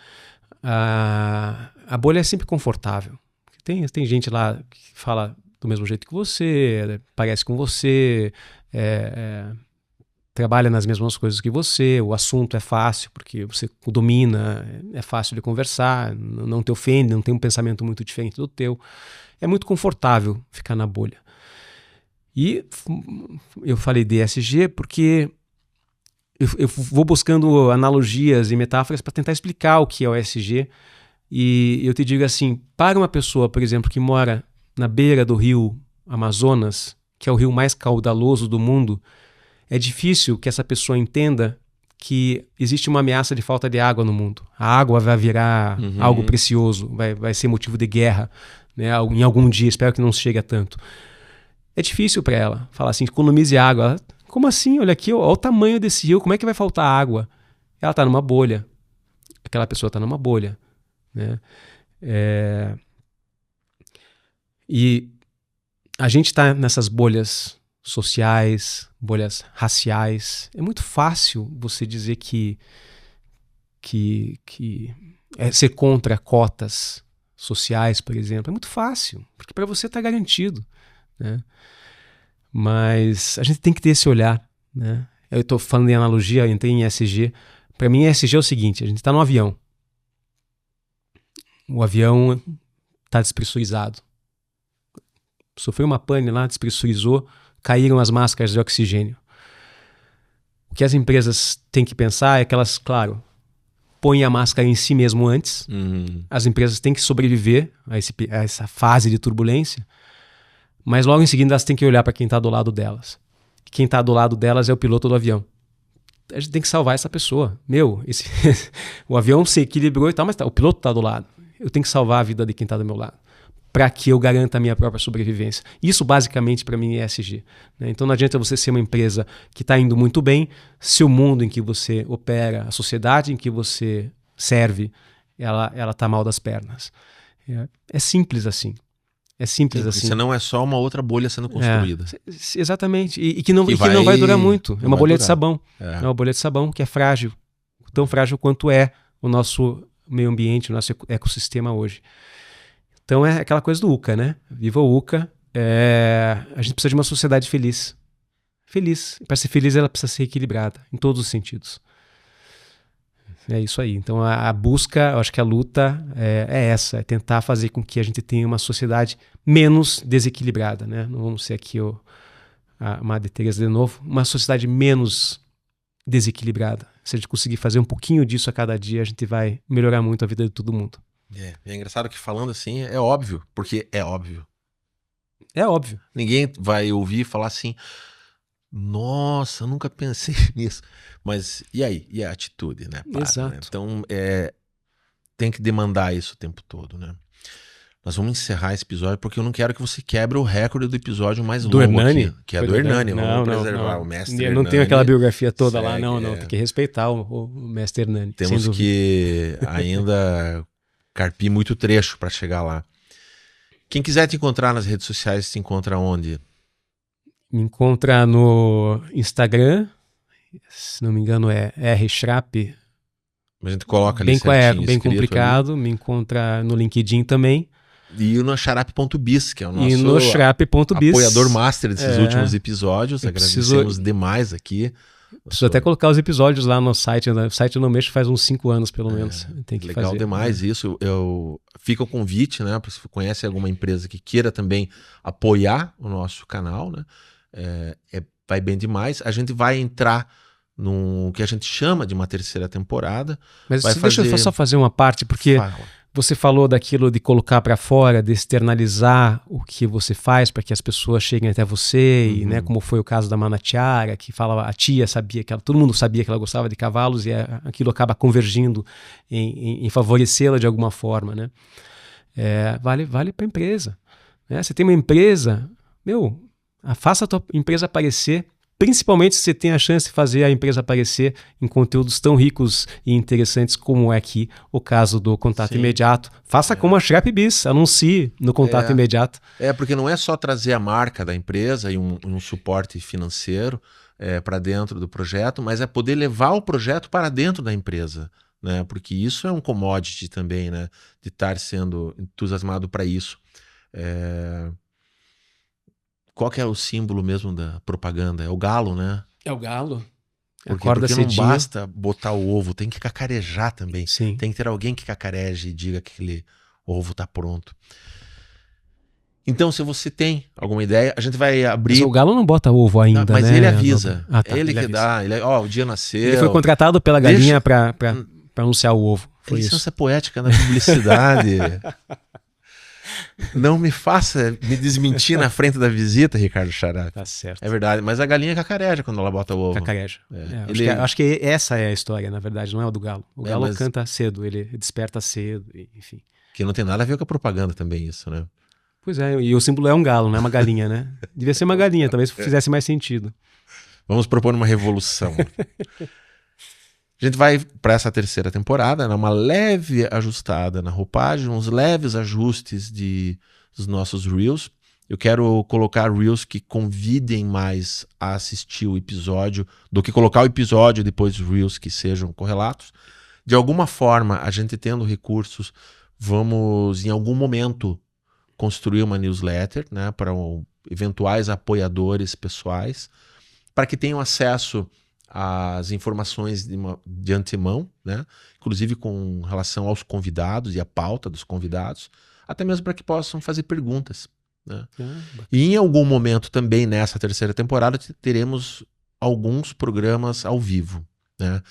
A bolha é sempre confortável. Tem gente lá que fala do mesmo jeito que você, parece com você, trabalha nas mesmas coisas que você, o assunto é fácil porque você o domina, é fácil de conversar, não te ofende, não tem um pensamento muito diferente do teu. É muito confortável ficar na bolha. E eu falei de ESG porque eu vou buscando analogias e metáforas para tentar explicar o que é o ESG. E eu te digo assim, para uma pessoa, por exemplo, que mora na beira do rio Amazonas, que é o rio mais caudaloso do mundo, é difícil que essa pessoa entenda que existe uma ameaça de falta de água no mundo. A água vai virar algo precioso, vai ser motivo de guerra, né, em algum dia, espero que não chegue a tanto. É difícil para ela falar assim, economize água. Ela, como assim? Olha aqui, olha o tamanho desse rio, como é que vai faltar água? Ela está numa bolha. Aquela pessoa está numa bolha. Né? E a gente está nessas bolhas sociais, bolhas raciais. É muito fácil você dizer que é ser contra cotas sociais, por exemplo. É muito fácil, porque para você está garantido. Né? Mas a gente tem que ter esse olhar. Né? Eu estou falando em analogia, eu entrei em ESG. Para mim, ESG é o seguinte: a gente está num avião. O avião está despressurizado. Sofreu uma pane lá, despressurizou, caíram as máscaras de oxigênio. O que as empresas têm que pensar é que elas, claro, põem a máscara em si mesmo antes. As empresas têm que sobreviver a essa fase de turbulência, mas logo em seguida elas têm que olhar para quem está do lado delas. Quem está do lado delas é o piloto do avião. A gente tem que salvar essa pessoa. O avião se equilibrou e tal, mas o piloto está do lado. Eu tenho que salvar a vida de quem está do meu lado, para que eu garanta a minha própria sobrevivência. Isso, basicamente, para mim é ESG. Né? Então, não adianta você ser uma empresa que está indo muito bem se o mundo em que você opera, a sociedade em que você serve, ela está mal das pernas. É simples assim. É simples assim. Senão é só uma outra bolha sendo construída. Exatamente. E que não vai durar muito. É uma bolha de sabão. É uma bolha de sabão que é frágil. Tão frágil quanto é o nosso meio ambiente, o nosso ecossistema hoje. Então é aquela coisa do UCA, né? Viva o UCA. A gente precisa de uma sociedade feliz. Feliz. Para ser feliz, ela precisa ser equilibrada, em todos os sentidos. É isso aí. Então a busca, eu acho que a luta é essa, é tentar fazer com que a gente tenha uma sociedade menos desequilibrada, né? Não vamos ser aqui a Madre Teresa de novo, uma sociedade menos desequilibrada. Se a gente conseguir fazer um pouquinho disso a cada dia, a gente vai melhorar muito a vida de todo mundo. É engraçado que falando assim é óbvio, porque é óbvio. É óbvio. Ninguém vai ouvir e falar assim, nossa, eu nunca pensei nisso. Mas e aí? E a atitude, né? Exato. Né? Então tem que demandar isso o tempo todo, né? Nós vamos encerrar esse episódio porque eu não quero que você quebre o recorde do episódio mais longo Hernani? aqui, que é do Hernani. Vamos preservar não. o mestre Eu Hernani. não tenho aquela biografia toda lá, não. Tem que respeitar o mestre Hernani. Temos que ainda carpir muito trecho para chegar lá. Quem quiser te encontrar nas redes sociais, te encontra onde? Me encontra no Instagram, se não me engano é rschrap. A gente coloca ali certinho, bem complicado. Ali. Me encontra no LinkedIn também. E no xarap.biz, que é o nosso apoiador master desses últimos episódios. Agradecemos demais aqui. Preciso até colocar os episódios lá no site. O site eu não mexo faz uns 5 anos, pelo menos. Tem que legal fazer. Demais isso. Fica o convite, né? Se você conhece alguma empresa que queira também apoiar o nosso canal, né? Vai bem demais. A gente vai entrar no que a gente chama de uma terceira temporada. Mas deixa eu só fazer uma parte, porque você falou daquilo de colocar para fora, de externalizar o que você faz para que as pessoas cheguem até você, e, né, como foi o caso da Manatiara, que falava, a tia sabia que todo mundo sabia que ela gostava de cavalos e aquilo acaba convergindo em favorecê-la de alguma forma, né? Vale para a empresa. Né? Você tem uma empresa, faça a tua empresa aparecer principalmente se você tem a chance de fazer a empresa aparecer em conteúdos tão ricos e interessantes como é aqui o caso do Contato Imediato. Faça como a ShrapBiz, anuncie no Contato Imediato. Porque não é só trazer a marca da empresa e um suporte financeiro para dentro do projeto, mas é poder levar o projeto para dentro da empresa, né? Porque isso é um commodity também, né? De estar sendo entusiasmado para isso. Qual que é o símbolo mesmo da propaganda? É o galo, né? É o galo. Porque não basta botar o ovo, tem que cacarejar também. Sim. Tem que ter alguém que cacareje e diga que aquele ovo está pronto. Então, se você tem alguma ideia, a gente vai abrir... Mas o galo não bota ovo ainda, mas né? Ele avisa. Tá, ele que avisa. dá. O dia nasceu. Ele foi contratado pela galinha para anunciar o ovo. Foi licença poética na publicidade. Não me faça me desmentir na frente da visita, Ricardo Xará. Tá certo. É verdade, mas a galinha cacareja quando ela bota o ovo. Cacareja. Acho que essa é a história, na verdade, não é o do galo. O galo canta cedo, ele desperta cedo, enfim. Que não tem nada a ver com a propaganda também isso, né? Pois é, e o símbolo é um galo, não é uma galinha, né? Devia ser uma galinha, talvez fizesse mais sentido. Vamos propor uma revolução. A gente vai para essa terceira temporada, uma leve ajustada na roupagem, uns leves ajustes dos nossos Reels. Eu quero colocar Reels que convidem mais a assistir o episódio do que colocar o episódio e depois Reels que sejam correlatos. De alguma forma, a gente tendo recursos, vamos em algum momento construir uma newsletter, né, para eventuais apoiadores pessoais, para que tenham acesso as informações de antemão, né? Inclusive com relação aos convidados e a pauta dos convidados, até mesmo para que possam fazer perguntas, né? E em algum momento também nessa terceira temporada teremos alguns programas ao vivo, né?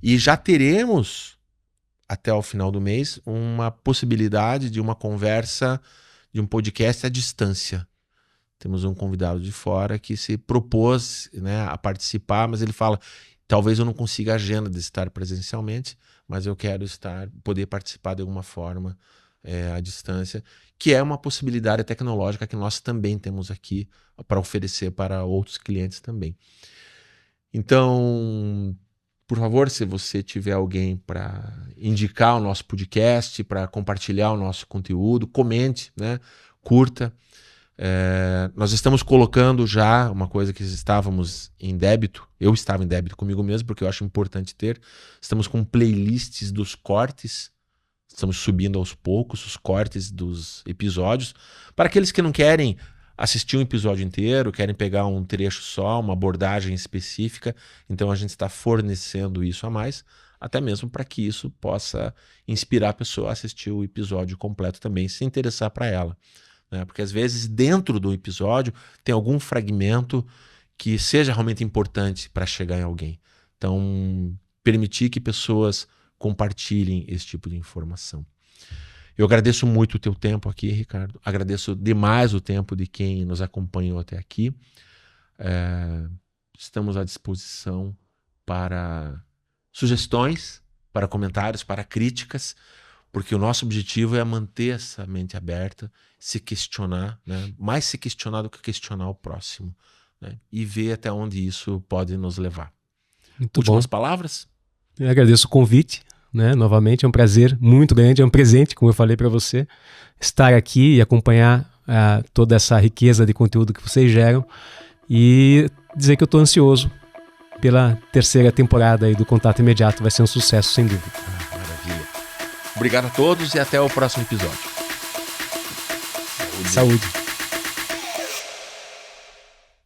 E já teremos até o final do mês uma possibilidade de uma conversa, de um podcast à distância. Temos um convidado de fora que se propôs, né, a participar, mas ele fala, talvez eu não consiga a agenda de estar presencialmente, mas eu quero poder participar de alguma forma à distância, que é uma possibilidade tecnológica que nós também temos aqui para oferecer para outros clientes também. Então, por favor, se você tiver alguém para indicar o nosso podcast, para compartilhar o nosso conteúdo, comente, né, curta. Nós estamos colocando já uma coisa que estávamos em débito, eu estava em débito comigo mesmo, porque eu acho importante ter. Estamos com playlists dos cortes, estamos subindo aos poucos os cortes dos episódios, para aqueles que não querem assistir um episódio inteiro, querem pegar um trecho só, uma abordagem específica, então a gente está fornecendo isso a mais, até mesmo para que isso possa inspirar a pessoa a assistir o episódio completo também, se interessar para ela. Porque às vezes dentro do episódio tem algum fragmento que seja realmente importante para chegar em alguém. Então, permitir que pessoas compartilhem esse tipo de informação. Eu agradeço muito o teu tempo aqui, Ricardo. Agradeço demais o tempo de quem nos acompanhou até aqui. Estamos à disposição para sugestões, para comentários, para críticas, porque o nosso objetivo é manter essa mente aberta, se questionar, né? Mais se questionar do que questionar o próximo, né? E ver até onde isso pode nos levar. Muito Últimas bom. palavras? Eu agradeço o convite, né? Novamente, é um prazer muito grande, é um presente, como eu falei para você, estar aqui e acompanhar toda essa riqueza de conteúdo que vocês geram e dizer que eu estou ansioso pela terceira temporada aí do Contato Imediato. Vai ser um sucesso, sem dúvida. Maravilha. Obrigado a todos e até o próximo episódio. Saúde.